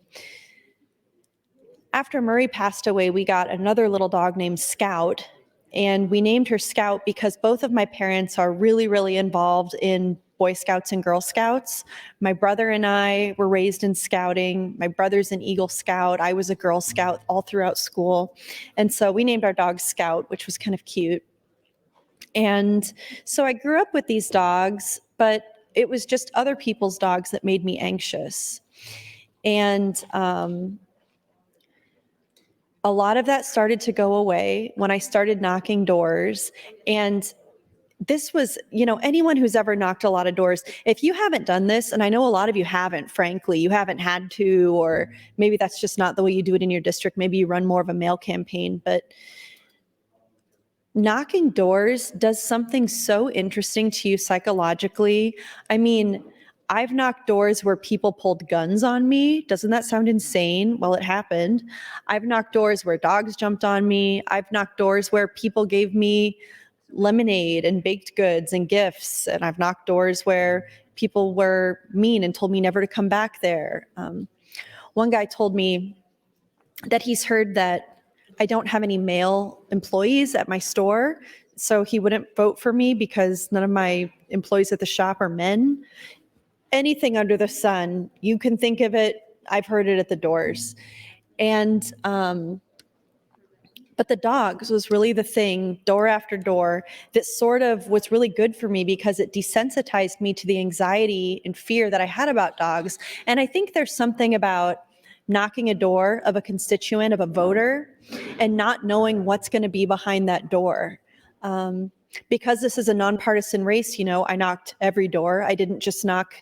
After Murray passed away, we got another little dog named Scout. And we named her Scout because both of my parents are really, really involved in Boy Scouts and Girl Scouts. My brother and I were raised in scouting. My brother's an Eagle Scout. I was a Girl Scout all throughout school. And so we named our dog Scout, which was kind of cute. And so I grew up with these dogs, but it was just other people's dogs that made me anxious. And a lot of that started to go away when I started knocking doors. And this was, anyone who's ever knocked a lot of doors, if you haven't done this, and I know a lot of you haven't, frankly, you haven't had to, or maybe that's just not the way you do it in your district. Maybe you run more of a mail campaign, but knocking doors does something so interesting to you psychologically. I mean, I've knocked doors where people pulled guns on me. Doesn't that sound insane? Well, it happened. I've knocked doors where dogs jumped on me. I've knocked doors where people gave me lemonade and baked goods and gifts. And I've knocked doors where people were mean and told me never to come back there. One guy told me that he's heard that I don't have any male employees at my store, so he wouldn't vote for me because none of my employees at the shop are men. Anything under the sun, you can think of it, I've heard it at the doors. And but the dogs was really the thing, door after door, that sort of was really good for me because it desensitized me to the anxiety and fear that I had about dogs. And I think there's something about knocking a door of a constituent, of a voter, and not knowing what's going to be behind that door. Because this is a nonpartisan race, I knocked every door. I didn't just knock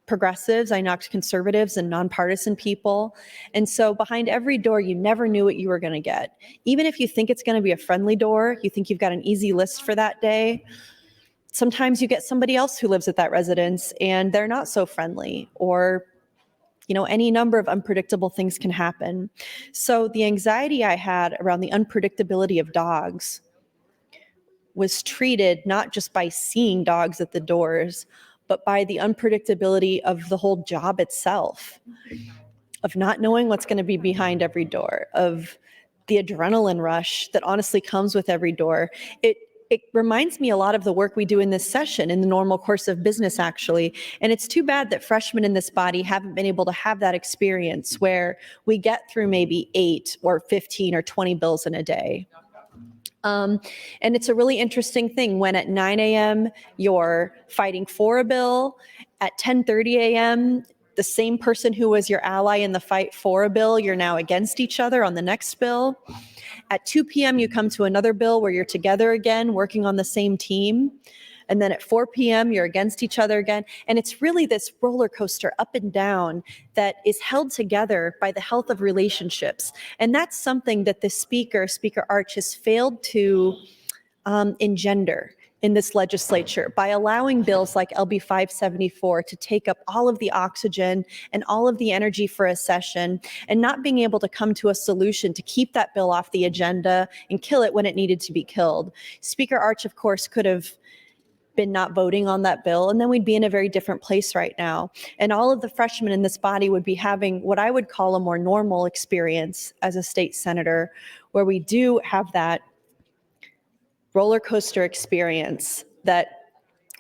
progressives, I knocked conservatives and nonpartisan people. And so behind every door, you never knew what you were going to get. Even if you think it's going to be a friendly door, you think you've got an easy list for that day, sometimes you get somebody else who lives at that residence and they're not so friendly, or any number of unpredictable things can happen. So the anxiety I had around the unpredictability of dogs was treated not just by seeing dogs at the doors, but by the unpredictability of the whole job itself, of not knowing what's going to be behind every door, of the adrenaline rush that honestly comes with every door. It reminds me a lot of the work we do in this session, in the normal course of business, actually. And it's too bad that freshmen in this body haven't been able to have that experience where we get through maybe 8 or 15 or 20 bills in a day. And it's a really interesting thing when at 9 a.m. you're fighting for a bill, at 10:30 a.m. the same person who was your ally in the fight for a bill, you're now against each other on the next bill. At 2 p.m. you come to another bill where you're together again, working on the same team. And then at 4 p.m. you're against each other again. And it's really this roller coaster up and down that is held together by the health of relationships. And that's something that the Speaker Arch, has failed to engender in this legislature by allowing bills like LB 574 to take up all of the oxygen and all of the energy for a session, and not being able to come to a solution to keep that bill off the agenda and kill it when it needed to be killed. Speaker Arch, of course, could have been not voting on that bill, and then we'd be in a very different place right now. And all of the freshmen in this body would be having what I would call a more normal experience as a state senator, where we do have that roller coaster experience that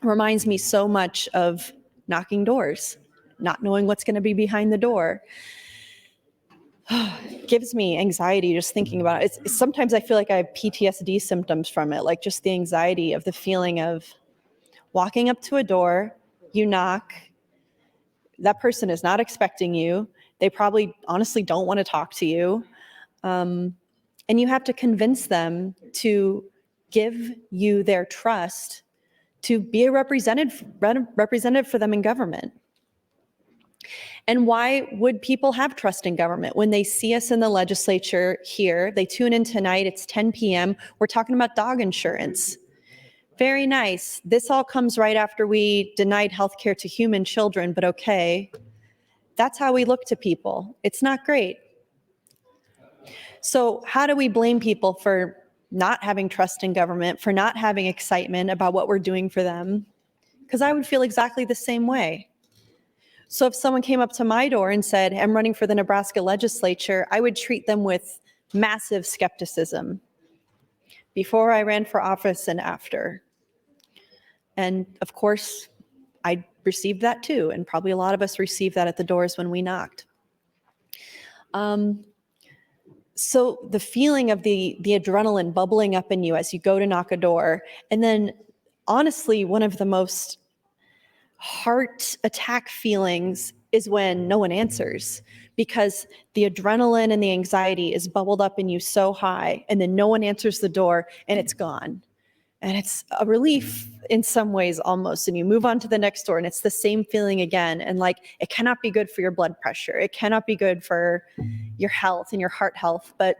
reminds me so much of knocking doors, not knowing what's going to be behind the door. Gives me anxiety just thinking about it. Sometimes I feel like I have PTSD symptoms from it, like just the anxiety of the feeling of walking up to a door, you knock, that person is not expecting you. They probably honestly don't want to talk to you. And you have to convince them to give you their trust to be a representative for them in government. And why would people have trust in government when they see us in the legislature here? They tune in tonight, it's 10 p.m. We're talking about dog insurance. Very nice. This all comes right after we denied healthcare to human children, but okay. That's how we look to people. It's not great. So how do we blame people for not having trust in government, for not having excitement about what we're doing for them? Because I would feel exactly the same way. So if someone came up to my door and said, I'm running for the Nebraska Legislature, I would treat them with massive skepticism before I ran for office and after. And of course, I received that too, and probably a lot of us received that at the doors when we knocked. So the feeling of the adrenaline bubbling up in you as you go to knock a door, and then honestly, one of the most heart attack feelings is when no one answers, because the adrenaline and the anxiety is bubbled up in you so high, and then no one answers the door and it's gone. And it's a relief in some ways almost. And you move on to the next door and it's the same feeling again. And like, it cannot be good for your blood pressure. It cannot be good for your health and your heart health. But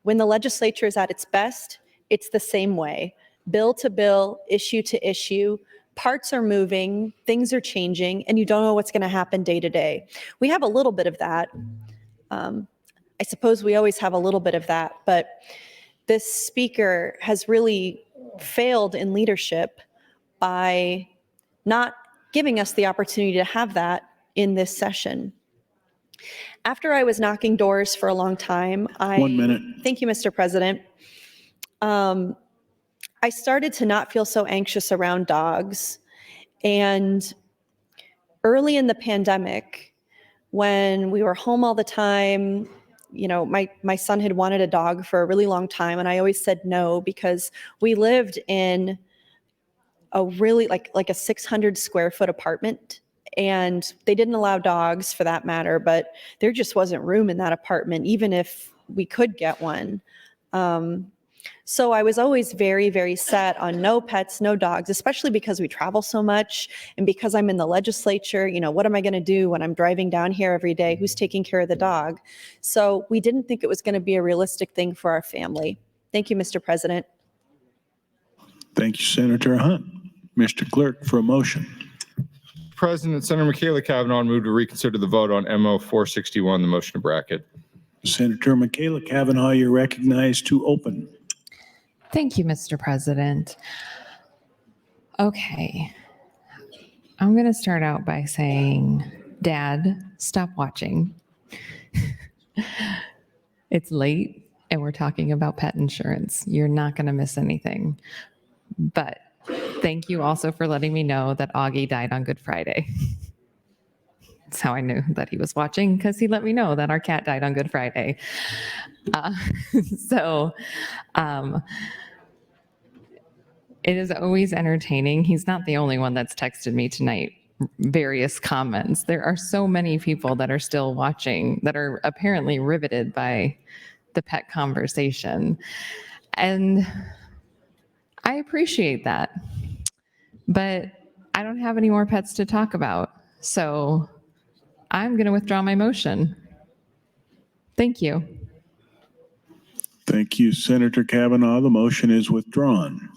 when the legislature is at its best, it's the same way. Bill to bill, issue to issue, parts are moving, things are changing, and you don't know what's going to happen day to day. We have a little bit of that. I suppose we always have a little bit of that, but this speaker has really failed in leadership by not giving us the opportunity to have that in this session. After I was knocking doors for a long time, 1 minute. Thank you, Mr. President. I started to not feel so anxious around dogs. And early in the pandemic, when we were home all the time, you know, my son had wanted a dog for a really long time, and I always said no, because we lived in a really like a 600 square foot apartment, and they didn't allow dogs for that matter, but there just wasn't room in that apartment, even if we could get one. So I was always very, very set on no pets, no dogs, especially because we travel so much, and because I'm in the legislature. You know, what am I going to do when I'm driving down here every day? Who's taking care of the dog? So we didn't think it was going to be a realistic thing for our family. Thank you, Mr. President. Thank you, Senator Hunt. Mr. Clerk, for a motion. President, Senator Michaela Cavanaugh moved to reconsider the vote on MO 461, the motion to bracket. Senator Michaela Cavanaugh, you're recognized to open. Thank you, Mr. President. Okay. I'm going to start out by saying, Dad, stop watching. It's late and we're talking about pet insurance. You're not going to miss anything. But thank you also for letting me know that Augie died on Good Friday. That's how I knew that he was watching, because he let me know that our cat died on Good Friday. It is always entertaining. He's not the only one that's texted me tonight various comments. There are so many people that are still watching that are apparently riveted by the pet conversation. And I appreciate that. But I don't have any more pets to talk about. So I'm going to withdraw my motion. Thank you. Thank you, Senator Cavanaugh. The motion is withdrawn.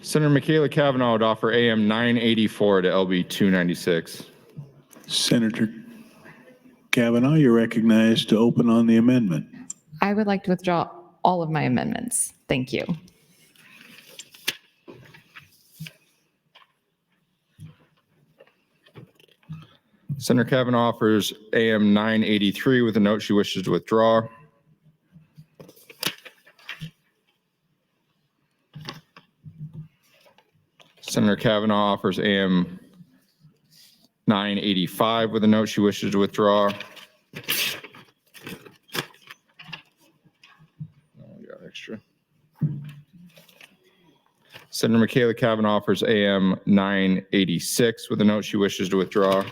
Senator Michaela Cavanaugh would offer AM 984 to LB 296. Senator Cavanaugh, you're recognized to open on the amendment. I would like to withdraw all of my amendments. Thank you. Senator Kavanaugh offers AM 983 with a note she wishes to withdraw. Senator Kavanaugh offers AM 985 with a note she wishes to withdraw. Oh, we got extra. Senator Michaela Kavanaugh offers AM 986 with a note she wishes to withdraw.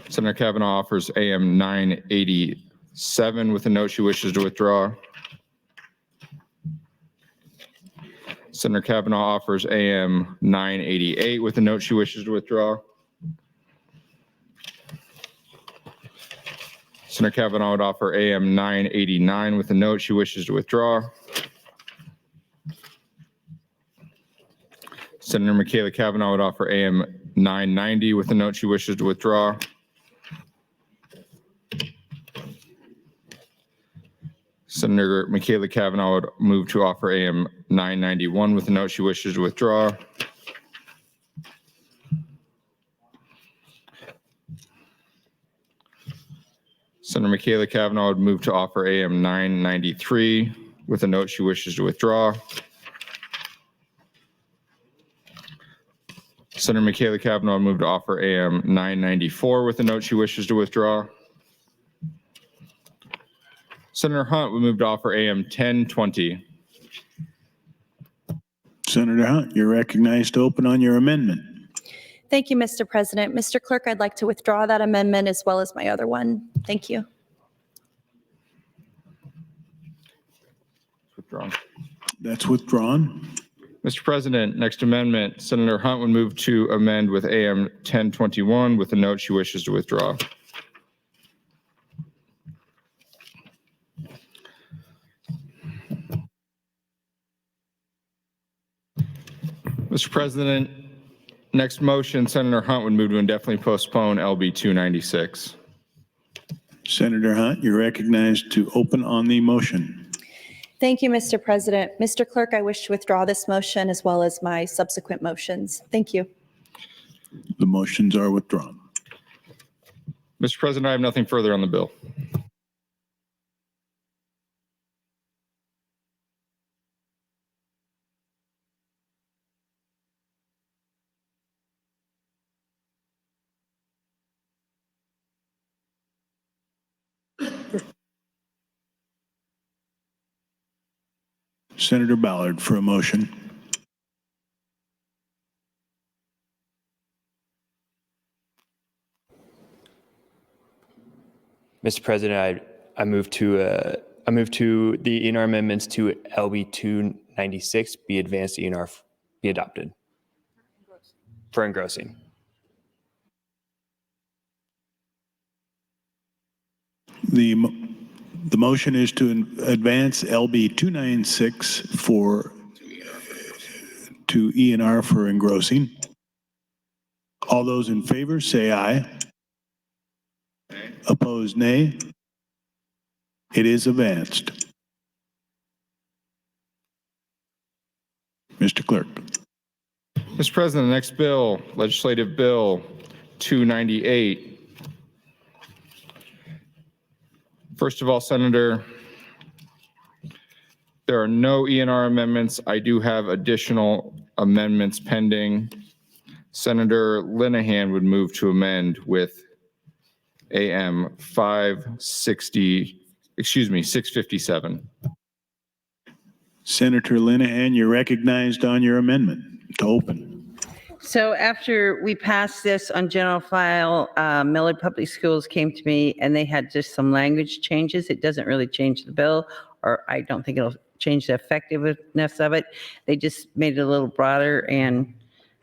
Senator Kavanaugh offers AM 987 with a note she wishes to withdraw. Senator Kavanaugh offers AM 988 with a note she wishes to withdraw. Senator Kavanaugh would offer AM 989 with a note she wishes to withdraw. Senator Michaela Kavanaugh would offer AM 990 with a note she wishes to withdraw. Senator Michaela Kavanaugh would move to offer AM 991 with a note she wishes to withdraw. Senator Michaela Kavanaugh would move to offer AM 993 with a note she wishes to withdraw. Senator Michaela Kavanaugh would move to offer AM 994 with a note she wishes to withdraw. Senator Hunt would move to offer AM 1020. Senator Hunt, you're recognized to open on your amendment. Thank you, Mr. President. Mr. Clerk, I'd like to withdraw that amendment as well as my other one. Thank you. Withdrawn. That's withdrawn. Mr. President, next amendment, Senator Hunt would move to amend with AM 1021 with a note she wishes to withdraw. Mr. President, next motion, Senator Hunt would move to indefinitely postpone LB 296. Senator Hunt, you're recognized to open on the motion. Thank you, Mr. President. Mr. Clerk, I wish to withdraw this motion as well as my subsequent motions. Thank you. The motions are withdrawn. Mr. President, I have nothing further on the bill. Senator Ballard for a motion. Mr. President, I move to the ENR amendments to LB 296 be advanced to ENR be adopted for engrossing. The motion is to advance LB 296 to ENR for engrossing. All those in favor say aye. Opposed, nay. It is advanced. Mr. Clerk. Mr. President, the next bill, legislative bill 298. First of all, Senator, there are no ENR amendments. I do have additional amendments pending. Senator Linehan would move to amend with AM 657. Senator Linehan, you're recognized on your amendment to open. So after we passed this on general file, Millard Public Schools came to me and they had just some language changes. It doesn't really change the bill, or I don't think it'll change the effectiveness of it. They just made it a little broader, and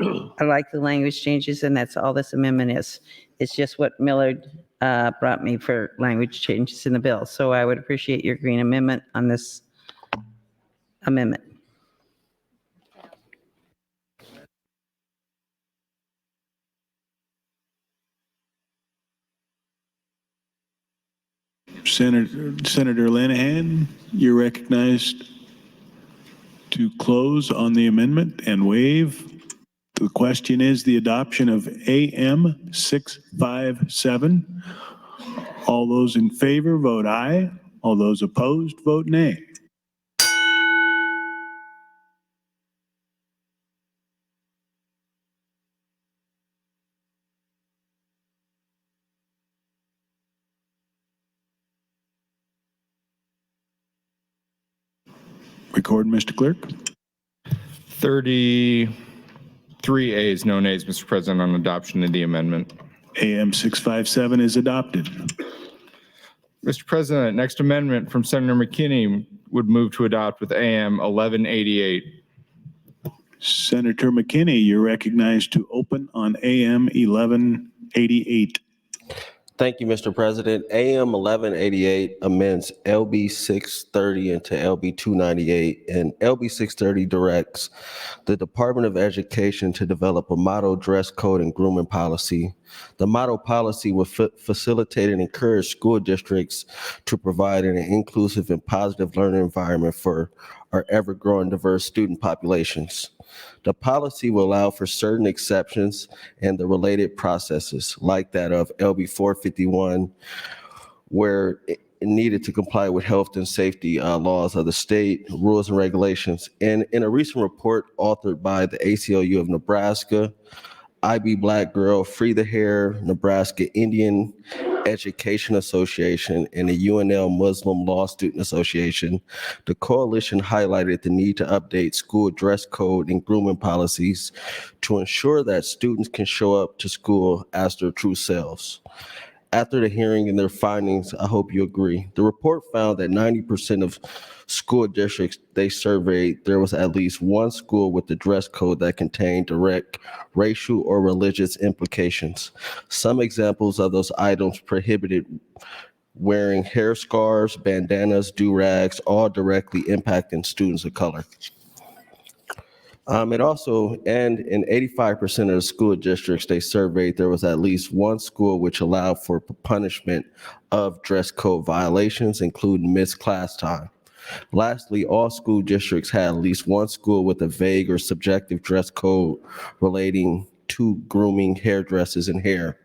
I like the language changes, and that's all this amendment is. It's just what Millard brought me for language changes in the bill. So I would appreciate your green amendment on this amendment. Senator Linehan, you're recognized to close on the amendment and waive. The question is the adoption of AM 657. All those in favor, vote aye. All those opposed, vote nay. Record, Mr. Clerk. 33 ayes, no nays, Mr. President, on adoption of the amendment. AM 657 is adopted. Mr. President, next amendment from Senator McKinney would move to adopt with AM 1188. Senator McKinney, you're recognized to open on AM 1188. Thank you, Mr. President. AM 1188 amends LB 630 into LB 298, and LB 630 directs the Department of Education to develop a model dress code and grooming policy. The model policy will facilitate and encourage school districts to provide an inclusive and positive learning environment for our ever-growing diverse student populations. The policy will allow for certain exceptions and the related processes, like that of LB 451, where it needed to comply with health and safety laws of the state, rules and regulations. And in a recent report authored by the ACLU of Nebraska, IB Black Girl, Free the Hair, Nebraska Indian Education Association, and the UNL Muslim Law Student Association, the coalition highlighted the need to update school dress code and grooming policies to ensure that students can show up to school as their true selves. After the hearing and their findings, I hope you agree. The report found that 90% of school districts they surveyed, there was at least one school with the dress code that contained direct racial or religious implications. Some examples of those items prohibited wearing hair scarves, bandanas, do-rags, all directly impacting students of color. It also, and in 85% of the school districts they surveyed, there was at least one school which allowed for punishment of dress code violations, including missed class time. Lastly, all school districts had at least one school with a vague or subjective dress code relating to grooming, hairdressers, and hair.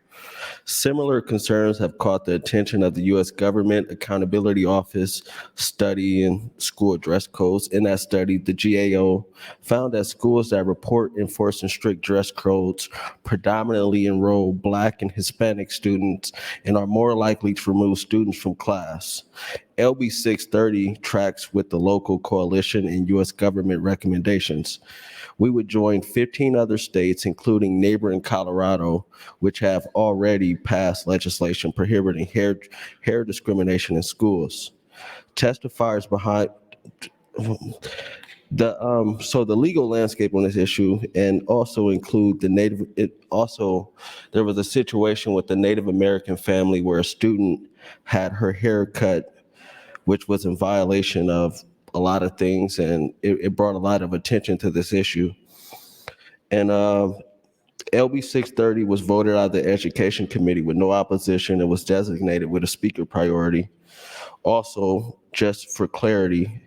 Similar concerns have caught the attention of the U.S. Government Accountability Office studying school dress codes. In that study, the GAO found that schools that report enforcing strict dress codes predominantly enroll Black and Hispanic students and are more likely to remove students from class. LB 630 tracks with the local coalition and U.S. government recommendations. We would join 15 other states, including neighboring Colorado, which have already passed legislation prohibiting hair discrimination in schools. Testifiers behind so the legal landscape on this issue, and also include there was a situation with the Native American family where a student had her hair cut, which was in violation of a lot of things, and it brought a lot of attention to this issue. And LB 630 was voted out of the Education Committee with no opposition and was designated with a speaker priority. Also, just for clarity,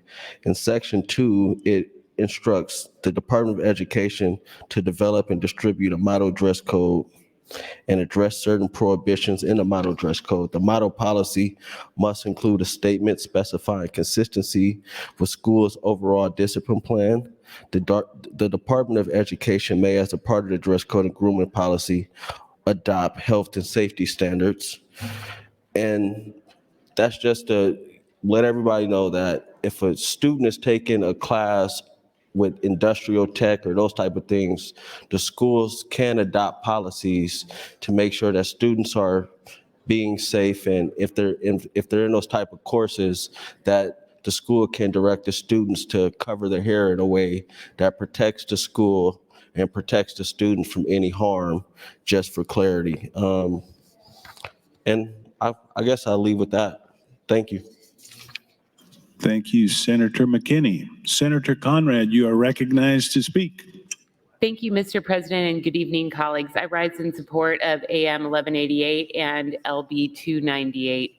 in Section 2, it instructs the Department of Education to develop and distribute a model dress code and address certain prohibitions in the model dress code. The model policy must include a statement specifying consistency with schools' overall discipline plan. The Department of Education may, as a part of the dress code and grooming policy, adopt health and safety standards. And that's just to let everybody know that if a student is taking a class with industrial tech or those type of things, the schools can adopt policies to make sure that students are being safe, and if they're in those type of courses, that the school can direct the students to cover their hair in a way that protects the school and protects the student from any harm, just for clarity. And I guess I'll leave with that. Thank you. Thank you, Senator McKinney. Senator Conrad, you are recognized to speak. Thank you, Mr. President, and good evening, colleagues. I rise in support of AM 1188 and LB 298.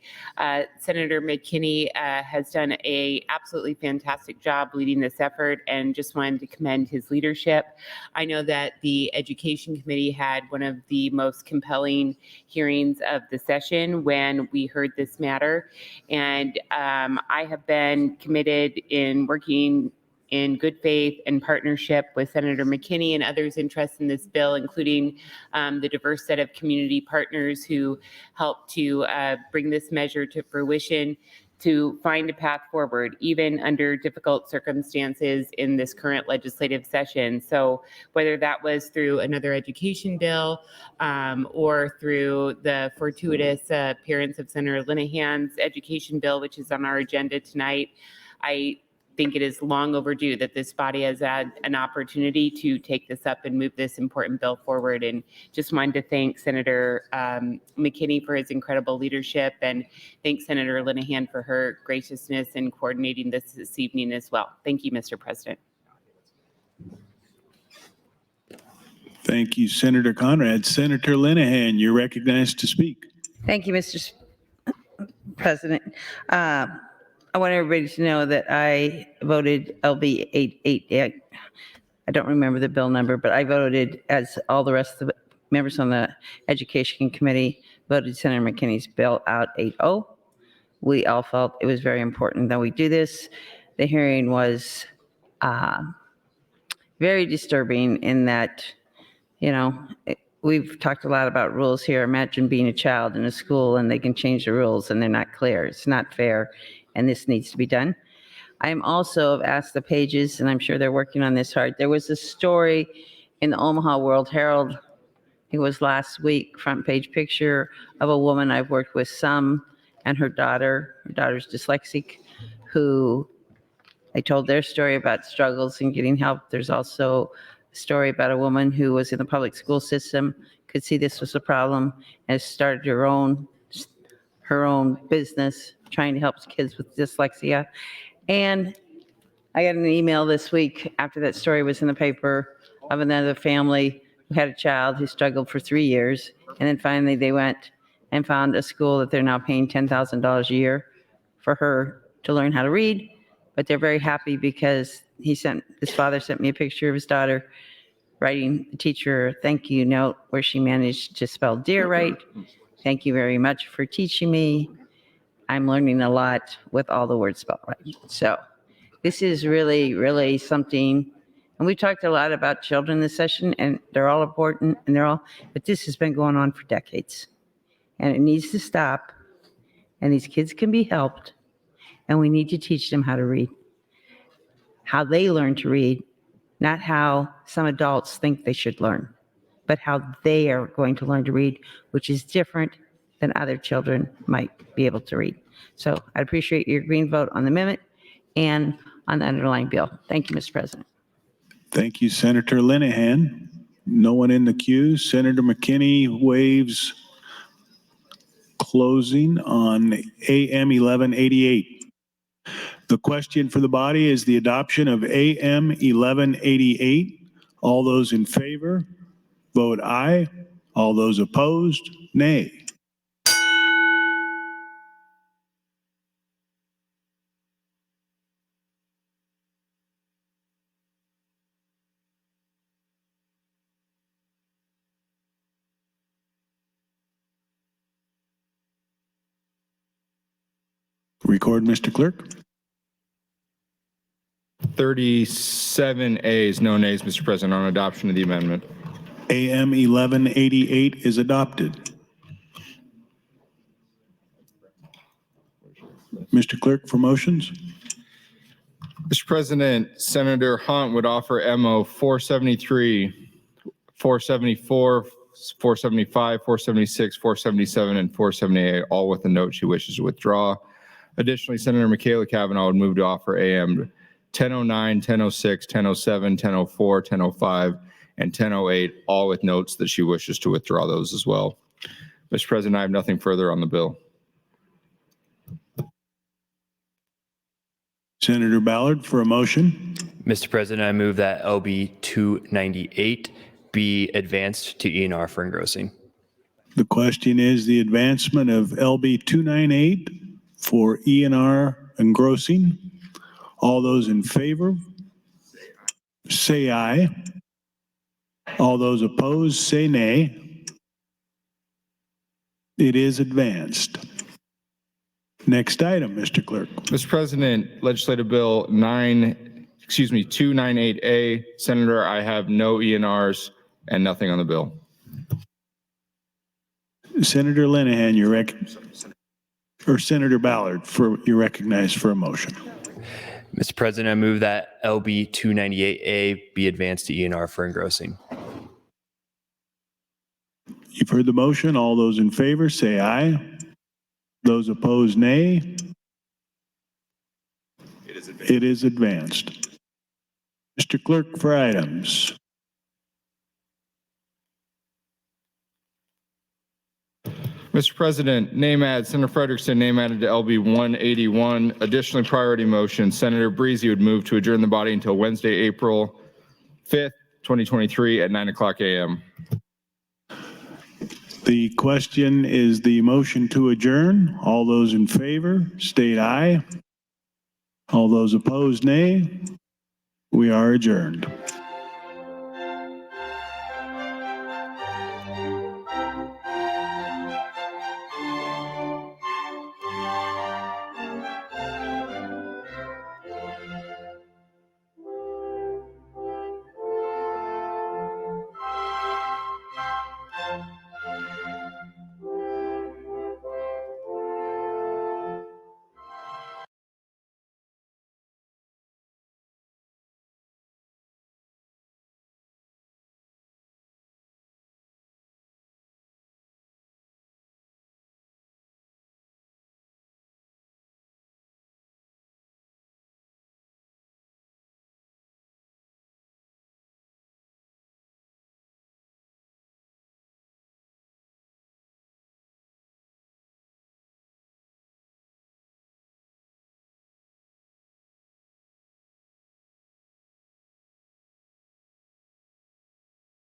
Senator McKinney has done an absolutely fantastic job leading this effort, and just wanted to commend his leadership. I know that the Education Committee had one of the most compelling hearings of the session when we heard this matter, and I have been committed in working in good faith and partnership with Senator McKinney and others interested in this bill, including the diverse set of community partners who helped to bring this measure to fruition, to find a path forward, even under difficult circumstances in this current legislative session. So whether that was through another education bill or through the fortuitous appearance of Senator Linehan's education bill, which is on our agenda tonight, I think it is long overdue that this body has had an opportunity to take this up and move this important bill forward. And just wanted to thank Senator McKinney for his incredible leadership, and thank Senator Linehan for her graciousness in coordinating this evening as well. Thank you, Mr. President. Thank you, Senator Conrad. Senator Linehan, you're recognized to speak. Thank you, Mr. President. I want everybody to know that I voted LB 888. I don't remember the bill number, but I voted, as all the rest of the members on the Education Committee voted Senator McKinney's bill out 8-0. We all felt it was very important that we do this. The hearing was very disturbing in that, we've talked a lot about rules here. Imagine being a child in a school and they can change the rules and they're not clear. It's not fair, and this needs to be done. I am also asked the pages, and I'm sure they're working on this hard. There was a story in the Omaha World Herald, it was last week, front page picture of a woman I've worked with some, and her daughter's dyslexic, who they told their story about struggles in getting help. There's also a story about a woman who was in the public school system, could see this was a problem, and started her own business trying to help kids with dyslexia. And I got an email this week after that story was in the paper of another family who had a child who struggled for 3 years. And then finally they went and found a school that they're now paying $10,000 a year for her to learn how to read. But they're very happy because his father sent me a picture of his daughter writing the teacher a thank you note where she managed to spell deer right. Thank you very much for teaching me. I'm learning a lot with all the words spelled right. So this is really, really something. And we talked a lot about children this session, and they're all important, and but this has been going on for decades. And it needs to stop, and these kids can be helped, and we need to teach them how to read. How they learn to read, not how some adults think they should learn, but how they are going to learn to read, which is different than other children might be able to read. So I appreciate your green vote on the amendment and on the underlying bill. Thank you, Mr. President. Thank you, Senator Linehan. No one in the queue. Senator McKinney waives closing on AM 1188. The question for the body is the adoption of AM 1188. All those in favor, vote aye. All those opposed, nay. Record, Mr. Clerk. 37 ayes, no nays, Mr. President, on adoption of the amendment. AM 1188 is adopted. Mr. Clerk, for motions. Mr. President, Senator Hunt would offer MO 473, 474, 475, 476, 477, and 478, all with a note she wishes to withdraw. Additionally, Senator Michaela Cavanaugh would move to offer AM 1009, 1006, 1007, 1004, 1005, and 1008, all with notes that she wishes to withdraw those as well. Mr. President, I have nothing further on the bill. Senator Ballard for a motion. Mr. President, I move that LB 298 be advanced to E&R for engrossing. The question is the advancement of LB 298 for E&R engrossing. All those in favor, say aye. All those opposed, say nay. It is advanced. Next item, Mr. Clerk. Mr. President, Legislative Bill 298A. Senator, I have no ENRs and nothing on the bill. Senator Linehan, or Senator Ballard, you're recognized for a motion. Mr. President, I move that LB 298A be advanced to E&R for engrossing. You've heard the motion. All those in favor, say aye. Those opposed, nay. It is advanced. Mr. Clerk, for items. Mr. President, name add Senator Frederickson, name added to LB 181. Additionally, priority motion, Senator Breezy would move to adjourn the body until Wednesday, April 5th, 2023 at 9:00 a.m. The question is the motion to adjourn. All those in favor, state aye. All those opposed, nay. We are adjourned.